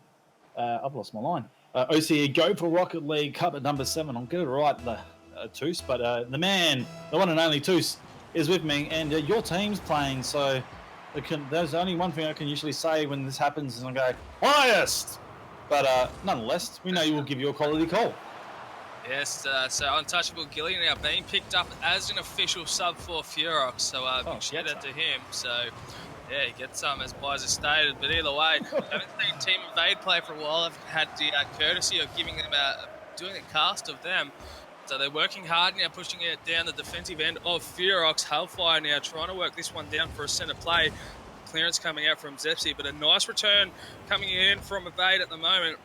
I've lost my line. OCE Go4 Rocket League Cup at number 7. I'll get it right, the Toos, but the man, the one and only Toos, is with me, and your team's playing, so there's only one thing I can usually say when this happens, and I go, highest! But nonetheless, we know you will give you a quality call. Yes, so Untouchable Gilly now being picked up as an official sub for Furox, so big shout out to him. So, yeah, he gets some, as Bizer stated. But either way, haven't seen Team Invade play for a while. I've had the courtesy of giving them doing a cast of them. They're working hard now, pushing it down the defensive end of Fearox. Hellfire now trying to work this one down for a centre play. Clearance coming out from Zepsi, but a nice return coming in from Evade at the moment.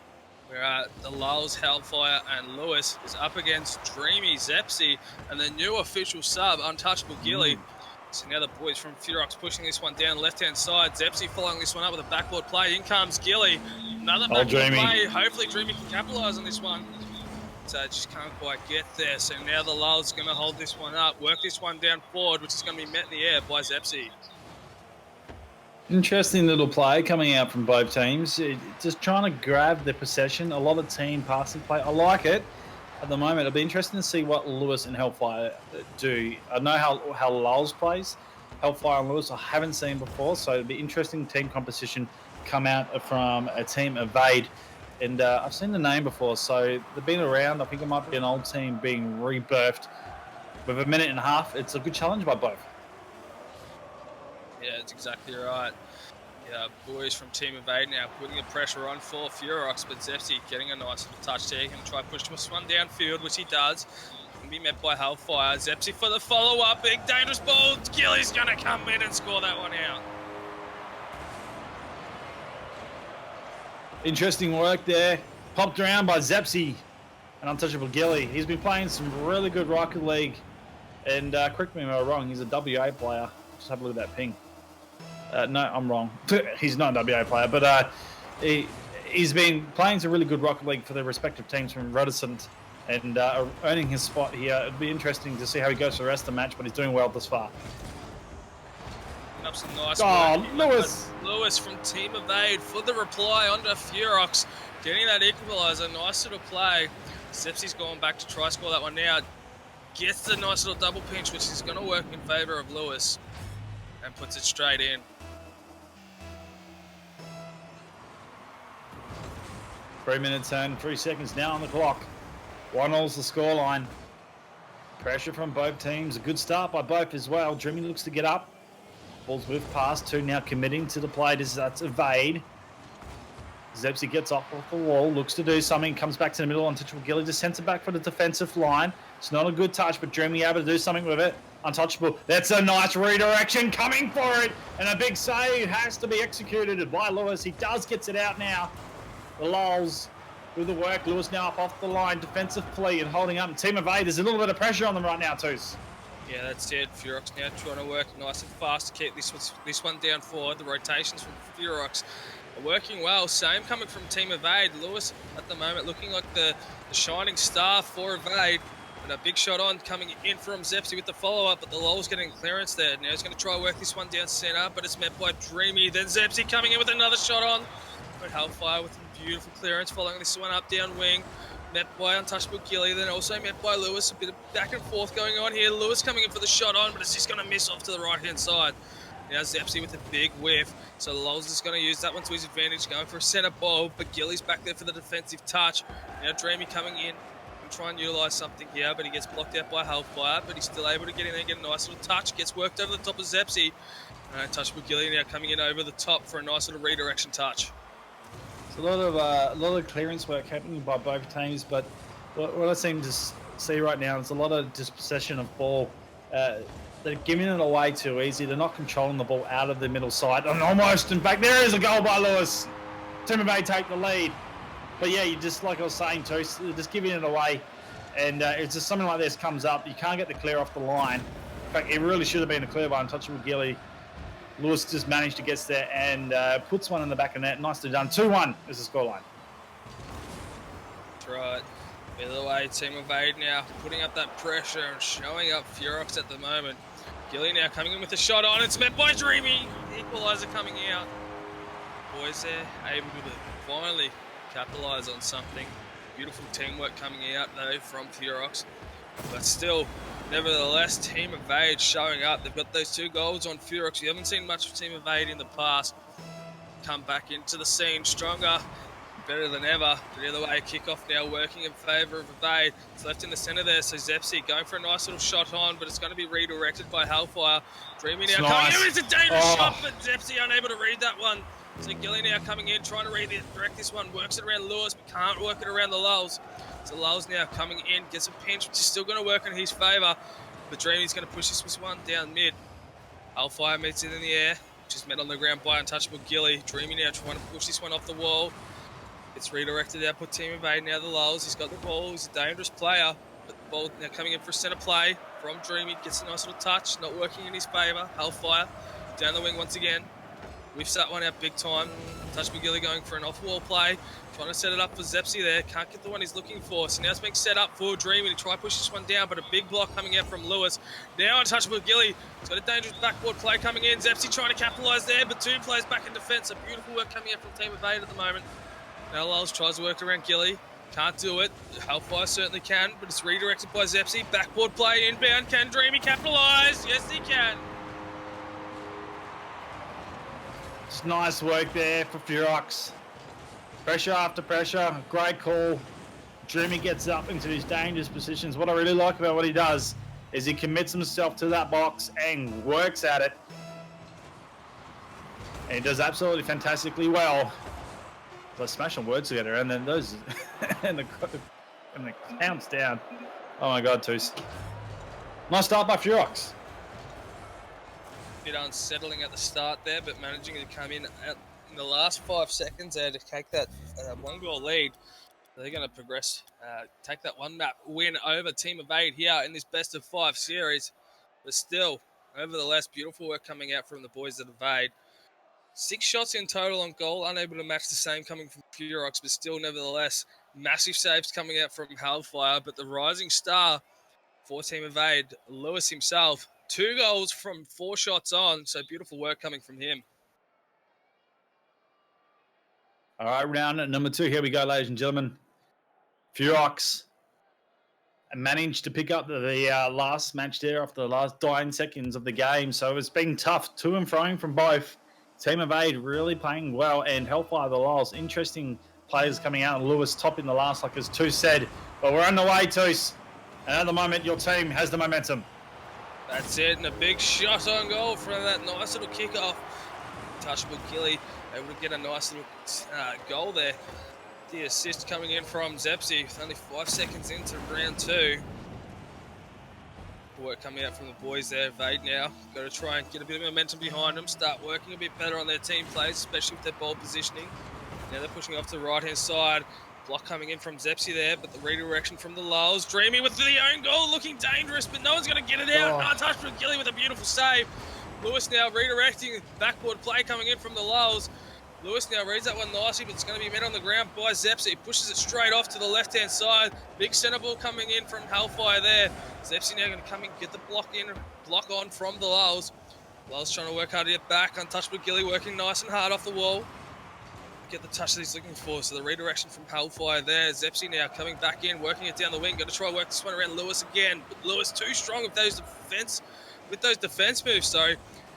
Where the Lulz, Hellfire, and Lewis is up against Dreamy, Zepsi, and the new official sub, Untouchable Gilly. So now the boys from Fearox pushing this one down left-hand side. Zepsi following this one up with a backboard play. In comes Gilly. Another backboard play. Hopefully Dreamy can capitalise on this one. So just can't quite get there. So now the Lulz going to hold this one up, work this one down forward, which is going to be met in the air by Zepsi. Interesting little play coming out from both teams. Just trying to grab the possession. A lot of team passing play. I like it at the moment. It'll be interesting to see what Lewis and Hellfire do. I know how Lulz plays. Hellfire and Lewis I haven't seen before, so it'll be interesting team composition come out from a team Evade. And I've seen the name before, so they've been around. I think it might be an old team being rebirthed. With a minute and a half, it's a good challenge by both. Yeah, that's exactly right. Yeah, boys from Team Evade now putting the pressure on for Fearox, but Zepsi getting a nice little touch there. He can try to push this one downfield, which he does. Can be met by Hellfire. Zepsi for the follow-up. Big dangerous ball. Gilly's going to come in and score that one out. Interesting work there. Popped around by Zepsi and Untouchable Gilly. He's been playing some really good Rocket League. And correct me if I'm wrong, he's a WA player. Just have a look at that ping. No, I'm wrong. He's not a WA player, but he's been playing some really good Rocket League for their respective teams from Reticent and earning his spot here. It'd be interesting to see how he goes for the rest of the match, but he's doing well thus far. Up some nice Lewis! Lewis from Team Evade for the reply onto Fearox. Getting that equaliser. Nice little play. Sepsi's going back to try score that one now. Gets the nice little double pinch, which is going to work in favour of Lewis. And puts it straight in. 3 minutes and 3 seconds now on the clock. 1-all's the scoreline. Pressure from both teams. A good start by both as well. Dreamy looks to get up. Ball's moved past two, now committing to the play. That's Evade. Zepsi gets off the wall, looks to do something, comes back to the middle. Untouchable Gilly just sends it back for the defensive line. It's not a good touch, but Dreamy able to do something with it. Untouchable. That's a nice redirection coming for it. And a big save has to be executed by Lewis. He gets it out now. The Lulz do the work. Lewis now up off the line. Defensive plea and holding up. Team Evade, there's a little bit of pressure on them right now, Toos. Yeah, that's it. Fearox now trying to work nice and fast to keep this one down forward. The rotations from Fearox are working well. Same coming from Team Evade. Lewis at the moment looking like the shining star for Evade. And a big shot on coming in from Zepsi with the follow-up, but the Lulz getting clearance there. Now he's going to try to work this one down centre, but it's met by Dreamy. Then Zepsi coming in with another shot on. But Hellfire with a beautiful clearance following this one up down wing. Met by Untouchable Gilly, then also met by Lewis. A bit of back and forth going on here. Lewis coming in for the shot on, but it's just going to miss off to the right-hand side. Now Zepsi with a big whiff. So Lulz is going to use that one to his advantage, going for a centre ball, but Gilly's back there for the defensive touch. Now Dreamy coming in and try and utilise something here, but he gets blocked out by Hellfire, but he's still able to get in there and get a nice little touch. Gets worked over the top of Zepsi. Untouchable Gilly now coming in over the top for a nice little redirection touch. A lot of clearance work happening by both teams, but what I seem to see right now is a lot of dispossession of ball. They're giving it away too easy. They're not controlling the ball out of the middle side. And almost, in fact, there is a goal by Lewis. Team Evade take the lead. But yeah, you just, like I was saying too, you're just giving it away. And it's just something like this comes up. You can't get the clear off the line. In fact, it really should have been a clear by Untouchable Gilly. Lewis just managed to get there and puts one in the back of net. Nicely done. 2-1 is the scoreline. That's right. Either way, Team Evade now putting up that pressure and showing up Fearox at the moment. Gilly now coming in with a shot on. It's met by Dreamy. Equaliser coming out. Boys there able to finally capitalise on something. Beautiful teamwork coming out though from Fearox. But still, nevertheless, Team Evade showing up. They've got those 2 goals on Fearox. We haven't seen much of Team Evade in the past. Come back into the scene stronger, better than ever. But either way, kickoff now working in favour of Evade. It's left in the centre there, so Zepsi going for a nice little shot on, but it's going to be redirected by Hellfire. Dreamy now coming in. It's a dangerous shot, but Zepsi unable to read that one. So Gilly now coming in, trying to redirect this one. Works it around Lewis, but can't work it around the Lulls. So Lulls now coming in, gets a pinch, which is still going to work in his favour. But Dreamy's going to push this one down mid. Hellfire meets it in the air, which is met on the ground by untouchable Gilly. Dreamy now trying to push this one off the wall. It's redirected out, put Team Evade now the Lulls. He's got the ball, he's a dangerous player. But the ball now coming in for a centre play from Dreamy. Gets a nice little touch, not working in his favour. Hellfire down the wing once again. We've set one out big time. Touch McGilly going for an off-wall play. Trying to set it up for Zepsy there. Can't get the one he's looking for. So now it's being set up for Dreamy to try to push this one down, but a big block coming out from Lewis. Now untouchable McGilly. He's got a dangerous backboard play coming in. Zepsy trying to capitalise there, but two players back in defence. A beautiful work coming out from Team Evade at the moment. Now Lulls tries to work around Gilly. Can't do it. Hellfire certainly can, but it's redirected by Zepsy. Backboard play inbound. Can Dreamy capitalise? Yes, he can. Just nice work there for Furox. Pressure after pressure. Great call. Dreamy gets up into these dangerous positions. What I really like about what he does is he commits himself to that box and works at it. And he does absolutely fantastically well. Let's smash some words together, and then those and the counts down. Oh my God, Toos. Nice start by Furox. Bit unsettling at the start there, but managing to come in the last 5 seconds there to take that 1-goal lead. They're going to progress, take that one map win over Team Evade here in this best of 5 series. But still, nevertheless, beautiful work coming out from the boys at Evade. 6 shots in total on goal, unable to match the same coming from Furox, but still, nevertheless, massive saves coming out from Hellfire. But the rising star for Team Evade, Lewis himself, 2 goals from 4 shots on, so beautiful work coming from him. All right, round number 2. Here we go, ladies and gentlemen. Furox managed to pick up the last match there after the last dying seconds of the game. So it's been tough to and froing from both. Team Evade really playing well, and Hellfire the Lulls. Interesting players coming out, and Lewis top in the last, like as Toos said. But we're on the way, Toos. And at the moment, your team has the momentum. That's it, and a big shot on goal from that nice little kickoff. Touchable Gilly able to get a nice little goal there. The assist coming in from Zepsy with only 5 seconds into round 2. Work coming out from the boys there. Evade now got to try and get a bit of momentum behind them, start working a bit better on their team plays, especially with their ball positioning. Now they're pushing off to the right-hand side. Block coming in from Zepsy there, but the redirection from the Lulls. Dreamy with the own goal, looking dangerous, but no one's going to get it out. Untouched from Gilly with a beautiful save. Lewis now redirecting, backboard play coming in from the Lulls. Lewis now reads that one nicely, but it's going to be met on the ground by Zepsy. He pushes it straight off to the left-hand side. Big centre ball coming in from Hellfire there. Zepsy now going to come in, get the block on from the Lulls. Lulls trying to work hard to get back. Untouchable Gilly working nice and hard off the wall. Get the touch that he's looking for. So the redirection from Hellfire there. Zepsy now coming back in, working it down the wing. Going to try and work this one around Lewis again. But Lewis too strong with those defense moves. So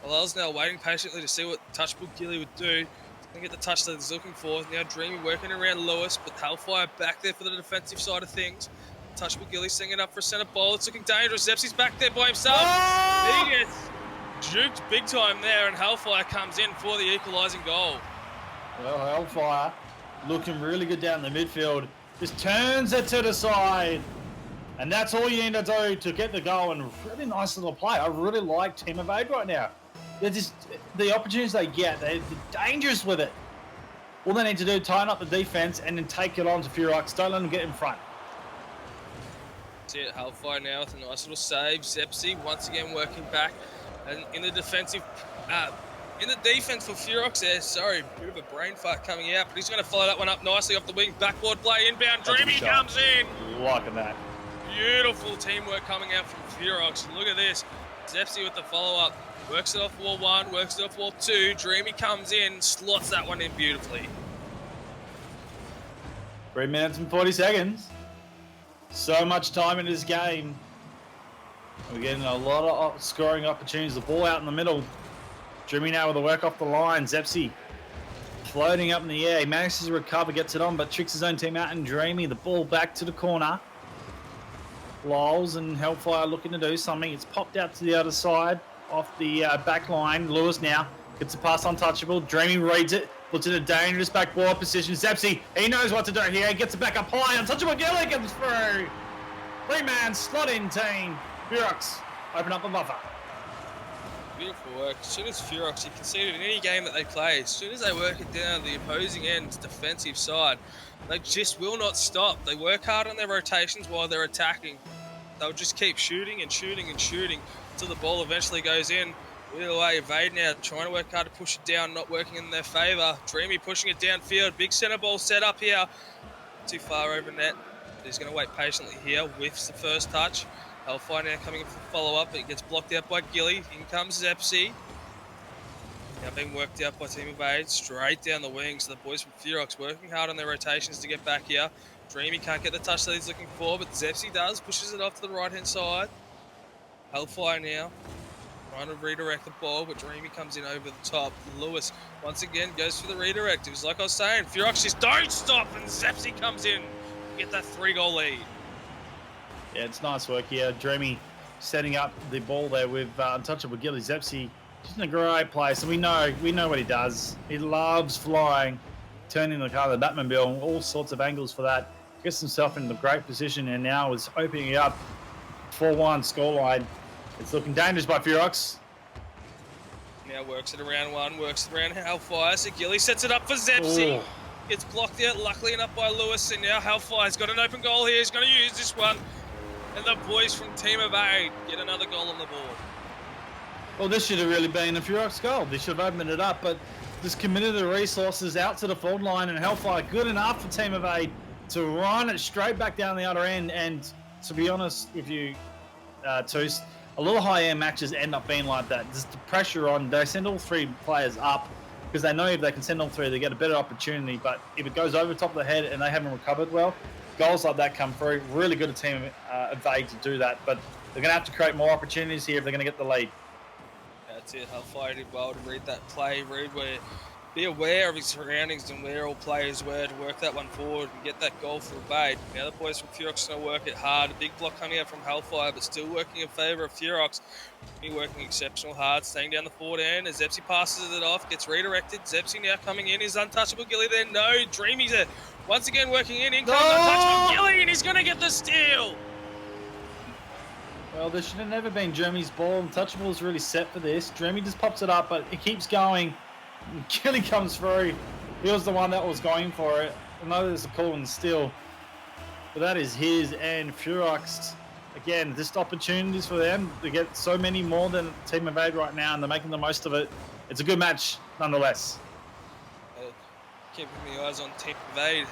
Lulls now waiting patiently to see what touchable Gilly would do. Going to get the touch that he's looking for. Now Dreamy working around Lewis, but Hellfire back there for the defensive side of things. Touchable Gilly setting it up for a centre ball. It's looking dangerous. Zepsy's back there by himself. Oh! He gets juked big time there, and Hellfire comes in for the equalising goal. Well, Hellfire looking really good down the midfield. Just turns it to the side. And that's all you need to do to get the goal. And really nice little play. I really like Team Evade right now. They're just, the opportunities they get, they're dangerous with it. All they need to do is tighten up the defense and then take it on to Furox. Don't let them get in front. That's it. Hellfire now with a nice little save. Zepsy once again working back. And in the defensive... in the defense for Furox there, sorry, bit of a brain fart coming out, but he's going to follow that one up nicely off the wing. Backboard play, inbound, Dreamy comes in. Liking that. Beautiful teamwork coming out from Furox. Look at this. Zepsy with the follow-up. Works it off wall 1, works it off wall 2. Dreamy comes in, slots that one in beautifully. 3 minutes and 40 seconds. So much time in this game. We're getting a lot of scoring opportunities. The ball out in the middle. Dreamy now with the work off the line. Zepsy floating up in the air. He manages to recover, gets it on, but tricks his own team out. And Dreamy, the ball back to the corner. Lulls and Hellfire looking to do something. It's popped out to the other side off the back line. Lewis now gets a pass untouchable. Dreamy reads it. Puts in a dangerous backboard position. Zepsi, he knows what to do here. Gets it back up high. Untouchable Gilly comes through. 3-man slot in team. Furox open up the buffer. Beautiful work. As soon as Furox, you can see it in any game that they play, as soon as they work it down the opposing end's defensive side, they just will not stop. They work hard on their rotations while they're attacking. They'll just keep shooting and shooting and shooting until the ball eventually goes in. Either way, Evade now trying to work hard to push it down, not working in their favour. Dreamy pushing it downfield. Big centre ball set up here. Too far over net. He's going to wait patiently here. Whiffs the first touch. Hellfire now coming in for follow-up. It gets blocked out by Gilly. In comes Zepsi. Now being worked out by Team Evade. Straight down the wings. The boys from Furox working hard on their rotations to get back here. Dreamy can't get the touch that he's looking for, but Zepsi does. Pushes it off to the right-hand side. Hellfire now trying to redirect the ball, but Dreamy comes in over the top. Lewis once again goes for the redirect. It was like I was saying, Furox just don't stop, and Zepsi comes in to get that 3-goal lead. Yeah, it's nice work here. Dreamy setting up the ball there with Untouchable Gilly. Zepsi just in a great place, and we know what he does. He loves flying, turning the car, the Batmobile, all sorts of angles for that. Gets himself in a great position, and now is opening it up. 4-1 scoreline. It's looking dangerous by Furox. Now works it around one, works it around Hellfire. So Gilly sets it up for Zepsi. Ooh. Gets blocked out, luckily enough by Lewis, and now Hellfire's got an open goal here. He's going to use this one. And the boys from Team Evade get another goal on the board. Well, this should have really been a Furox goal. They should have opened it up, but just committed the resources out to the forward line, and Hellfire good enough for Team Evade to run it straight back down the other end. And to be honest with you, Toos, a lot of high-air matches end up being like that. Just the pressure on, they send all 3 players up because they know if they can send all 3, they get a better opportunity. But if it goes over the top of the head and they haven't recovered well, goals like that come through. Really good a team Evade to do that, but they're going to have to create more opportunities here if they're going to get the lead. That's it. Hellfire did well to read that play. Be aware of his surroundings and where all players were to work that one forward and get that goal for Evade. Now the boys from Furox are going to work it hard. A big block coming out from Hellfire, but still working in favour of Furox. Be working exceptional hard, staying down the forward end as Zepsi passes it off, gets redirected. Zepsi now coming in. Is Untouchable Gilly there? No. Dreamy's there. Once again working in. In comes Untouchable Gilly, and he's going to get the steal. Well, there should have never been Jeremy's ball. Untouchable is really set for this. Jeremy just pops it up, but it keeps going. Gilly comes through. He was the one that was going for it. I know there's a call and steal, but that is his. And Furox, again, just opportunities for them to get so many more than Team Evade right now, and they're making the most of it. It's a good match, nonetheless. Keeping the eyes on Team Evade,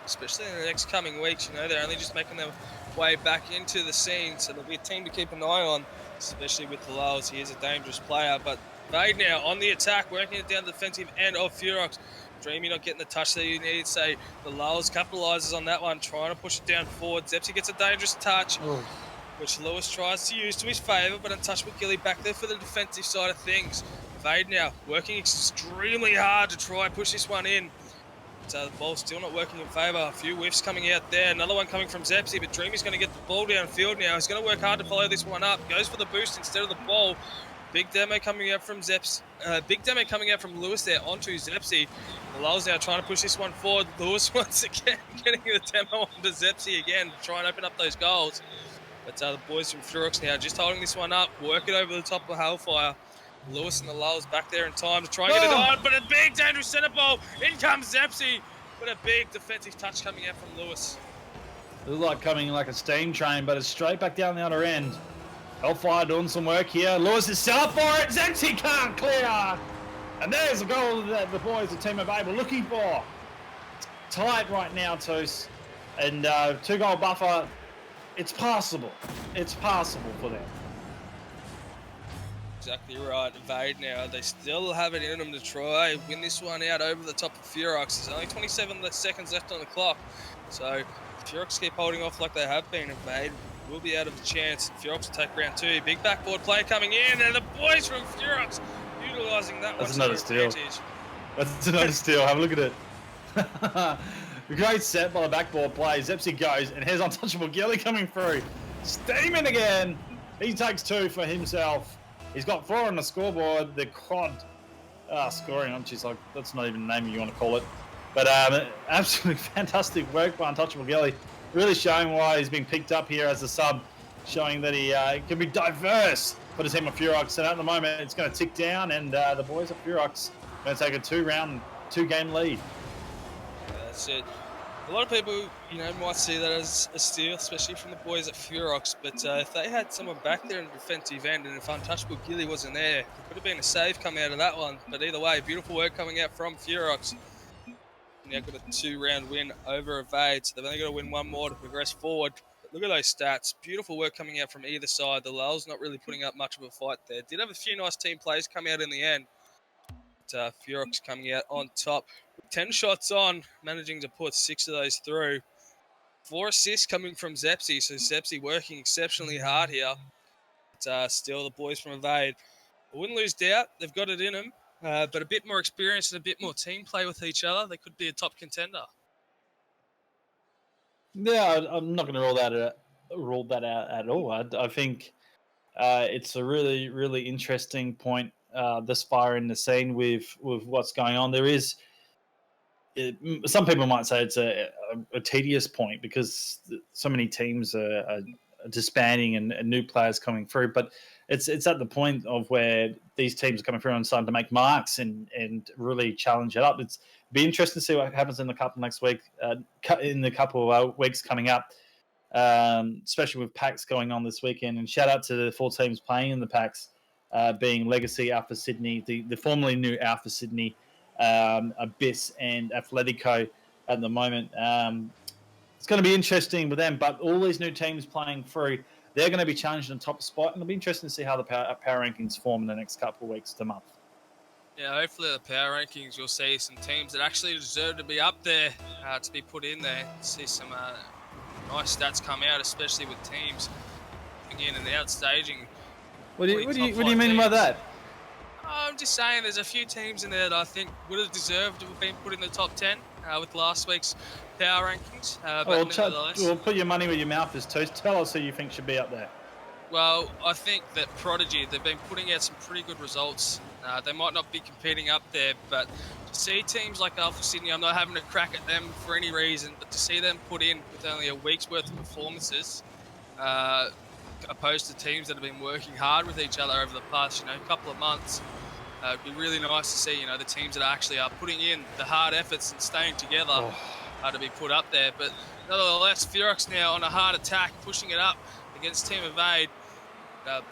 especially in the next coming weeks. You know, they're only just making their way back into the scene, so there'll be a team to keep an eye on, especially with the Lowes. He is a dangerous player, but Evade now on the attack, working it down the defensive end of Furox. Dreamy not getting the touch that he needs. Say the Lowes capitalises on that one, trying to push it down forward. Zepsi gets a dangerous touch, which Lewis tries to use to his favour, but Untouchable Gilly back there for the defensive side of things. Evade now working extremely hard to try and push this one in. So the ball's still not working in favour. A few whiffs coming out there. Another one coming from Zepsi, but Dreamy's going to get the ball downfield now. He's going to work hard to follow this one up. Goes for the boost instead of the ball. Big demo coming out from Lewis there onto Zepsi. The Lowes now trying to push this one forward. Lewis once again getting the demo onto Zepsi again to try and open up those goals. But the boys from Furox now just holding this one up, working over the top of Hellfire. Lewis and the Lowes back there in time to try and get it on, but a big dangerous centre ball. In comes Zepsi, but a big defensive touch coming out from Lewis. It looks like coming like a steam train, but it's straight back down the other end. Hellfire doing some work here. Lewis is set up for it. Zepsi can't clear. And there's a goal that the boys of Team Evade were looking for. It's tight right now, Toos. And 2-goal buffer. It's possible. It's possible for them. Exactly right. Evade now. They still have it in them to try win this one out over the top of Furox. There's only 27 seconds left on the clock. So if Furox keep holding off like they have been, Evade will be out of the chance. Furox will take round 2. Big backboard play coming in, and the boys from Furox utilising that one. That's another steal. That's another steal. Have a look at it. Great set by the backboard play. Zepsi goes, and here's Untouchable Gilly coming through. Steaming again. He takes 2 for himself. He's got 4 on the scoreboard. The quad Scoring. She's like, that's not even a name you want to call it. But absolutely fantastic work by Untouchable Gilly. Really showing why he's being picked up here as a sub, showing that he can be diverse for the team of Furox. And at the moment, it's going to tick down, and the boys of Furox are going to take a 2-game lead. That's it. A lot of people, might see that as a steal, especially from the boys at Furox. But if they had someone back there in the defensive end, and if Untouchable Gilly wasn't there, it could have been a save coming out of that one. But either way, beautiful work coming out from Furox. Now got a 2-round win over Evade, so they've only got to win one more to progress forward. But look at those stats. Beautiful work coming out from either side. The Lulz not really putting up much of a fight there. Did have a few nice team plays come out in the end. But Furox coming out on top. 10 shots on, managing to put 6 of those through. 4 assists coming from Zepsi, so Zepsi working exceptionally hard here. But still, the boys from Evade, I wouldn't lose doubt. They've got it in them. But a bit more experience and a bit more team play with each other, they could be a top contender. Yeah, I'm not going to rule that out at all. I think it's a really, really interesting point this far in the scene with what's going on. There is, some people might say it's a tedious point because so many teams are disbanding and new players coming through. But it's at the point of where these teams are coming through and starting to make marks and really challenge it up. It's be interesting to see what happens in the couple next week, in the couple of weeks coming up, especially with PAX going on this weekend. And shout out to the 4 teams playing in the PAX, being Legacy, Alpha Sydney, the formerly new Alpha Sydney, Abyss, and Atletico at the moment. It's going to be interesting with them, but all these new teams playing through, they're going to be challenged in the top spot, and it'll be interesting to see how the power rankings form in the next couple of weeks to month. Yeah, hopefully the power rankings, you'll see some teams that actually deserve to be up there, to be put in there. See some nice stats come out, especially with teams again and outstaging. What do you mean by that? I'm just saying there's a few teams in there that I think would have deserved to have been put in the top 10 with last week's power rankings. Well, put your money where your mouth is, Toast. Tell us who you think should be up there. Well, I think that Prodigy, they've been putting out some pretty good results. They might not be competing up there, but to see teams like Alpha Sydney, I'm not having a crack at them for any reason, but to see them put in with only a week's worth of performances, opposed to teams that have been working hard with each other over the past, couple of months, it'd be really nice to see, the teams that actually are putting in the hard efforts and staying together to be put up there. But nevertheless, Furox now on a hard attack, pushing it up against Team Evade.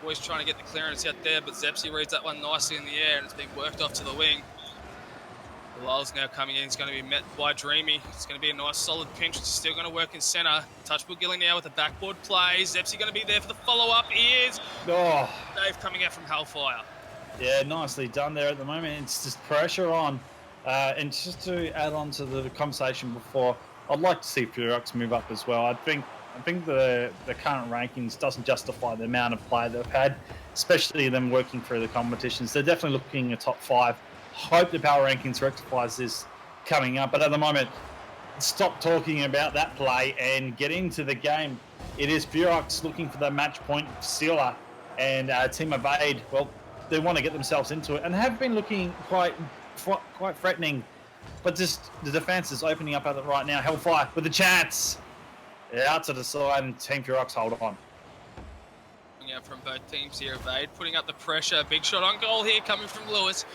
Boys trying to get the clearance out there, but Zepsi reads that one nicely in the air, and it's been worked off to the wing. The Lulz now coming in. It's going to be met by Dreamy. It's going to be a nice solid pinch. It's still going to work in centre. Touchable Gilly now with the backboard play. Zepsi going to be there for the follow-up. He is. Dave coming out from Hellfire. Yeah, nicely done there at the moment. It's just pressure on. And just to add on to the conversation before, I'd like to see Furox move up as well. I think the current rankings doesn't justify the amount of play they've had, especially them working through the competitions. They're definitely looking at top 5. Hope the power rankings rectifies this coming up. But at the moment, stop talking about that play and get into the game. It is Furox looking for the match point sealer, and Team Evade, well, they want to get themselves into it and have been looking quite threatening. But just the defense is opening up at it right now. Hellfire with a chance. Out to the side, and Team Furox hold on. Out from both teams here, Evade putting up the pressure. Big shot on goal here coming from Lewis.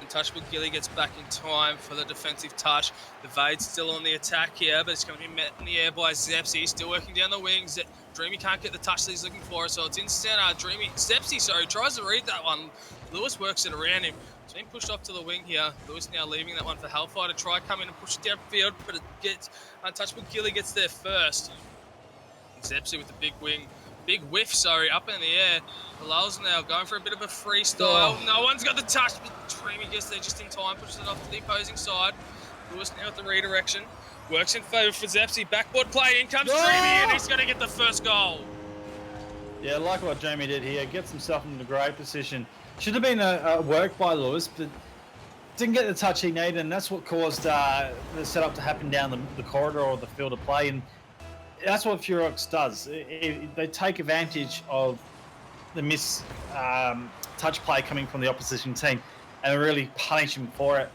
Untouchable Gilly gets back in time for the defensive touch. Evade's still on the attack here, but it's going to be met in the air by Zepsi. Still working down the wings. Dreamy can't get the touch that he's looking for, so it's in centre. Zepsi tries to read that one. Lewis works it around him. It's been pushed off to the wing here. Lewis now leaving that one for Hellfire to try come in and push it downfield, but it gets Untouchable Gilly gets there first. Zepsi with the big whiff, up in the air. The Lulz now going for a bit of a freestyle. No one's got the touch, but Dreamy gets there just in time, pushes it off to the opposing side. Lewis now with the redirection. Works in favour for Zepsi. Backboard play, in comes Dreamy, and he's going to get the first goal. Yeah, like what Jamie did here. Gets himself in a great position. Should have been a work by Lewis, but didn't get the touch he needed, and that's what caused the setup to happen down the corridor or the field of play. And that's what Furox does. They take advantage of the touch play coming from the opposition team. and really punish him for it.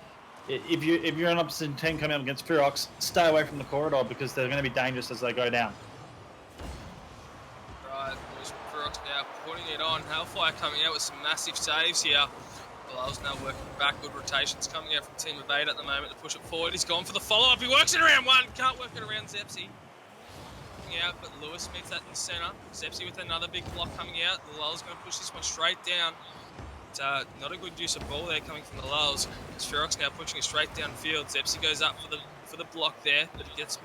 If you're an opposite team coming up against Ferox, stay away from the corridor because they're going to be dangerous as they go down. Right, boys from Ferox now putting it on. Hellfire coming out with some massive saves here. Lulz now working back. Good rotations coming out from Team of 8 at the moment to push it forward. He's gone for the follow-up. He works it around one. Can't work it around Zepsi. Coming out, but Lewis meets that in the centre. Zepsi with another big block coming out. The Lulz going to push this one straight down. It's not a good use of ball there coming from the Lulz. Ferox now pushing it straight downfield. Zepsi goes up for the block there, but it gets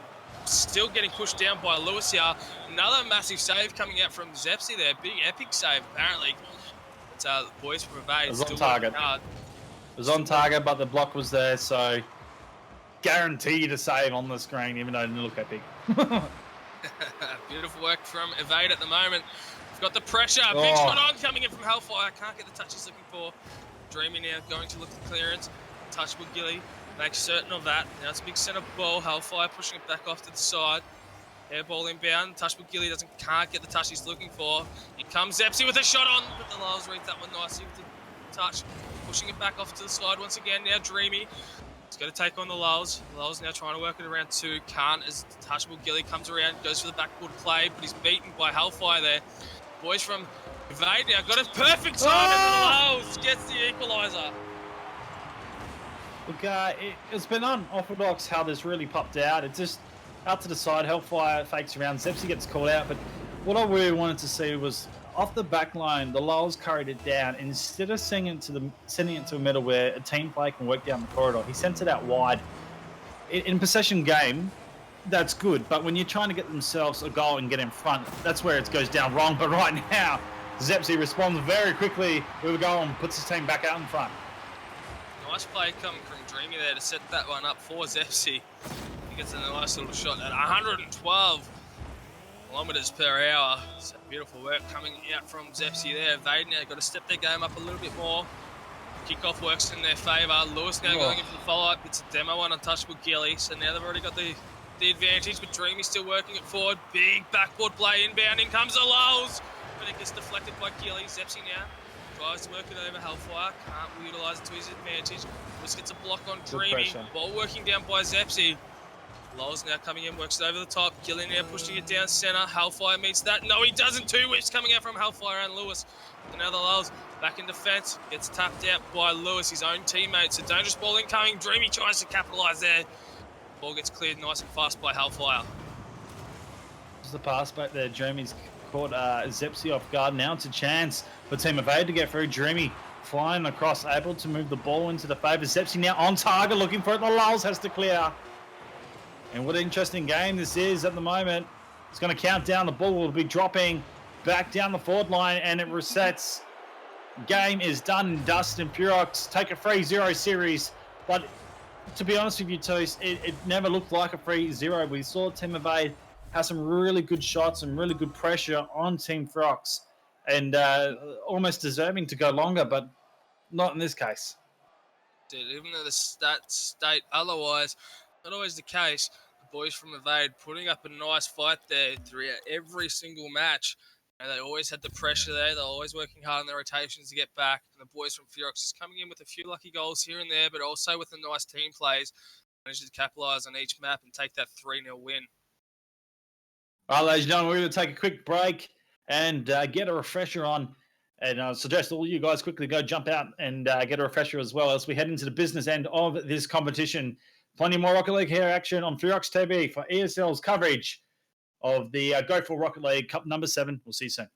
still getting pushed down by Lewis here. Another massive save coming out from Zepsi there. Big epic save apparently. But the boys from Evade It was still on target. hard. It was on target, but the block was there, so guaranteed a save on the screen, even though it didn't look epic. Beautiful work from Evade at the moment. We've got the pressure. Big Oh. shot on coming in from Hellfire. Can't get the touch he's looking for. Dreamy now going to look at the clearance. Touch with Gilly. Makes certain of that. Now it's a big centre ball. Hellfire pushing it back off to the side. Air ball inbound. Touch with Gilly can't get the touch he's looking for. Here comes Zepsi with a shot on, but the Lulz reads that one nicely with the touch. Pushing it back off to the side once again. Now Dreamy. He's got to take on the Lulz. The Lulz now trying to work it around two. Can't as Touchable Gilly comes around, goes for the backboard play, but he's beaten by Hellfire there. Boys from Evade now got a perfect time and the Lulz gets the equaliser. Look, it's been unorthodox how this really popped out. It's just out to the side. Hellfire fakes around. Zepsi gets called out, but what I really wanted to see was off the back line, the Lulz carried it down. Instead of sending it to the middle where a team play can work down the corridor, he sent it out wide. In possession game, that's good, but when you're trying to get themselves a goal and get in front, that's where it goes down wrong. But right now, Zepsi responds very quickly with a goal and puts his team back out in front. Nice play coming from Dreamy there to set that one up for Zepsi. He gets a nice little shot at 112 kilometers per hour. So beautiful work coming out from Zepsi there. They've now got to step their game up a little bit more. Kickoff works in their favour. Lewis now going in for the follow-up. It's a demo one, untouchable Gilly. So now they've already got the advantage, but Dreamy still working it forward. Big backboard play inbound. In comes the Lulz, but it gets deflected by Gilly. Zepsi now tries to work it over Hellfire. Can't utilise it to his advantage. Lewis gets a block on Dreamy. Ball working down by Zepsi. Lulz now coming in, works it over the top. Gilly now pushing it down centre. Hellfire meets that. No, he doesn't. Two whips coming out from Hellfire and Lewis. And now the Lulz back in defence. Gets tapped out by Lewis, his own teammate. So dangerous ball incoming. Dreamy tries to capitalise there. Ball gets cleared nice and fast by Hellfire. There's the pass back there. Dreamy's caught Zepsi off guard. Now it's a chance for Team of 8 to get through. Dreamy flying across, able to move the ball into the favour. Zepsi now on target, looking for it. The Lulz has to clear. And what an interesting game this is at the moment. It's going to count down. The ball will be dropping back down the forward line, and it resets. Game is done and dusted. And Ferox take a 3-0 series. But to be honest with you, Toast, it never looked like a 3-0. We saw Team of 8 have some really good shots and really good pressure on Team Ferox, and almost deserving to go longer, but not in this case. Even though the stats state otherwise, not always the case. The boys from Evade putting up a nice fight there throughout every single match. And they always had the pressure there. They're always working hard on their rotations to get back. And the boys from Ferox is coming in with a few lucky goals here and there, but also with the nice team plays. Managed to capitalise on each map and take that 3-0 win. All right, ladies and gentlemen, we're going to take a quick break and get a refresher on. And I suggest all you guys quickly go jump out and get a refresher as well as we head into the business end of this competition. Plenty more Rocket League here action on Ferox TV for ESL's coverage of the Go4 Rocket League Cup number 7. We'll see you soon.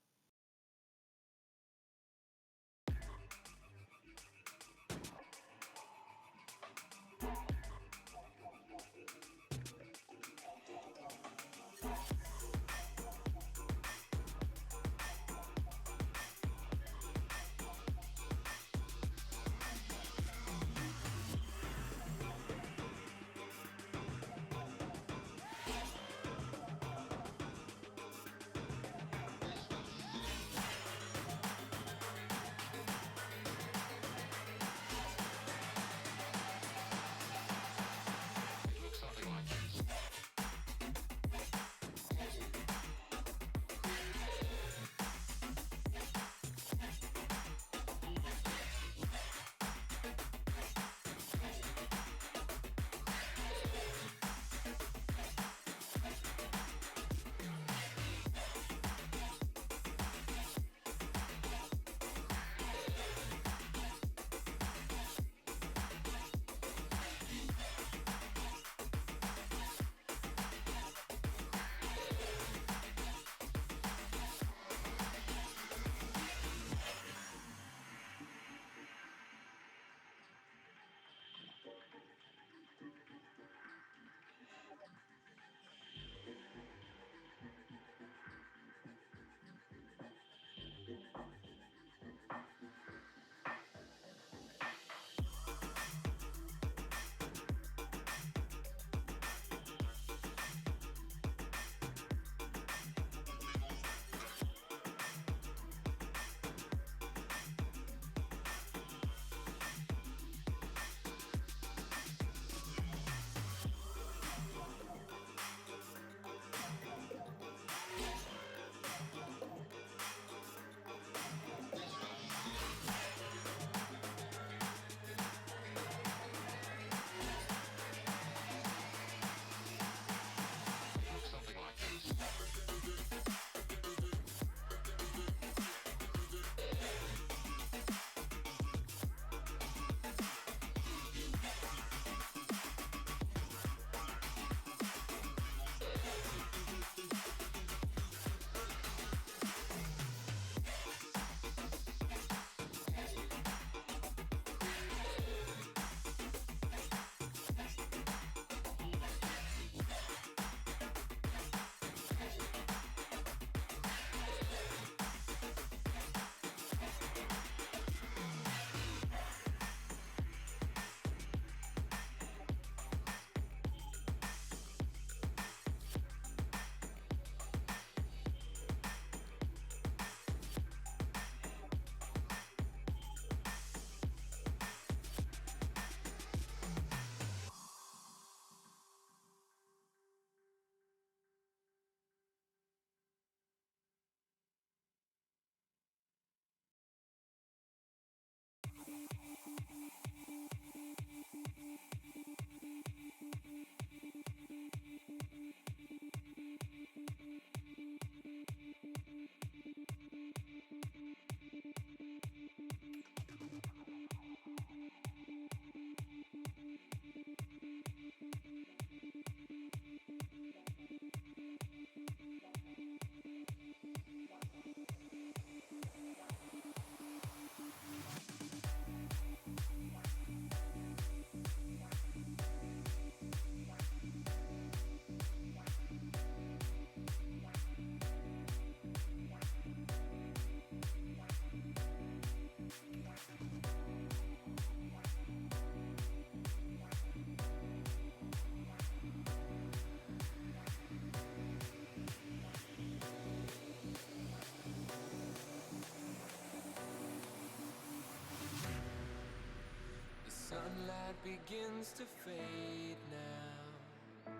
begins to fade now,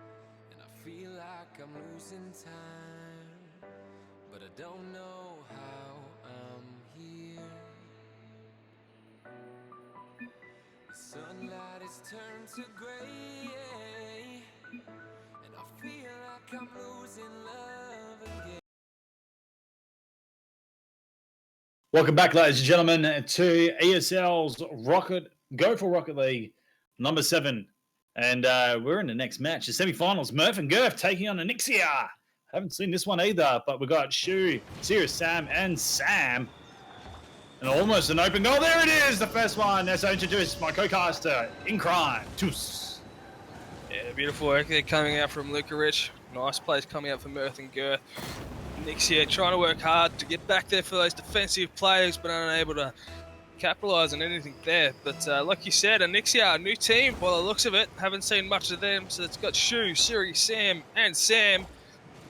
and I feel like I'm losing time, but I don't know how I'm here. The sunlight has turned to gray, and I feel like I'm losing love again. Welcome back, ladies and gentlemen, to ESL's Go4 Rocket League number 7. And we're in the next match, the semi-finals. Murph and Gurf taking on Anixia. Haven't seen this one either, but we got Shu, Sirius Sam, and Sam. And almost an open goal. There it is, the first one. As I introduce my co-caster in crime, Toos. Yeah, beautiful work there coming out from Luca Rich. Nice plays coming out from Murph and Girth. Nixia trying to work hard to get back there for those defensive players, but unable to capitalise on anything there. But like you said, Anixia, a new team by the looks of it. Haven't seen much of them, so it's got Shu, Siri, Sam, and Sam.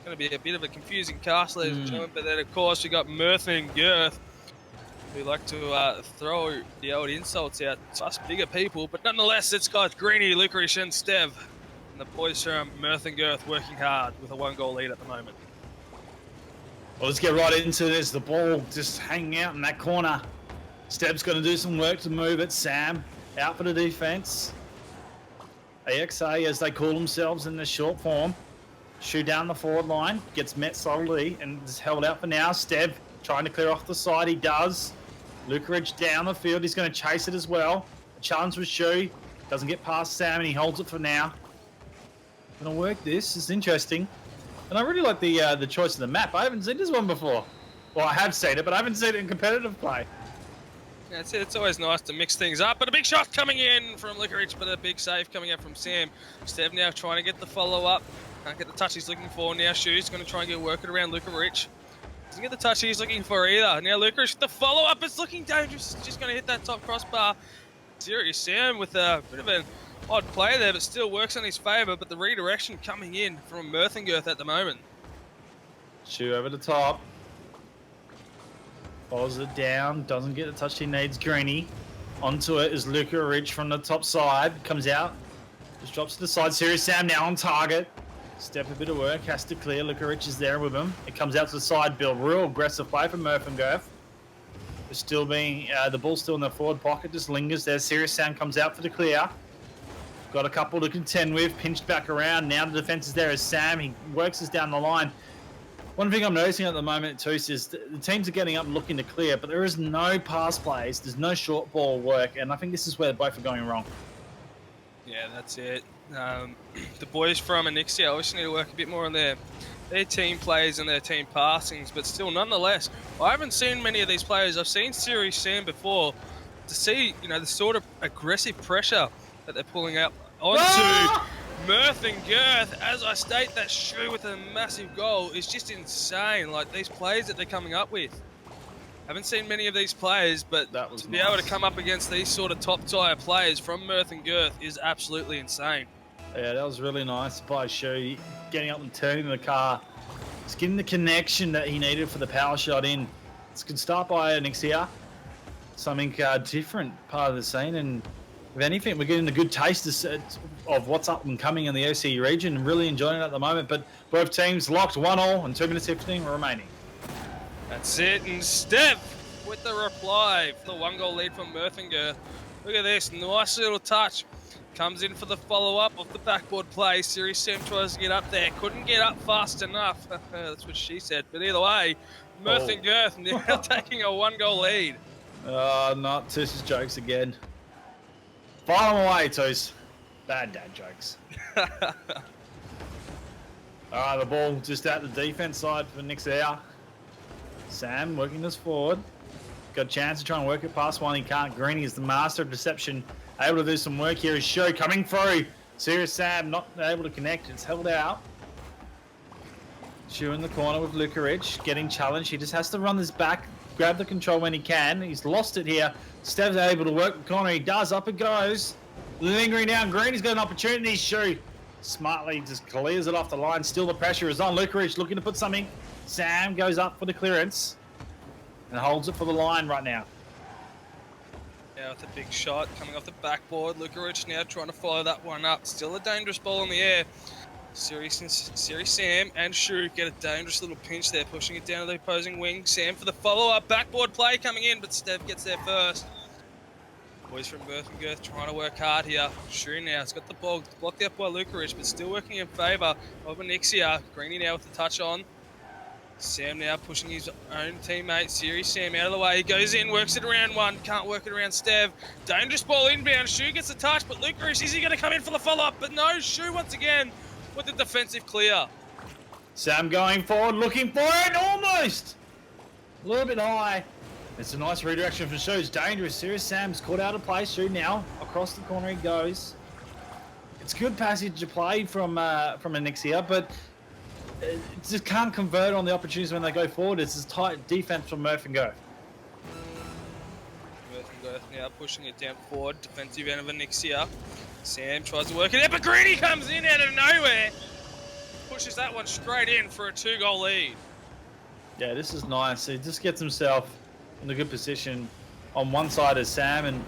Going to be a bit of a confusing cast, ladies and gentlemen. But then, of course, we got Murph and Girth, who like to throw the old insults out to us bigger people. But nonetheless, it's got Greeny, Licorice, and Stev. And the boys from Murph and Girth working hard with a 1-goal lead at the moment. Well, let's get right into this. The ball just hanging out in that corner. Steb's going to do some work to move it. Sam out for the defense. AXA, as they call themselves in the short form. Shoot down the forward line. Gets met solidly and is held out for now. Steb trying to clear off the side. He does. Lukeridge down the field. He's going to chase it as well. A challenge with Shu. Doesn't get past Sam and he holds it for now. Going to work this. It's interesting. And I really like the choice of the map. I haven't seen this one before. Well, I have seen it, but I haven't seen it in competitive play. Yeah, it's always nice to mix things up. But a big shot coming in from Licorice, but a big save coming out from Sam. Stev now trying to get the follow-up. Can't get the touch he's looking for. Now Shu's going to try and get working around Licorice. Doesn't get the touch he's looking for either. Now Licorice, the follow-up is looking dangerous. It's just going to hit that top crossbar. Serious Sam with a bit of an odd play there, but still works in his favour. But the redirection coming in from Mirthengirth at the moment. Shu over the top. Follows it down. Doesn't get the touch he needs. Greeny. Onto it is Luca Ridge from the top side. Comes out. Just drops to the side. Serious Sam now on target. Step a bit of work. Has to clear. Luca Ridge is there with him. It comes out to the side. Bill. Real aggressive play from Mirthengirth. It's still being... the ball's still in the forward pocket. Just lingers there. Serious Sam comes out for the clear. Got a couple to contend with. Pinched back around. Now the defense is there as Sam. He works us down the line. One thing I'm noticing at the moment, Toos, is the teams are getting up and looking to clear, but there is no pass plays. There's no short ball work, and I think this is where both are going wrong. Yeah, that's it. The boys from Anixia obviously need to work a bit more on their team plays and their team passings, but still, nonetheless, I haven't seen many of these players. I've seen Siri Sam before. To see, the sort of aggressive pressure that they're pulling out onto Murph and Girth, as I state, that Shu with a massive goal is just insane. Like, these plays that they're coming up with. Haven't seen many of these players, but to be able to come up against these sort of top-tier players from Murph and Girth is absolutely insane. Yeah, that was really nice by Shu. Getting up and turning the car. Just getting the connection that he needed for the power shot in. It's a good start by Anixia. Something different part of the scene, and if anything, we're getting a good taste of what's up and coming in the OCE region and really enjoying it at the moment. But both teams locked 1-1 and 2 minutes 15 remaining. That's it, and Steph with the reply for the 1-goal lead from Mirthengirth. Look at this, nice little touch. Comes in for the follow-up of the backboard play. Siri Sam tries to get up there. Couldn't get up fast enough. That's what she said. But either way, Mirthengirth now taking a 1-goal lead. Not Toos's jokes again. File them away, Toos. Bad dad jokes. Alright, the ball just out the defense side for Nixia. Sam working this forward. Got a chance to try and work it past one. He can't. Greeny is the master of deception. Able to do some work here. His show coming through. Serious Sam not able to connect. It's held out. Shu in the corner with Luca Rich. Getting challenged. He just has to run this back. Grab the control when he can. He's lost it here. Stev's able to work the corner. He does. Up it goes. Lingering down. Greeny's got an opportunity. Shu smartly just clears it off the line. Still the pressure is on. Luca Rich looking to put something. Sam goes up for the clearance and holds it for the line right now. Now with a big shot coming off the backboard. Lukarich now trying to follow that one up. Still a dangerous ball in the air. Siri Sam and Shu get a dangerous little pinch there, pushing it down to the opposing wing. Sam for the follow-up. Backboard play coming in, but Stev gets there first. Boys from Girth and Girth trying to work hard here. Shu now has got the ball blocked out by Lukarich, but still working in favour of Anixia. Greeny now with the touch on. Sam now pushing his own teammate, Siri Sam, out of the way. He goes in, works it around one, can't work it around Stev. Dangerous ball inbound. Shu gets the touch, but Lukarich, is he going to come in for the follow-up? But no, Shu once again with the defensive clear. Sam going forward, looking for it, almost! A little bit high. It's a nice redirection from Shu. It's dangerous. Serious Sam's caught out of play. Shu now, across the corner he goes. It's good passage to play from Anixia, but it just can't convert on the opportunities when they go forward. It's a tight defense from Murph and Girth. Murph and Girth now pushing it down forward. Defensive end of Anixia. Sam tries to work it out, but Greeny comes in out of nowhere. Pushes that one straight in for a 2-goal lead. Yeah, this is nice. He just gets himself in a good position on one side of Sam, and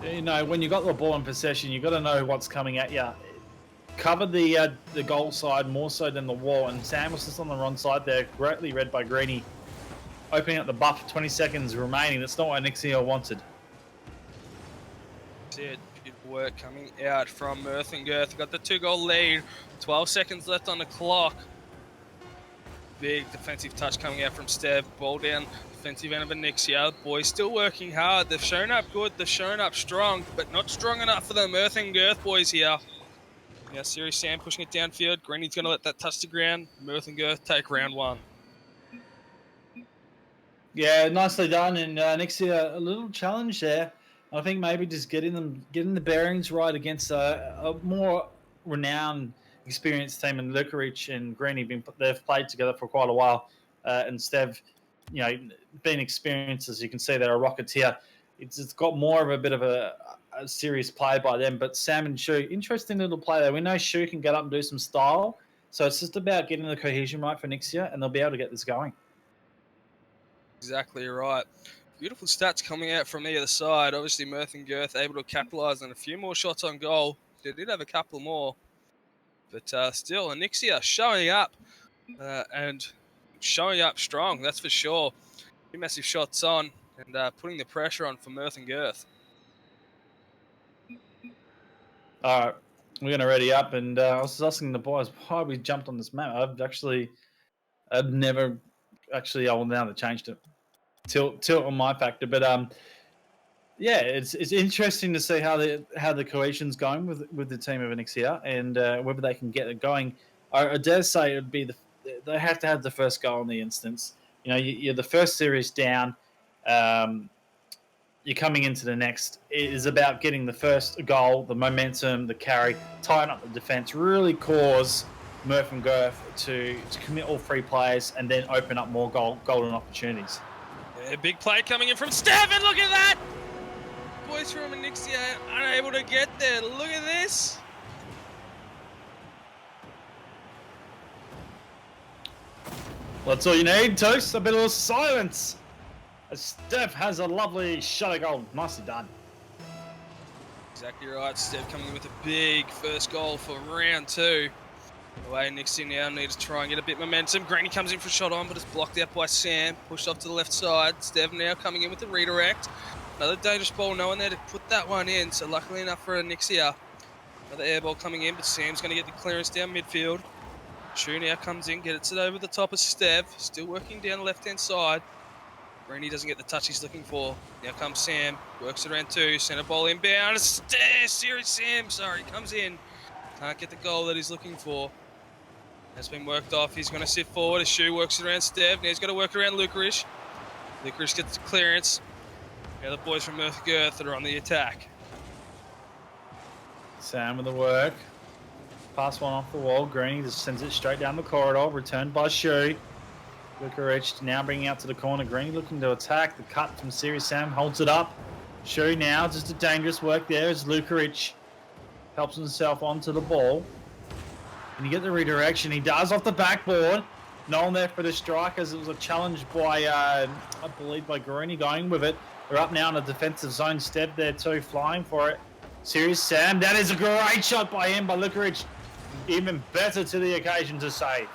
you know, when you got the ball in possession, you got to know what's coming at you. Cover the goal side more so than the wall, and Sam was just on the wrong side there. Greatly read by Greeny. Opening up the buff, 20 seconds remaining. That's not what Anixia wanted. That's it. Good work coming out from Murph and Girth. Got the 2-goal lead. 12 seconds left on the clock. Big defensive touch coming out from Stev. Ball down, defensive end of Anixia. Boys still working hard. They've shown up good. They've shown up strong, but not strong enough for the Murph and Girth boys here. Now, Siri Sam pushing it downfield. Greeny's going to let that touch the ground. Murph and Girth take round one. Yeah, nicely done. And Anixia, a little challenge there. I think maybe just getting the bearings right against a more renowned, experienced team, and Lukarich and Greeny they've played together for quite a while, and Stev, you know, being experienced, as you can see, they're a Rockets here. It's got more of a bit of a serious play by them, but Sam and Shu, interesting little play there. We know Shu can get up and do some style, so it's just about getting the cohesion right for next year, and they'll be able to get this going. Exactly right. Beautiful stats coming out from the other side. Obviously, Murph and Girth able to capitalise on a few more shots on goal. They did have a couple more, but still, Anixia showing up and showing up strong, that's for sure. Two massive shots on and putting the pressure on for Murph and Girth. All right, we're going to ready up, and I was asking the boys why we jumped on this map. I've never actually, I will now have changed it. Tilt on my factor, but yeah, it's interesting to see how the cohesion's going with the team of Anixia, and whether they can get it going. I dare say it would be they have to have the first goal in the instance. You know, you're the first series down. You're coming into the next. It is about getting the first goal, the momentum, the carry, tying up the defense, really cause Murph and Girth to commit all three players, and then open up more golden opportunities. A big play coming in from Steven. Look at that! Boys from Anixia unable to get there. Look at this. Well, that's all you need, Toast. A bit of silence. Steph has a lovely shot of goal. Nicely done. Exactly right. Steph coming in with a big first goal for round two. Away Nixie now needs to try and get a bit of momentum. Greeny comes in for a shot on, but it's blocked out by Sam. Pushed off to the left side. Stev now coming in with the redirect. Another dangerous ball. No one there to put that one in. So luckily enough for Nixia. Another air ball coming in, but Sam's going to get the clearance down midfield. Shu now comes in, gets it over the top of Stev. Still working down the left-hand side. Greeny doesn't get the touch he's looking for. Now comes Sam. Works it around two. Centre ball inbound. Serious Sam, comes in. Can't get the goal that he's looking for. Has been worked off. He's going to sit forward. His Shu works it around Stev. Now he's got to work around Lukarich. Lukarich gets the clearance. Now the boys from Murph Girth are on the attack. Sam with the work. Pass one off the wall. Greeny just sends it straight down the corridor. Returned by Shu. Lukarich now bringing out to the corner. Greeny looking to attack. The cut from Serious Sam holds it up. Shu now just a dangerous work there as Lukarich helps himself onto the ball. And you get the redirection. He does off the backboard. No one there for the strike as it was a challenge by, I believe, by Greeny going with it. They're up now in the defensive zone. Step there too, flying for it. Serious Sam. That is a great shot by him, by Lukarich. Even better to the occasion to save.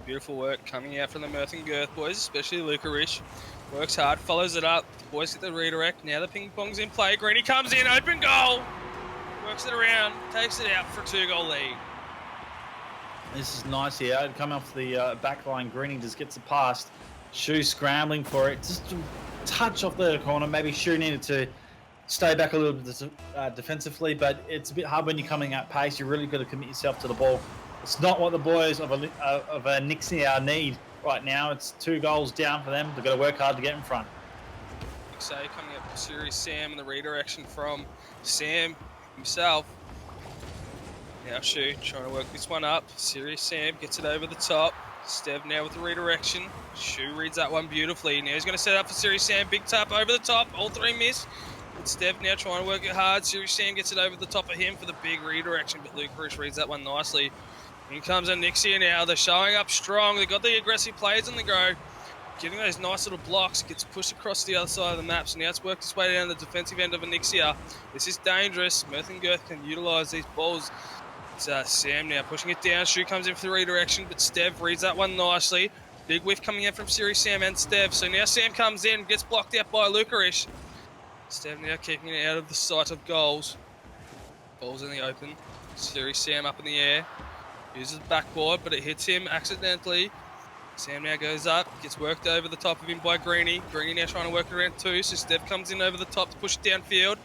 Beautiful work coming out from the Mirth and Girth boys, especially Lukarich. Works hard, follows it up. The boys get the redirect. Now the ping pong's in play. Greeny comes in, open goal. Works it around, takes it out for a 2-goal lead. This is nice here. Coming off the back line, Greeny just gets it past. Shu scrambling for it. Just a touch off the corner. Maybe Shu needed to stay back a little bit defensively, but it's a bit hard when you're coming at pace. You really got to commit yourself to the ball. It's not what the boys of a Nixia need right now. It's 2 goals down for them. They've got to work hard to get in front. So coming up, Series Sam and the redirection from Sam himself. Now Shu trying to work this one up. Serious Sam gets it over the top. Stev now with the redirection. Shu reads that one beautifully. Now he's going to set up for Serious Sam. Big tap over the top. All 3 miss. But Stev now trying to work it hard. Serious Sam gets it over the top of him for the big redirection. But Luke Rush reads that one nicely. In comes Anixia now. They're showing up strong. They've got the aggressive players on the go. Getting those nice little blocks. Gets pushed across the other side of the map. So now it's worked its way down the defensive end of Anixia. This is dangerous. Mirth and Girth can utilise these balls. It's Sam now pushing it down. Shu comes in for the redirection, but Stev reads that one nicely. Big whiff coming in from Serious Sam and Stev. So now Sam comes in, gets blocked out by Lukarish. Stev now keeping it out of the sight of goals. Ball's in the open. Serious Sam up in the air. Uses the backboard, but it hits him accidentally. Sam now goes up, gets worked over the top of him by Greeny. Greeny now trying to work around too, so Stev comes in over the top to push it downfield.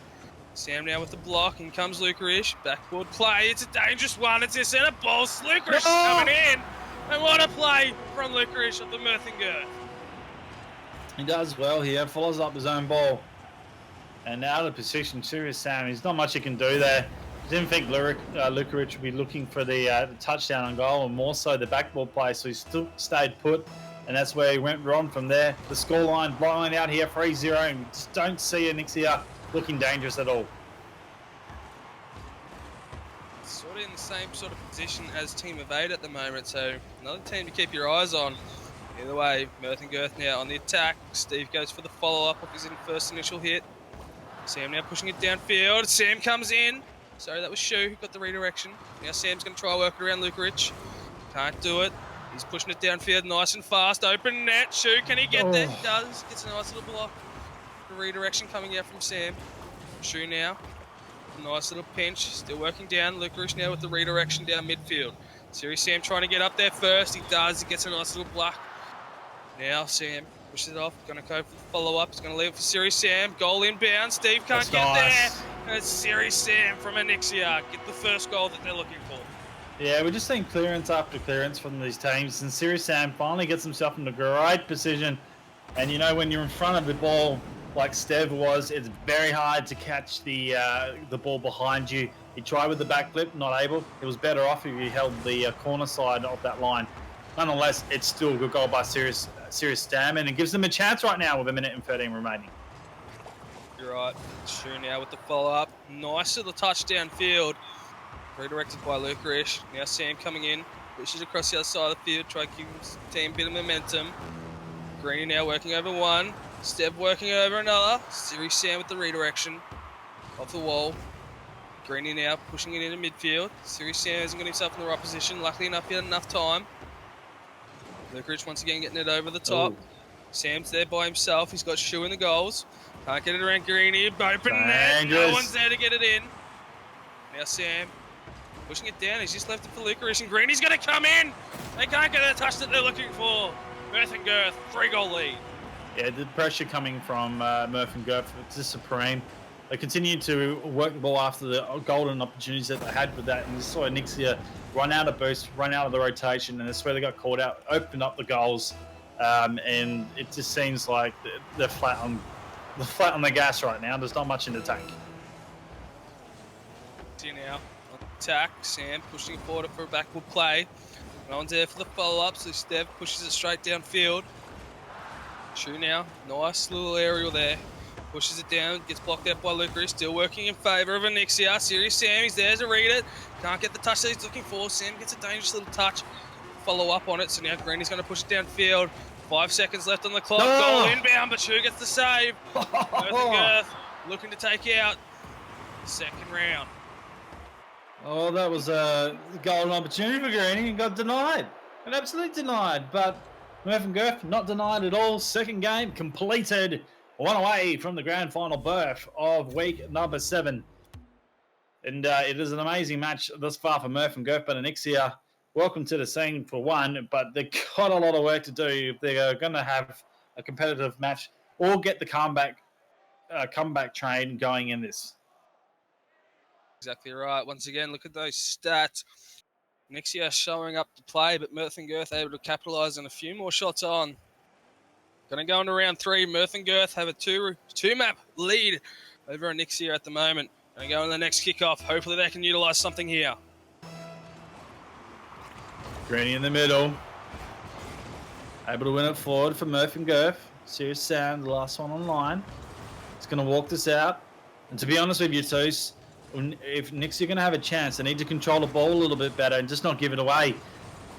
Sam now with the block, in comes Lukarish. Backboard play, it's a dangerous one, it's a centre ball. Lukarish coming in. And what a play from Lukarish of the Mirth and Girth. He does well here, follows up his own ball. And out of position, Serious Sam, there's not much he can do there. Didn't think Lukarish would be looking for the touchdown on goal, and more so the backboard play, so he still stayed put. And that's where he went wrong from there. The scoreline blowing out here, 3-0, and just don't see Anixia looking dangerous at all. Sort of in the same sort of position as Team of 8 at the moment, so another team to keep your eyes on. Either way, Mirth and Girth now on the attack. Steve goes for the follow-up of his first initial hit. Sam now pushing it downfield. Sam comes in. Sorry, that was Shu who got the redirection. Now Sam's going to try working around Lukarich. Can't do it. He's pushing it downfield nice and fast. Open net. Shu, can he get there? He does. Gets a nice little block. The redirection coming out from Sam. Shu now. Nice little pinch. Still working down. Lukarich now with the redirection down midfield. Serious Sam trying to get up there first. He does. He gets a nice little block. Now Sam pushes it off. Going to go for the follow-up. He's going to leave it for Serious Sam. Goal inbound. Steve can't get there. And it's Serious Sam from Anixia. Get the first goal that they're looking for. Yeah, we're just seeing clearance after clearance from these teams. And Serious Sam finally gets himself in a great position. And you know, when you're in front of the ball, like Stev was, it's very hard to catch the ball behind you. He tried with the backflip, not able. It was better off if he held the corner side of that line. Nonetheless, it's still a good goal by Serious Sam, and it gives them a chance right now with 1:13 remaining. You're right. Shu now with the follow-up. Nice little touchdown field. Redirected by Lukarish. Now Sam coming in. Pushes across the other side of the field. Try to give his team a bit of momentum. Greeny now working over one. Step working over another. Serious Sam with the redirection. Off the wall. Greeny now pushing it into midfield. Serious Sam hasn't got himself in the right position. Luckily enough, he had enough time. Lukarish once again getting it over the top. Sam's there by himself. He's got Shu in the goals. Can't get it around Greeny. Open net. No one's there to get it in. Now Sam pushing it down. He's just left it for Lukarish, and Greeny's going to come in. They can't get the touch that they're looking for. Mirth and Girth, 3-goal lead. Yeah, the pressure coming from Mirth and Girth is just supreme. They continue to work the ball after the golden opportunities that they had with that, and you saw Nixia run out of boost, run out of the rotation, and that's where they got caught out, opened up the goals, and it just seems like they're flat on the gas right now. There's not much in the tank. See now on attack, Sam pushing it forward for a backward play. No one's there for the follow-up, so Stev pushes it straight downfield. Shu now, nice little aerial there. Pushes it down, gets blocked out by Lukarish, still working in favour of Anixia. Serious Sam, he's there to read it. Can't get the touch that he's looking for. Sam gets a dangerous little touch. Follow up on it, so now Greeny's going to push it downfield. 5 seconds left on the clock. Oh. Goal inbound, but Shu gets the save. Merthin Girth looking to take out the second round. Oh, that was a golden opportunity for Greeny and got denied. Got absolutely denied. But Merthin Girth not denied at all. Second game completed. One away from the grand final berth of week number 7. And it is an amazing match thus far for Merthin Girth, but Anixia, welcome to the scene for one, but they've got a lot of work to do if they're going to have a competitive match or get the comeback train going in this. Exactly right. Once again, look at those stats. Nixia showing up to play, but Merthin Girth able to capitalise on a few more shots on. Going to go into round 3. Merthin Girth have a two-map lead over Nixia at the moment. Going to go in the next kickoff. Hopefully they can utilise something here. Greeny in the middle. Able to win it forward for Merthin Girth. Serious Sam, the last one online. It's going to walk this out. And to be honest with you, Toos, if Nixia are going to have a chance, they need to control the ball a little bit better and just not give it away.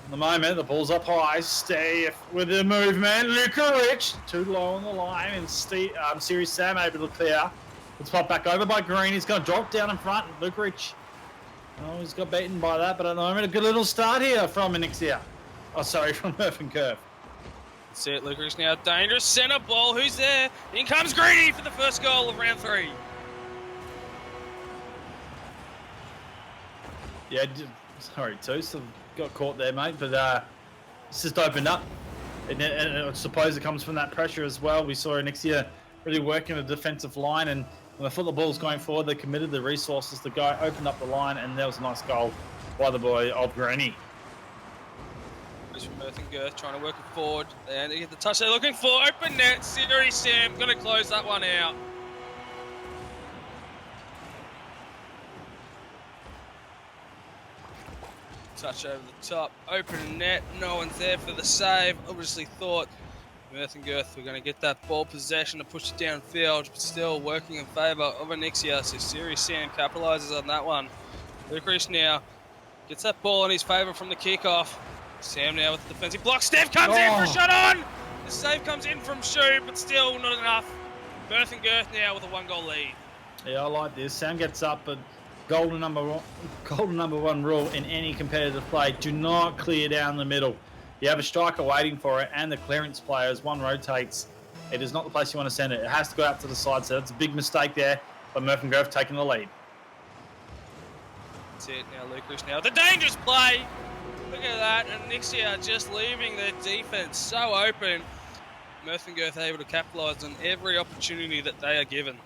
At the moment, the ball's up high. Steve with the movement. Luca Rich, too low on the line. And Serious Sam able to clear. It's popped back over by Green. He's going to drop down in front. Luca Rich. Oh, he's got beaten by that. But at the moment, a good little start here from Nixia. Oh, sorry, from Merthin Girth. That's it. Luca Rich now dangerous. Centre ball. Who's there? In comes Greeny for the first goal of round 3. Yeah, sorry, Toos. Got caught there, mate. But it's just opened up. And I suppose it comes from that pressure as well. We saw Nixia really working the defensive line. And when they thought the ball was going forward, they committed the resources to go, open up the line. And that was a nice goal by the boy of Greeny. From Merthin Girth trying to work it forward. And they get the touch they're looking for. Open net. Serious Sam going to close that one out. Touch over the top, open net, no one's there for the save. Obviously thought Merthin Girth were going to get that ball possession to push it downfield, but still working in favour of Anixia. So Serious Sam capitalises on that one. Lucas now gets that ball in his favour from the kickoff. Sam now with the defensive block. Steph comes in for a shot on! The save comes in from Shu, but still not enough. Merthin Girth now with a 1-goal lead. Yeah, I like this. Sam gets up, but golden number one rule in any competitive play: do not clear down the middle. You have a striker waiting for it, and the clearance player, as one rotates, it is not the place you want to send it. It has to go out to the side. So that's a big mistake there by Merthin Girth taking the lead. That's it. Now Lucas now the dangerous play. Look at that, and Nixia just leaving their defense so open. Merthin Girth able to capitalise on every opportunity that they are given.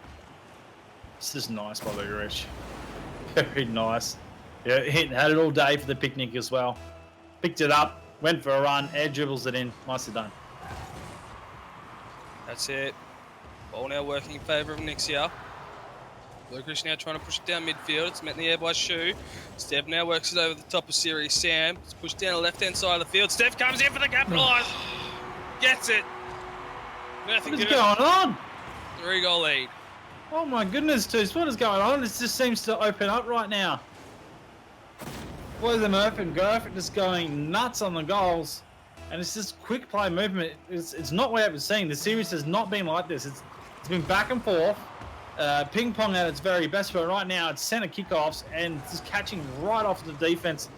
This is nice by Luca Rich. Very nice. Yeah, had it all day for the picnic as well. Picked it up, went for a run, air dribbles it in. Nicely done. That's it. Ball now working in favour of Nixia. Lucas now trying to push it down midfield. It's met in the air by Shu. Steph now works it over the top of Siri Sam. It's pushed down the left-hand side of the field. Steph comes in for the capitalise. Gets it. What is going on? 3-goal lead. Oh my goodness, Toos, what is going on? This just seems to open up right now. Boy, the Merthin Girth just going nuts on the goals. And it's just quick play movement. It's not what I've seen. The series has not been like this. It's been back and forth. Ping pong at its very best, but right now it's centre kickoffs and just catching right off the defense.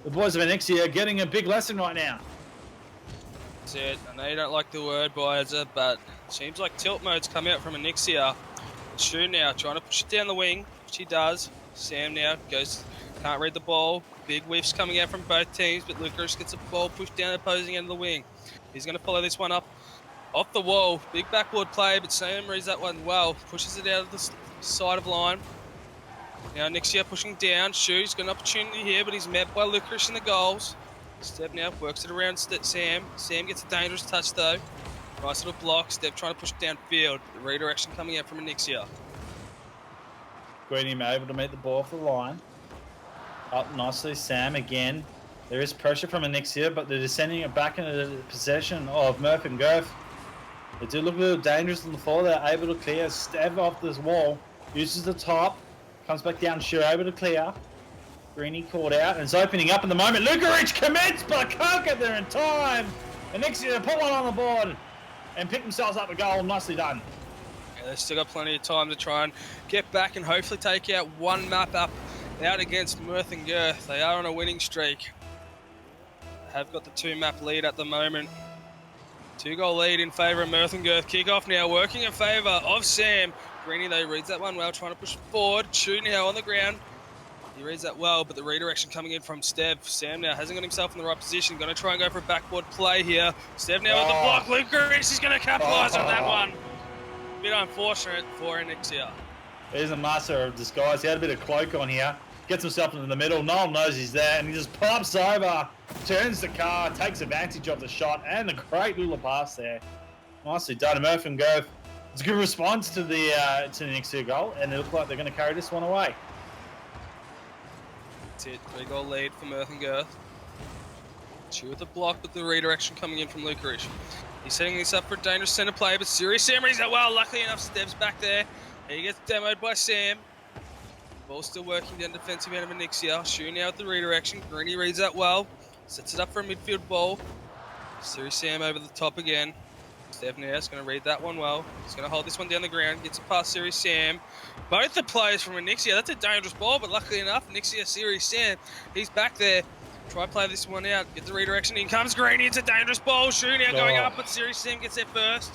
The boys of Anixia are getting a big lesson right now. That's it. I know you don't like the word, Bizer, but it seems like tilt mode's come out from Anixia. Shu now trying to push it down the wing, which he does. Sam now goes, can't read the ball. Big whiffs coming out from both teams, but Lucas gets the ball pushed down the opposing end of the wing. He's going to follow this one up off the wall. Big backward play, but Sam reads that one well. Pushes it out of the side of line. Now Nixia pushing down. Shu's got an opportunity here, but he's met by Lucas in the goals. Step now works it around Sam. Sam gets a dangerous touch though. Nice little block. Step trying to push it downfield. The redirection coming out from Nixia. Greeny able to meet the ball off the line. Up nicely, Sam again. There is pressure from Anixia, but they're descending it back into the possession of Merthin Girth. They do look a little dangerous on the floor. They're able to clear. Stab off this wall. Uses the top. Comes back down. Sure, able to clear. Greeny caught out and it's opening up in the moment. Luka Rich commits, but can't get there in time. And Nixia put one on the board and pick themselves up a goal. Nicely done. Yeah, they've still got plenty of time to try and get back and hopefully take out one map up out against Mirth and Girth. They are on a winning streak. Have got the 2-map lead at the moment. 2-goal lead in favour of Mirth and Girth. Kick-off now, working in favour of Sam. Greeny, though, reads that one well, trying to push it forward. Shoot now on the ground. He reads that well, but the redirection coming in from Stev. Sam now hasn't got himself in the right position. Going to try and go for a backboard play here. Stev now with the block. Luke Reese is going to capitalise on that one. Bit unfortunate for Enixia. He's a master of disguise. He had a bit of cloak on here. Gets himself into the middle. No one knows he's there. And he just pops over, turns the car, takes advantage of the shot, and a great little pass there. Nicely done. Murph and Girth. It's a good response to the Enixia goal, and it looks like they're going to carry this one away. That's it. 3-goal lead for Mirth and Girth. Chew with the block, but the redirection coming in from Luke Rish. He's setting this up for a dangerous centre play, but Siri Sam reads that well. Luckily enough, Stev's back there. He gets demoed by Sam. Ball still working down defensive end of Enixia. Shooting now with the redirection. Greeny reads that well. Sets it up for a midfield ball. Siri Sam over the top again. Stev now is going to read that one well. He's going to hold this one down the ground. Gets it past Siri Sam. Both the players from Enixia. That's a dangerous ball, but luckily enough, Enixia, Siri Sam, he's back there. Try to play this one out. Get the redirection. In comes Greeny. It's a dangerous ball. Shooting now going up, but Siri Sam gets there first.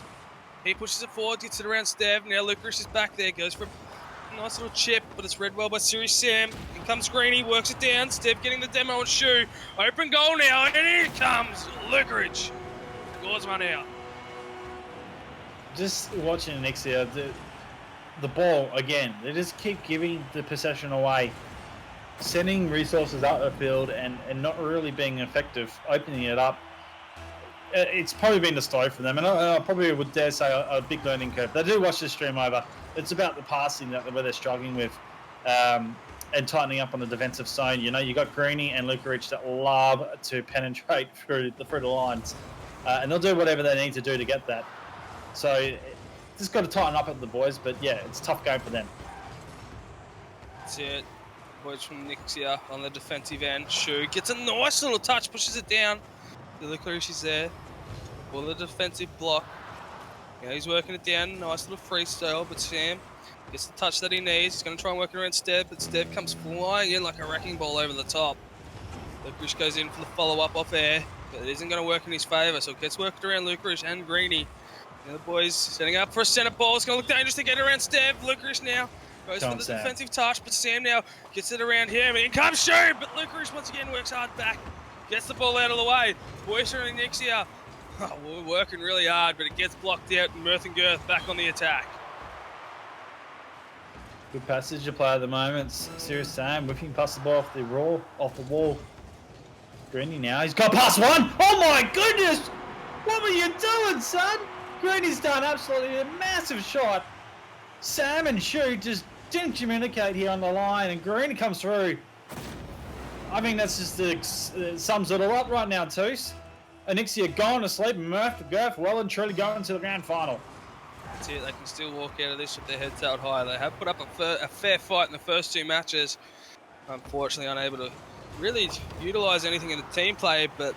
He pushes it forward, gets it around Stev. Now Lucas is back there. Goes for a nice little chip, but it's read well by Siri Sam. In comes Greeny. Works it down. Stev getting the demo on Shoe. Open goal now, and here comes Lukeridge. Scores one out. Just watching Enixia, the ball, again, they just keep giving the possession away. Sending resources out of the field and not really being effective, opening it up. It's probably been the story for them, and I probably would dare say a big learning curve. They do watch this stream over. It's about the passing where they're struggling with and tightening up on the defensive zone. You know, you got Greeny and Luke Rich that love to penetrate through the lines, and they'll do whatever they need to do to get that. So just got to tighten up at the boys, but yeah, it's a tough game for them. That's it. Boys from Nixia on the defensive end. Shu gets a nice little touch, pushes it down. The Licorice is there. For the defensive block. Yeah, he's working it down. Nice little freestyle, but Sam gets the touch that he needs. He's going to try and work it around Stev, but Stev comes flying in like a wrecking ball over the top. Licorice goes in for the follow-up off air, but it isn't going to work in his favour, so it gets worked around Licorice and Greeny. The boys setting up for a centre ball. It's going to look dangerous to get around Stev. Licorice now goes for the defensive touch, but Sam now gets it around him. In comes Shoe, but Licorice once again works hard back. Gets the ball out of the way. Boys from Enixia, we're working really hard, but it gets blocked out. Mirth and Girth back on the attack. Good passage to play at the moment. Serious Sam whipping past the ball off the wall. Greeny now. He's got past one. Oh my goodness! What were you doing, son? Greeny's done absolutely a massive shot. Sam and Shu just didn't communicate here on the line, and Greeny comes through. I think that's just sums it all up right now, Toos. Enixia going to sleep, Murph and Girth well and truly going to the grand final. That's it, they can still walk out of this with their heads held high. They have put up a fair fight in the first 2 matches. Unfortunately unable to really utilise anything in the team play, but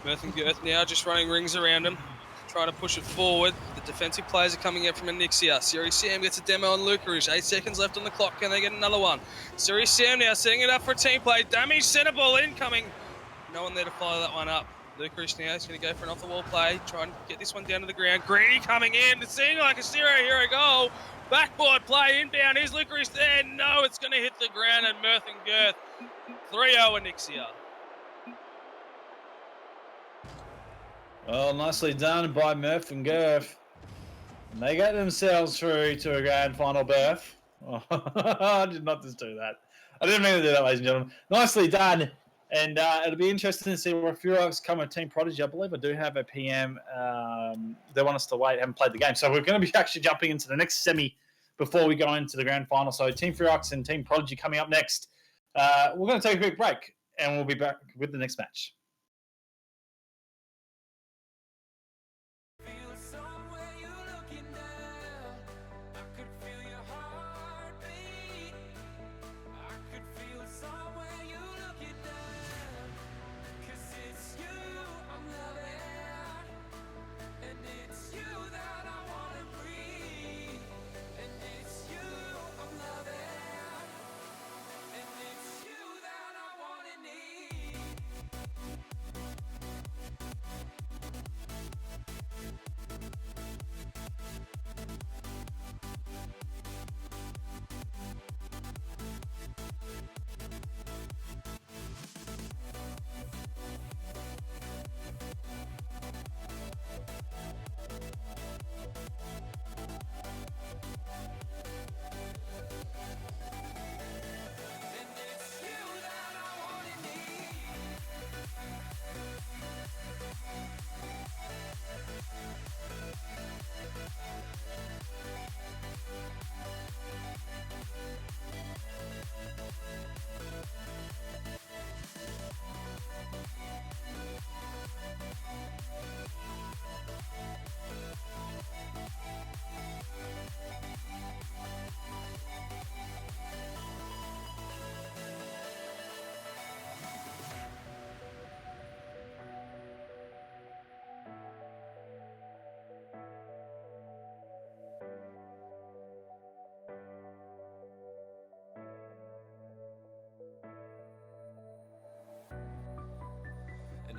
Mirth and Girth now just running rings around them, trying to push it forward. The defensive players are coming out from Enixia. Siri Sam gets a demo on Lucarish. 8 seconds left on the clock. Can they get another one? Siri Sam now setting it up for a team play. Damage centre ball incoming. No one there to follow that one up. Lucarish now is going to go for an off-the-wall play. Try and get this one down to the ground. Greeny coming in. It's seeming like a hero goal. Backboard play inbound. Here's Lucarish there. No, it's going to hit the ground and Mirth and Girth. 3-0 Enixia. Well, nicely done by Murph and Girth. And they get themselves through to a grand final berth. Oh, I did not just do that. I didn't mean to do that, ladies and gentlemen. Nicely done. And it'll be interesting to see where Furox come with Team Prodigy. I believe I do have a PM. They want us to wait. Haven't played the game. So we're going to be actually jumping into the next semi before we go into the grand final. So Team Furox and Team Prodigy coming up next. We're going to take a quick break, and we'll be back with the next match.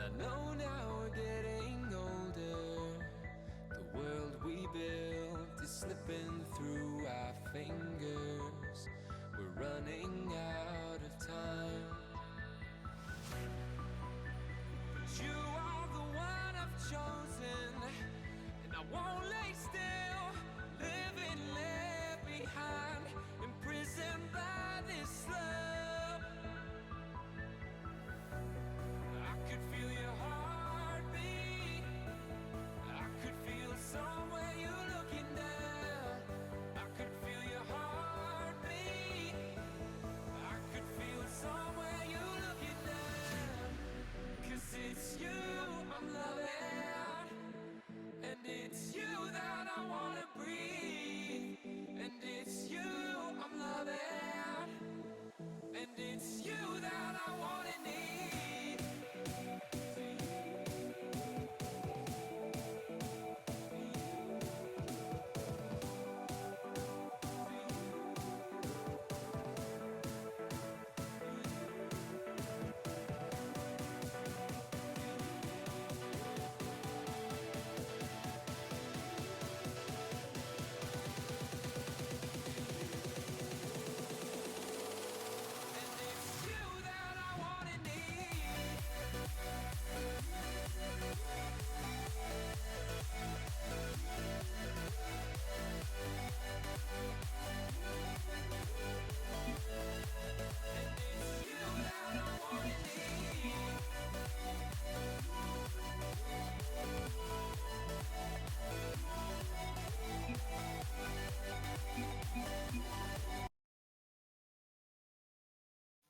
I know now we're getting older. The world we built is slipping through our fingers. We're running out of time. But you are the one I've chosen, and I won't lay still, living left behind, imprisoned by this love. I could feel your heartbeat. I could feel somewhere you're looking down. I could feel your heartbeat. I could feel somewhere you're looking down. 'Cause it's you I'm loving, and it's you that I wanna breathe, and it's you I'm loving, and it's you that I wanna need.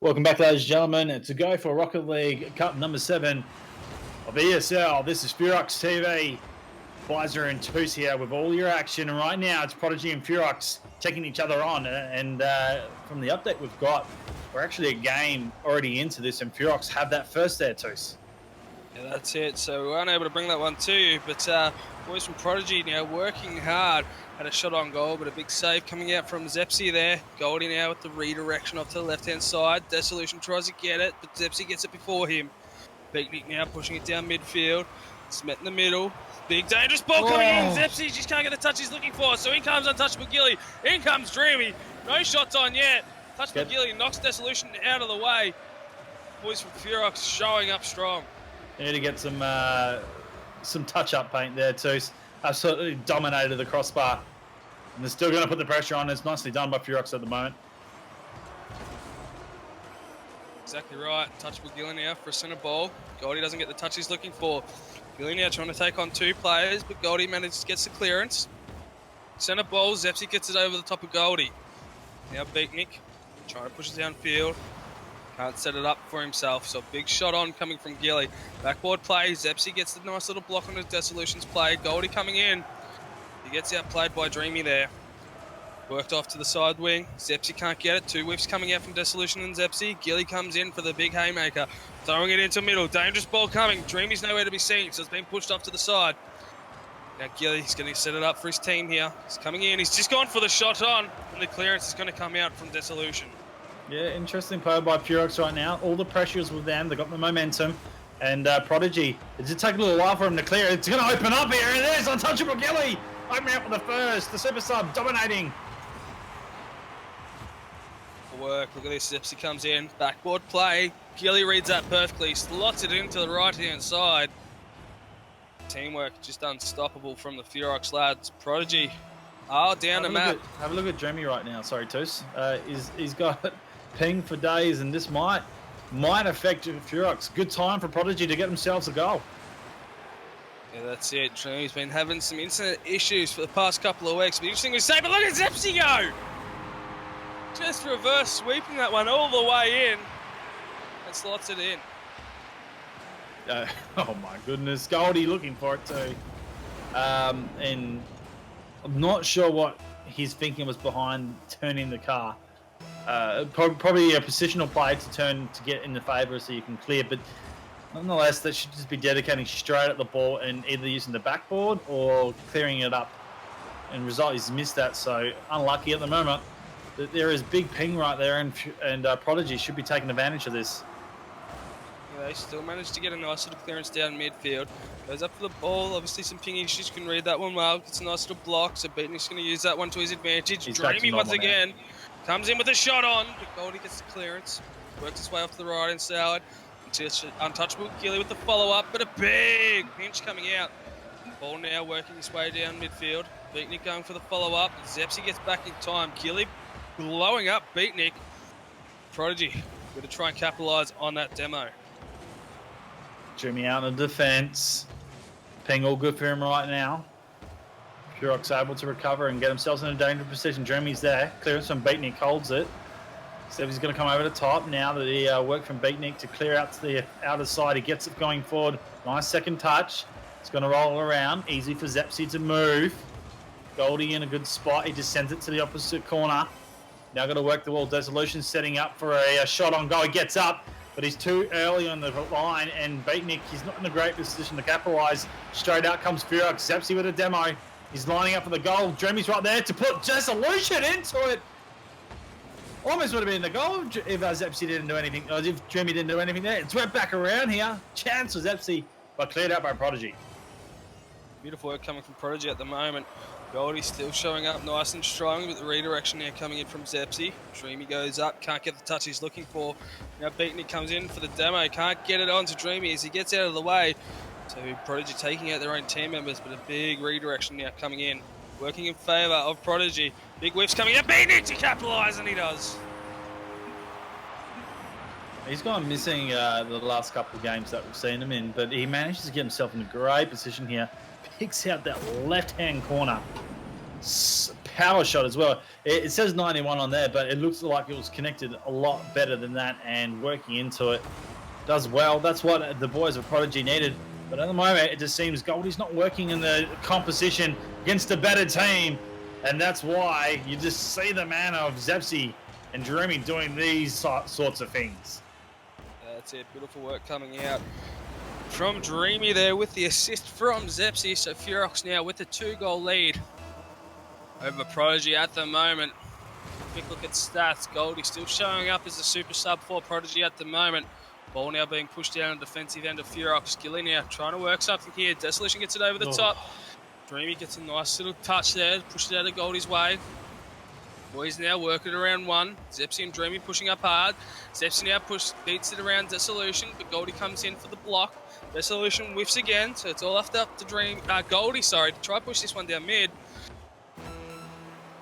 Welcome back, ladies and gentlemen. It's a Go for Rocket League Cup number 7 of ESL. This is Furox TV. Pfizer and Toos here with all your action. And right now, it's Prodigy and Furox taking each other on. And from the update we've got, we're actually a game already into this, and Furox have that first there, Toos. Yeah, that's it. So we weren't able to bring that one to you, but boys from Prodigy now working hard. Had a shot on goal, but a big save coming out from Zepsi there. Goldie now with the redirection off to the left-hand side. Dissolution tries to get it, but Zepsi gets it before him. Picnic now pushing it down midfield. Smet in the middle. Big dangerous ball coming in. Zepsi just can't get the touch he's looking for. So in comes Untouchable Gilly. In comes Dreamy. No shots on yet. Untouchable Gilly knocks Dissolution out of the way. Boys from Furox showing up strong. They need to get some touch-up paint there, Toos. Absolutely dominated the crossbar. And they're still going to put the pressure on. It's nicely done by Furox at the moment. Exactly right. Touchable Gilly now for a centre ball. Goldie doesn't get the touch he's looking for. Gilly now trying to take on 2 players, but Goldie manages to get the clearance. Centre ball, Zepsi gets it over the top of Goldie. Now Beatnik trying to push it downfield. Can't set it up for himself, so big shot on coming from Gilly. Backboard play, Zepsi gets the nice little block on his Dissolutions play. Goldie coming in. He gets outplayed by Dreamy there. Worked off to the side wing. Zepsi can't get it. 2 whiffs coming out from Dissolution and Zepsi. Gilly comes in for the big haymaker. Throwing it into middle. Dangerous ball coming. Dreamy's nowhere to be seen, so it's been pushed off to the side. Now Gilly's going to set it up for his team here. He's coming in. He's just gone for the shot on, and the clearance is going to come out from Dissolution. Yeah, interesting play by Furox right now. All the pressure is with them. They got the momentum. And Prodigy, it did take a little while for him to clear. It's going to open up here. And there's Untouchable Gilly. Opening up for the first. The super sub dominating. Work. Look at this. Zepsi comes in. Backboard play. Gilly reads that perfectly. Slots it into the right-hand side. Teamwork just unstoppable from the Furox lads. Prodigy. Oh, down the map. Have a look at Jeremy right now. Sorry, Toos. He's got ping for days, and this might affect Furox. Good time for Prodigy to get themselves a goal. Yeah, that's it. He's been having some internet issues for the past couple of weeks. But interesting to say, but look at Zepsi go! Just reverse sweeping that one all the way in and slots it in. Oh my goodness, Goldie looking for it too. And I'm not sure what his thinking was behind turning the car. Probably a positional play to turn to get in the favour so you can clear, but nonetheless, that should just be dedicating straight at the ball and either using the backboard or clearing it up. And result, he's missed that, so unlucky at the moment. There is big ping right there, and Prodigy should be taking advantage of this. They still managed to get a nice little clearance down midfield. Goes up for the ball. Obviously, some ping issues. Can read that one well. Gets a nice little block. So Beatnik's going to use that one to his advantage. He's back to Dreamy once normal now. again. Comes in with a shot on. But Goldie gets the clearance. Works his way off to the right hand side. Just untouchable Gilly with the follow up. But a big pinch coming out. Ball now working his way down midfield. Beatnik going for the follow up. Zepsi gets back in time. Gilly blowing up Beatnik. Prodigy going to try and capitalise on that demo. Jimmy out in the defence. Ping all good for him right now. Furok's able to recover and get themselves in a dangerous position. Jeremy's there. Clearance from Beatnik holds it. So he's going to come over the top now that he worked from Beatnik to clear out to the outer side. He gets it going forward. Nice second touch. It's going to roll around. Easy for Zepsi to move. Goldie in a good spot. He just sends it to the opposite corner. Now got to work the wall. Dissolution setting up for a shot on goal. He gets up, but he's too early on the line. And Beatnik, he's not in a great position to capitalise. Straight out comes Furok. Zepsi with a demo. He's lining up for the goal. Jeremy's right there to put Dissolution into it. Almost would have been the goal if Zepsi didn't do anything. Or if Jeremy didn't do anything there. It's right back around here. Chance for Zepsi, but cleared out by Prodigy. Beautiful work coming from Prodigy at the moment. Goldie still showing up nice and strong with the redirection now coming in from Zepsi. Dreamy goes up, can't get the touch he's looking for. Now Beatnik comes in for the demo, can't get it on to Dreamy as he gets out of the way. So Prodigy taking out their own team members, but a big redirection now coming in. Working in favour of Prodigy. Big whiffs coming in. Beatnik to capitalise, and he does. He's gone missing the last couple of games that we've seen him in, but he manages to get himself in a great position here. Picks out that left-hand corner. Power shot as well. It says 91 on there, but it looks like it was connected a lot better than that and working into it. Does well. That's what the boys of Prodigy needed. But at the moment, it just seems Goldie's not working in the composition against a better team. And that's why you just see the man of Zepsi and Jeremy doing these sorts of things. That's it. Beautiful work coming out from Dreamy there with the assist from Zepsi. So Furox now with the 2-goal lead over Prodigy at the moment. Quick look at stats. Goldie still showing up as a super sub for Prodigy at the moment. Ball now being pushed down on the defensive end of Furox. Gilly now trying to work something here. Dissolution gets it over the top. Dreamy gets a nice little touch there. Pushes it out of Goldie's way. Boys now working around one. Zepsi and Dreamy pushing up hard. Zepsi now beats it around Dissolution, but Goldie comes in for the block. Dissolution whiffs again, so it's all left up to Goldie, to try to push this one down mid.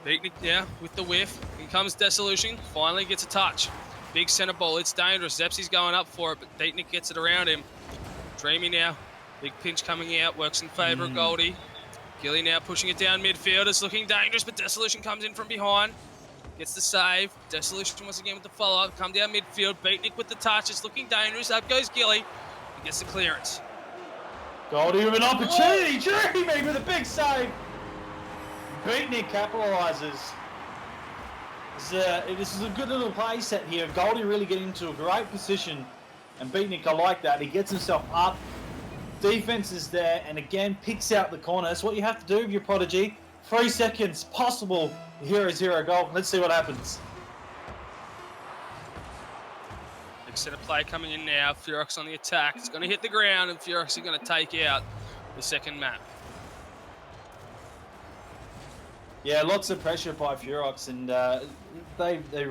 Beatnik now with the whiff. In comes Dissolution, finally gets a touch. Big centre ball, it's dangerous. Zepsi's going up for it, but Beatnik gets it around him. Dreamy now, big pinch coming out, works in favour of Goldie. Gilly now pushing it down midfield. It's looking dangerous, but Dissolution comes in from behind. Gets the save. Dissolution once again with the follow-up. Come down midfield. Beatnik with the touch. It's looking dangerous. Up goes Gilly. He gets the clearance. Goldie with an opportunity. Jeremy with a big save. Beatnik capitalises. This is a good little play set here. Goldie really getting into a great position. And Beatnik, I like that. He gets himself up. Defense is there, and again picks out the corner. That's what you have to do with your Prodigy. 3 seconds, possible 0-0 goal. Let's see what happens. Big set of play coming in now. Furox on the attack. It's going to hit the ground, and Furox are going to take out the second map. Yeah, lots of pressure by Furox, and they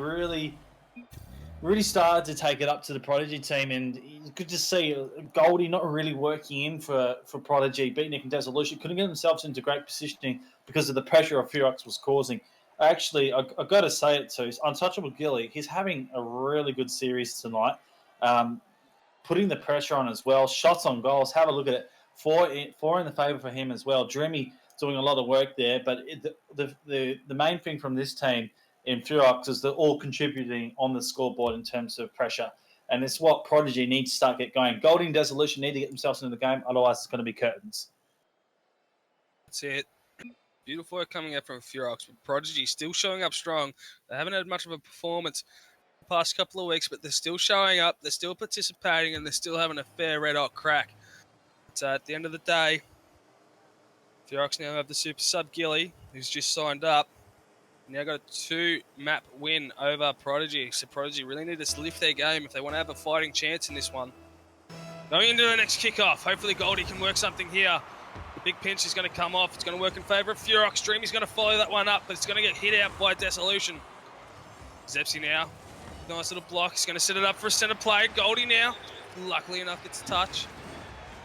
really started to take it up to the Prodigy team, and you could just see Goldie not really working in for Prodigy. Beatnik and Dissolution couldn't get themselves into great positioning because of the pressure of Furox was causing. Actually, I've got to say it too. Untouchable Gilly, he's having a really good series tonight, putting the pressure on as well. Shots on goals, have a look at it. Four in the favour for him as well. Jeremy doing a lot of work there, but the main thing from this team in Furox is they're all contributing on the scoreboard in terms of pressure. And it's what Prodigy needs to start get going. Goldie and Dissolution need to get themselves into the game, otherwise it's going to be curtains. That's it. Beautiful work coming out from Furox. Prodigy still showing up strong. They haven't had much of a performance the past couple of weeks, but they're still showing up, they're still participating, and they're still having a fair red-hot crack. So at the end of the day, Furox now have the super sub Gilly, who's just signed up. Now got a 2-map win over Prodigy. So Prodigy really need to lift their game if they want to have a fighting chance in this one. Going into the next kickoff. Hopefully Goldie can work something here. The big pinch is going to come off. It's going to work in favour of Furox. Dreamy's going to follow that one up, but it's going to get hit out by Dissolution. Zepsy now. Nice little block. He's going to set it up for a centre play. Goldie now. Luckily enough, gets a touch.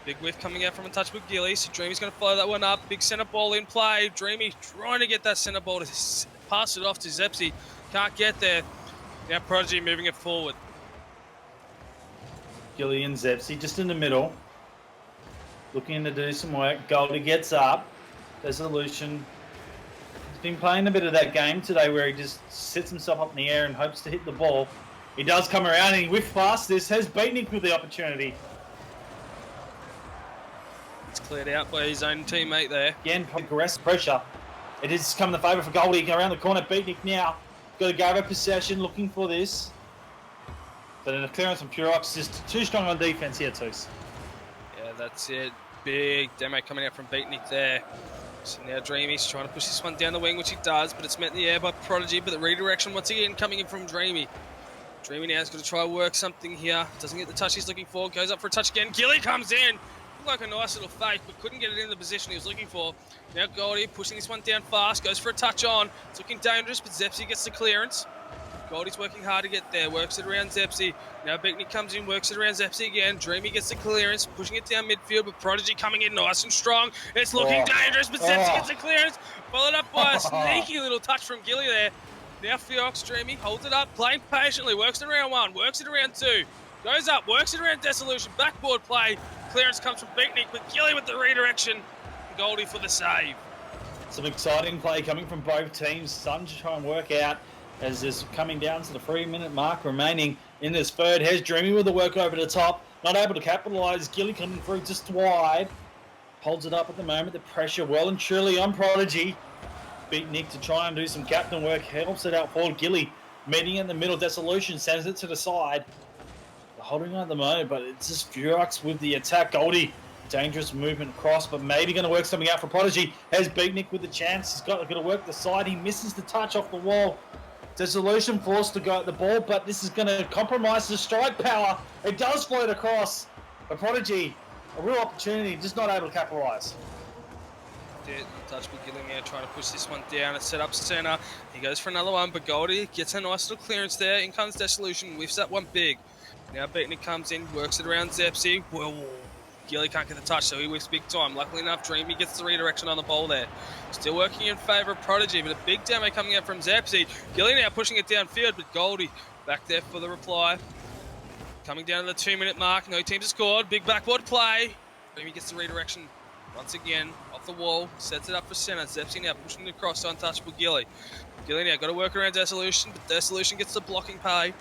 Big whiff coming out from a touch with Gilly. So Dreamy's going to follow that one up. Big centre ball in play. Dreamy trying to get that centre ball to pass it off to Zepsy. Can't get there. Now Prodigy moving it forward. Gilly and Zepsy just in the middle. Looking to do some work. Goldie gets up. Dissolution. He's been playing a bit of that game today where he just sets himself up in the air and hopes to hit the ball. He does come around and he whiffs past this. Has Beatnik with the opportunity. It's cleared out by his own teammate there. Again, aggressive pressure. It is coming in favour for Goldie. Around the corner, Beatnik now. Got to go over possession, looking for this. But in a clearance from Purox, just too strong on defence here, Toos. Yeah, that's it. Big demo coming out from Beatnik there. So now Dreamy's trying to push this one down the wing, which he does, but it's met in the air by Prodigy. But the redirection once again coming in from Dreamy. Dreamy now has got to try and work something here. Doesn't get the touch he's looking for. Goes up for a touch again. Gilly comes in. Looked like a nice little fake, but couldn't get it in the position he was looking for. Now Goldie pushing this one down fast. Goes for a touch on. It's looking dangerous, but Zepsy gets the clearance. Goldie's working hard to get there. Works it around Zepsy. Now Beatnik comes in, works it around Zepsy again. Dreamy gets the clearance, pushing it down midfield, but Prodigy coming in nice and strong. It's looking dangerous, but Zepsy gets the clearance. Followed up by a sneaky little touch from Gilly there. Now Fiox Dreamy holds it up, playing patiently. Works it around one, works it around two. Goes up, works it around Dissolution. Backboard play. Clearance comes from Beatnik, but Gilly with the redirection. Goldie for the save. Some exciting play coming from both teams. Sun to try and work out as this coming down to the 3-minute mark remaining in this third. Here's Dreamy with the work over the top. Not able to capitalise. Gilly coming through just wide. Holds it up at the moment. The pressure well and truly on Prodigy. Beatnik to try and do some captain work. Helps it out for Gilly. Meeting in the middle. Dissolution sends it to the side. They're holding on at the moment, but it's just Furux with the attack. Goldie. Dangerous movement across, but maybe going to work something out for Prodigy. Has Beatnik with the chance. He's got to work the side. He misses the touch off the wall. Dissolution forced to go at the ball, but this is going to compromise the strike power. It does float across. But Prodigy, a real opportunity, just not able to capitalise. Touch with Gilly now trying to push this one down. It's set up centre. He goes for another one, but Goldie gets a nice little clearance there. In comes Dissolution, whiffs that one big. Now Beatnik comes in, works it around Zepsy. Well, Gilly can't get the touch, so he whiffs big time. Luckily enough, Dreamy gets the redirection on the ball there. Still working in favour of Prodigy, but a big demo coming out from Zepsy. Gilly now pushing it downfield, but Goldie back there for the reply. Coming down to the 2-minute mark, no teams have scored. Big backboard play. Dreamy gets the redirection once again off the wall, sets it up for centre. Zepsy now pushing it across to untouchable Gilly. Gilly now got to work around Dissolution, but Dissolution gets the blocking pay.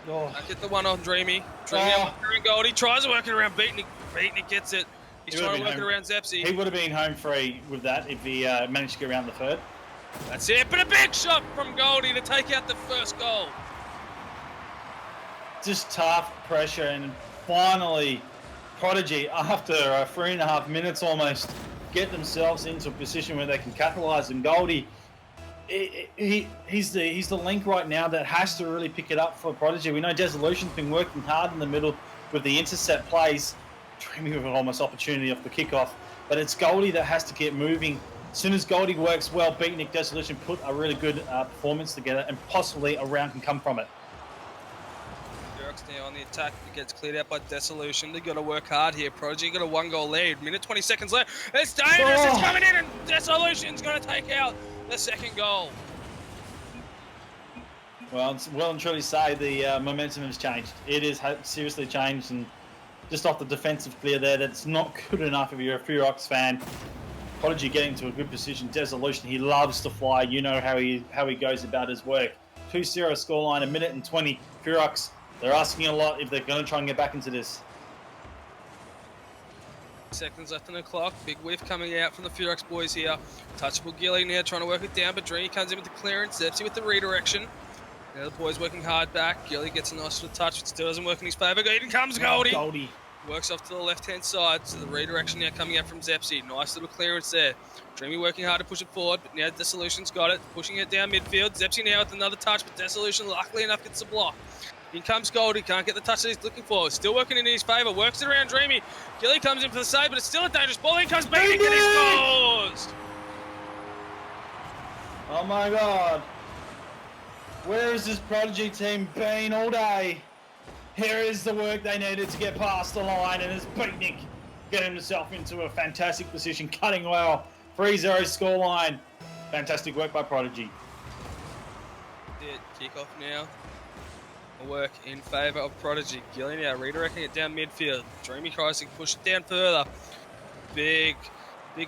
Back at the one on Dreamy. Dreamy around Goldie, tries to work it around Beatnik. Beatnik gets it. He's trying to work it around Zepsy. He would have been home free with that if he managed to get around the third. That's it, but a big shot from Goldie to take out the first goal. Just tough pressure, and finally Prodigy, after 3.5 minutes almost, get themselves into a position where they can capitalise. And Goldie, he's the link right now that has to really pick it up for Prodigy. We know Dissolution's been working hard in the middle with the intercept plays. Dreaming of an almost opportunity off the kickoff, but it's Goldie that has to get moving. As soon as Goldie works well, Beatnik, Dissolution put a really good performance together, and possibly a round can come from it. Furux now on the attack. It gets cleared out by Dissolution. They've got to work hard here. Prodigy got a 1-goal lead. Minute 20 seconds left. It's dangerous. It's coming in, and Dissolution's going to take out the second goal. Well, it's well and truly say the momentum has changed. It is seriously changed, and just off the defensive clear there, that's not good enough if you're a Furux fan. Prodigy getting to a good position. Dissolution, he loves to fly. You know how he goes about his work. 2-0 scoreline, 1:20. Furux, they're asking a lot if they're going to try and get back into this. Seconds left on the clock. Big whiff coming out from the Furux boys here. Touchable Gilly now trying to work it down, but Dreamy comes in with the clearance. Zepsy with the redirection. Now the boys working hard back. Gilly gets a nice little touch, but still doesn't work in his favour. In comes Goldie. Goldie. Works off to the left-hand side, so the redirection now coming out from Zepsy. Nice little clearance there. Dreamy working hard to push it forward, but now Dissolution's got it. Pushing it down midfield. Zepsy now with another touch, but Dissolution luckily enough gets the block. In comes Goldie, can't get the touch that he's looking for. Still working in his favour, works it around Dreamy. Gilly comes in for the save, but it's still a dangerous ball. In comes Beatty and he scores! Oh my God. Where has this Prodigy team been all day? Here is the work they needed to get past the line, and as Beatnik getting himself into a fantastic position, cutting well. 3-0 scoreline. Fantastic work by Prodigy. Kick off now. Work in favour of Prodigy. Gilly now redirecting it down midfield. Dreamy tries to push it down further. Big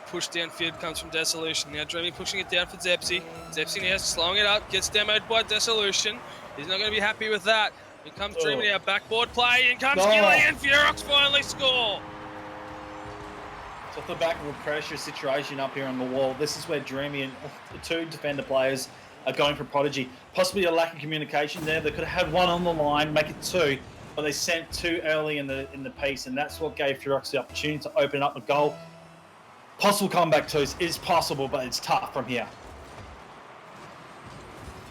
push downfield comes from Dissolution. Now Dreamy pushing it down for Zepsi. Zepsi now slowing it up. Gets demoed by Dissolution. He's not going to be happy with that. In comes Dreamy now. Backboard play. In comes Gilly and Furox finally score. It's off the back of a pressure situation up here on the wall. This is where Dreamy and the two defender players are going for Prodigy. Possibly a lack of communication there. They could have had one on the line, make it two, but they sent too early in the piece, and that's what gave Furox the opportunity to open up a goal. Possible comeback twos is possible, but it's tough from here.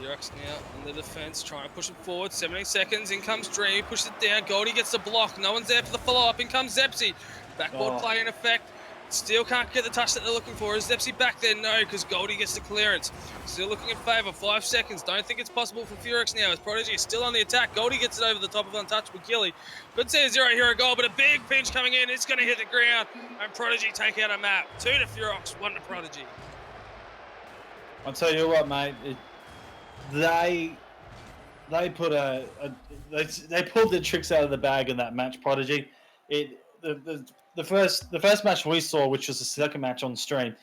Furox now in the defence, trying to push it forward. 17 seconds. In comes Dreamy, pushes it down. Goldie gets the block. No one's there for the follow-up. In comes Zepsi. Backboard play in effect. Still can't get the touch that they're looking for. Is Zepsi back there? No, because Goldie gets the clearance. Still looking in favour. 5 seconds. Don't think it's possible for Furox now as Prodigy is still on the attack. Goldie gets it over the top of untouchable Gilly. Could see a 0-hero goal, but a big pinch coming in. It's going to hit the ground. And Prodigy take out a map. 2 to Furox, 1 to Prodigy. I'll tell you what, mate. They put they pulled the tricks out of the bag in that match, Prodigy. The first match we saw, which was the second match on stream,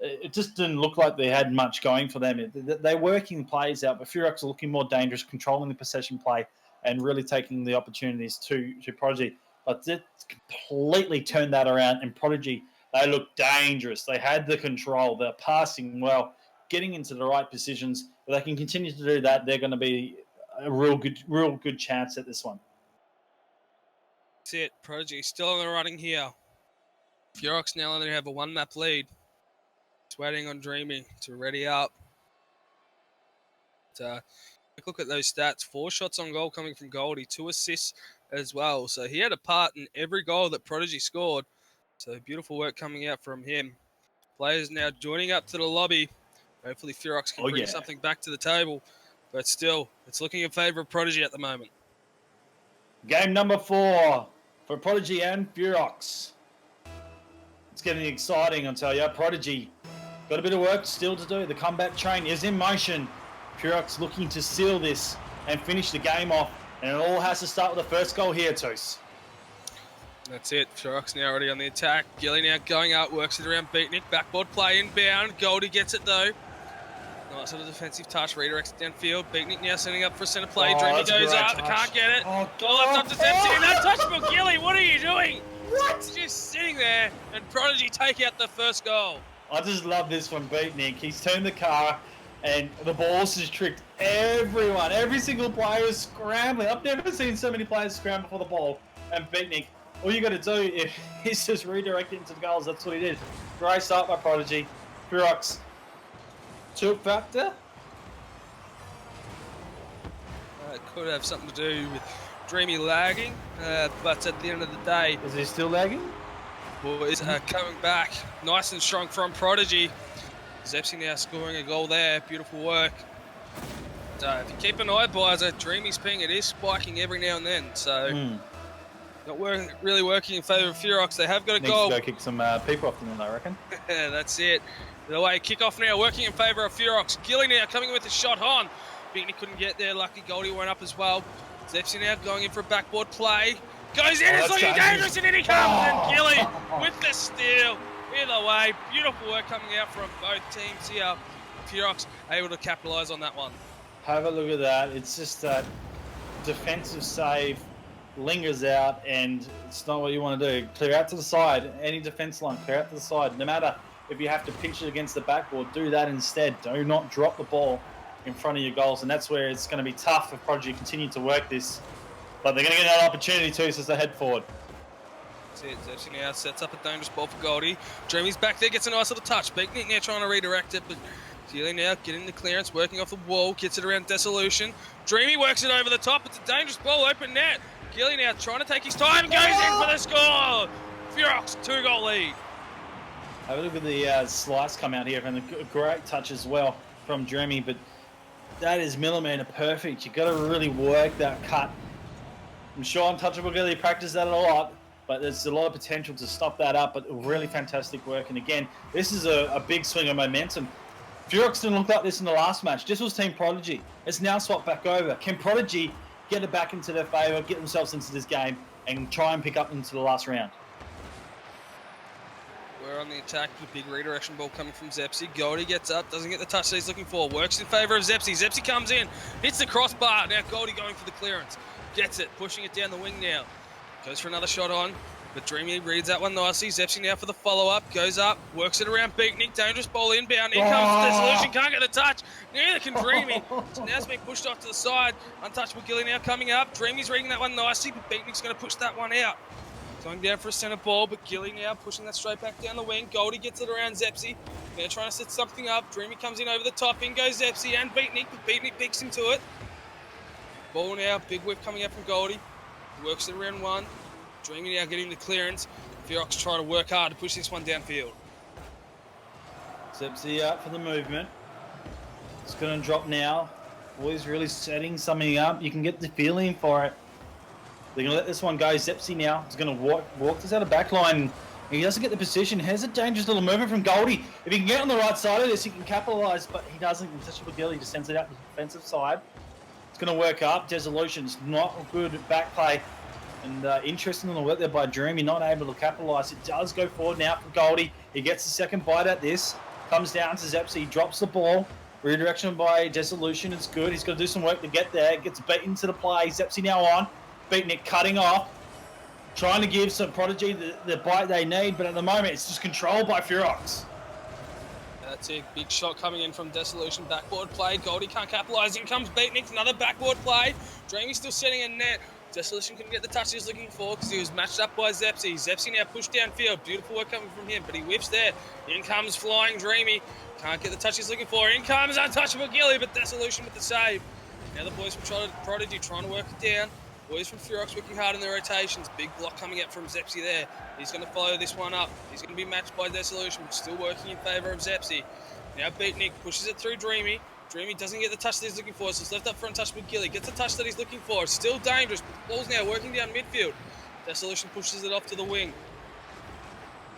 it just didn't look like they had much going for them. They're working plays out, but Furox are looking more dangerous, controlling the possession play and really taking the opportunities to Prodigy. But it completely turned that around, and Prodigy, they looked dangerous. They had the control. They're passing well, getting into the right positions. If they can continue to do that, they're going to be a real good chance at this one. That's it. Prodigy still on the running here. Furox now only have a 1-map lead. It's waiting on Dreamy to ready up. Quick look at those stats. 4 shots on goal coming from Goldie. 2 assists as well. So he had a part in every goal that Prodigy scored. So beautiful work coming out from him. Players now joining up to the lobby. Hopefully Furox can bring something back to the table. But still, it's looking in favour of Prodigy at the moment. Game number 4 for Prodigy and Furox. It's getting exciting, I'll tell you. Prodigy got a bit of work still to do. The comeback train is in motion. Furox looking to seal this and finish the game off. And it all has to start with the first goal here, Toos. That's it. Furox now already on the attack. Gilly now going out, works it around Beatnik. Backboard play inbound. Goldie gets it though. Nice little defensive touch, redirects it downfield. Beatnik now setting up for a centre play. Dreamy goes up, can't get it. Goal left up to Dempsey, and untouchable Gilly, what are you doing? What? Just sitting there, and Prodigy take out the first goal. I just love this from Beatnik. He's turned the car, and the ball's just tricked everyone. Every single player is scrambling. I've never seen so many players scramble for the ball. And Beatnik, all you got to do is just redirect it into the goals. That's what he did. Great start by Prodigy. Furox. Tilt factor? It could have something to do with Dreamy lagging, but at the end of the day... Is he still lagging? Boys are coming back nice and strong from Prodigy. Zepsi now scoring a goal there. Beautiful work. If you keep an eye, boys, Dreamy's ping, it is spiking every now and then. So not really working in favour of Furox. They have got a goal. Needs to go kick some people off them, I reckon. Yeah, that's it. The way kick-off now, working in favour of Furox. Gilly now coming with a shot on. Beatney couldn't get there. Lucky Goldie went up as well. Zepsi now going in for a backboard play. Goes in, it's looking dangerous, and in he comes. And Gilly with the steal. Either way, beautiful work coming out from both teams here. Furox able to capitalise on that one. Have a look at that. It's just that defensive save lingers out, and it's not what you want to do. Clear out to the side. Any defence line, clear out to the side. No matter if you have to pitch it against the backboard, do that instead. Do not drop the ball in front of your goals, and that's where it's going to be tough if Prodigy continue to work this. But they're going to get that opportunity too, so they head forward. That's it. Zepsi now sets up a dangerous ball for Goldie. Dreamy's back there, gets a nice little touch. Beatnik now trying to redirect it, but Gilly now getting the clearance, working off the wall, gets it around Dissolution. Dreamy works it over the top. It's a dangerous ball, open net. Gilly now trying to take his time, goes in for the score. Furox, 2-goal lead. Have a look at the slice come out here, and a great touch as well from Dreamy, but that is millimetre perfect. You've got to really work that cut. I'm sure Untouchable Gilly practiced that a lot, but there's a lot of potential to stop that up, but really fantastic work. And again, this is a big swing of momentum. Furox didn't look like this in the last match. This was Team Prodigy. It's now swapped back over. Can Prodigy get it back into their favour, get themselves into this game, and try and pick up into the last round? We're on the attack with a big redirection ball coming from Zepsi. Goldie gets up, doesn't get the touch that he's looking for. Works in favour of Zepsi. Zepsi comes in, hits the crossbar. Now Goldie going for the clearance. Gets it, pushing it down the wing now. Goes for another shot on, but Dreamy reads that one nicely. Zepsi now for the follow-up. Goes up, works it around Beatnik. Dangerous ball inbound. Here comes Dissolution. Can't get the touch. Neither can Dreamy. So now it's been pushed off to the side. Untouchable Gilly now coming up. Dreamy's reading that one nicely, but Beatnik's going to push that one out. Going down for a centre ball, but Gilly now pushing that straight back down the wing. Goldie gets it around Zepsi. They're trying to set something up. Dreamy comes in over the top. In goes Zepsi and Beatnik, but Beatnik picks him to it. Ball now, big whip coming up from Goldie. Works it around one. Dreamy now getting the clearance. Furox trying to work hard to push this one downfield. Zepsi out for the movement. It's going to drop now. Boys really setting something up. You can get the feeling for it. They're going to let this one go. Zepsi now is going to walk this out of back line. He doesn't get the position. Has a dangerous little movement from Goldie. If he can get on the right side of this, he can capitalise, but he doesn't. Untouchable Gilly just sends it out to the defensive side. It's going to work up. Dissolution's not a good back play. And interesting in the work there by Dreamy, not able to capitalise. It does go forward now for Goldie. He gets the second bite at this. Comes down to Zepsi. He drops the ball. Redirection by Dissolution. It's good. He's got to do some work to get there. Gets beaten to the play. Zepsi now on. Beatnik cutting off. Trying to give some Prodigy the bite they need. But at the moment, it's just controlled by Furox. That's a big shot coming in from Dissolution. Backboard play. Goldie can't capitalise. In comes Beatnik. Another backboard play. Dreamy's still setting a net. Dissolution couldn't get the touch he was looking for because he was matched up by Zepsi. Zepsi now pushed downfield. Beautiful work coming from him, but he whips there. In comes flying Dreamy. Can't get the touch he's looking for. In comes Untouchable Gilly, but Dissolution with the save. Now the boys from Prodigy trying to work it down. Boys from Furox working hard in their rotations. Big block coming out from Zepsi there. He's going to follow this one up. He's going to be matched by Dissolution, but still working in favour of Zepsi. Now Beatnik pushes it through Dreamy. Dreamy doesn't get the touch that he's looking for, so it's left up for Untouchable Gilly. Gets the touch that he's looking for. It's still dangerous, but the ball's now working down midfield. Dissolution pushes it off to the wing.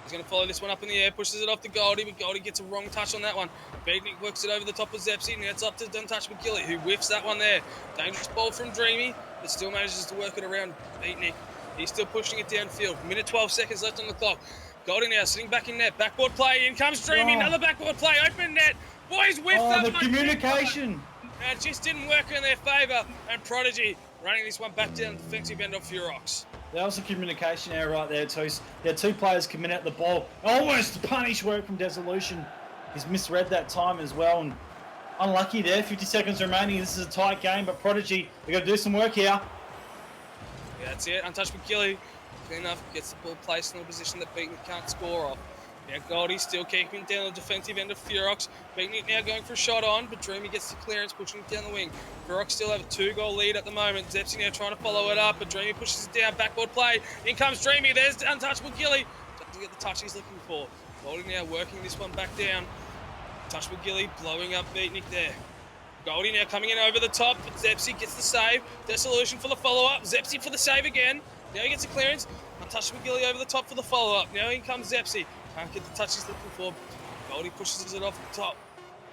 He's going to follow this one up in the air, pushes it off to Goldie, but Goldie gets a wrong touch on that one. Beatnik works it over the top of Zepsi, now it's up to Untouchable Gilly, who whiffs that one there. Dangerous ball from Dreamy, but still manages to work it around Beatnik. He's still pushing it downfield. Minute 12 seconds left on the clock. Goldie now sitting back in net. Backboard play, in comes Dreamy, another backboard play, open net. Boys whiff that the one. communication. And it just didn't work in their favour. And Prodigy running this one back down the defensive end of Furox. That was a communication error right there, too. There are two players coming out the ball. Almost punish work from Dissolution. He's misread that time as well. And unlucky there. 50 seconds remaining. This is a tight game, but Prodigy, they've got to do some work here. Yeah, that's it. Untouchable Gilly. Clean enough. Gets the ball placed in a position that Beatnik can't score off. Now Goldie still keeping down the defensive end of Furox. Beatnik now going for a shot on, but Dreamy gets the clearance, pushing it down the wing. Furox still have a 2-goal lead at the moment. Zepsi now trying to follow it up, but Dreamy pushes it down. Backboard play. In comes Dreamy. There's Untouchable Gilly. Doesn't get the touch he's looking for. Goldie now working this one back down. Untouchable Gilly blowing up Beatnik there. Goldie now coming in over the top, but Zepsi gets the save. Dissolution for the follow-up. Zepsi for the save again. Now he gets a clearance. Untouchable Gilly over the top for the follow-up. Now in comes Zepsi. Can't get the touch he's looking for. Goldie pushes it off the top.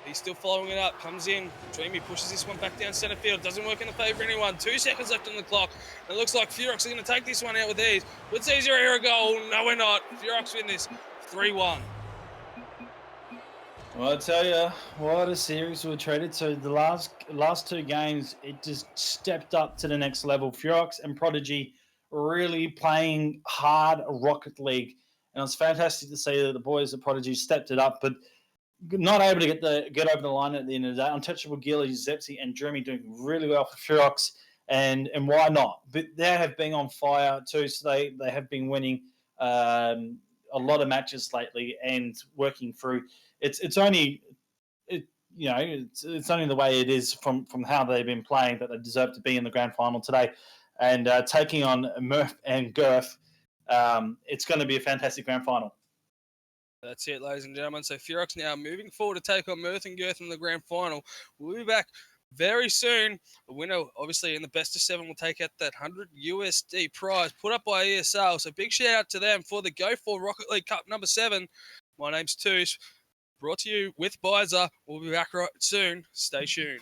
He's still following it up. Comes in. Dreamy pushes this one back down centre field. Doesn't work in the favour of anyone. 2 seconds left on the clock. And it looks like Furox are going to take this one out with ease. Let's see a goal. No, we're not. Furox win this 3-1. Well, I tell you, what a series we were treated to. The last 2 games, it just stepped up to the next level. Furox and Prodigy really playing hard Rocket League. And it was fantastic to see that the boys at Prodigy stepped it up, but not able to get over the line at the end of the day. Untouchable Gilly, Zepsi, and Dreamy doing really well for Furox, and why not? But they have been on fire too, so they have been winning a lot of matches lately and working through. it's only the way it is from how they've been playing that they deserve to be in the grand final today. And taking on Murph and Girth, it's going to be a fantastic grand final. That's it, ladies and gentlemen. So Furox now moving forward to take on Mirth and Girth in the grand final. We'll be back very soon. The winner, obviously, in the best of 7 will take out that 100 USD prize put up by ESL. So big shout out to them for the Go4 Rocket League Cup number 7. My name's Toos. Brought to you with Bizer. We'll be back right soon. Stay tuned.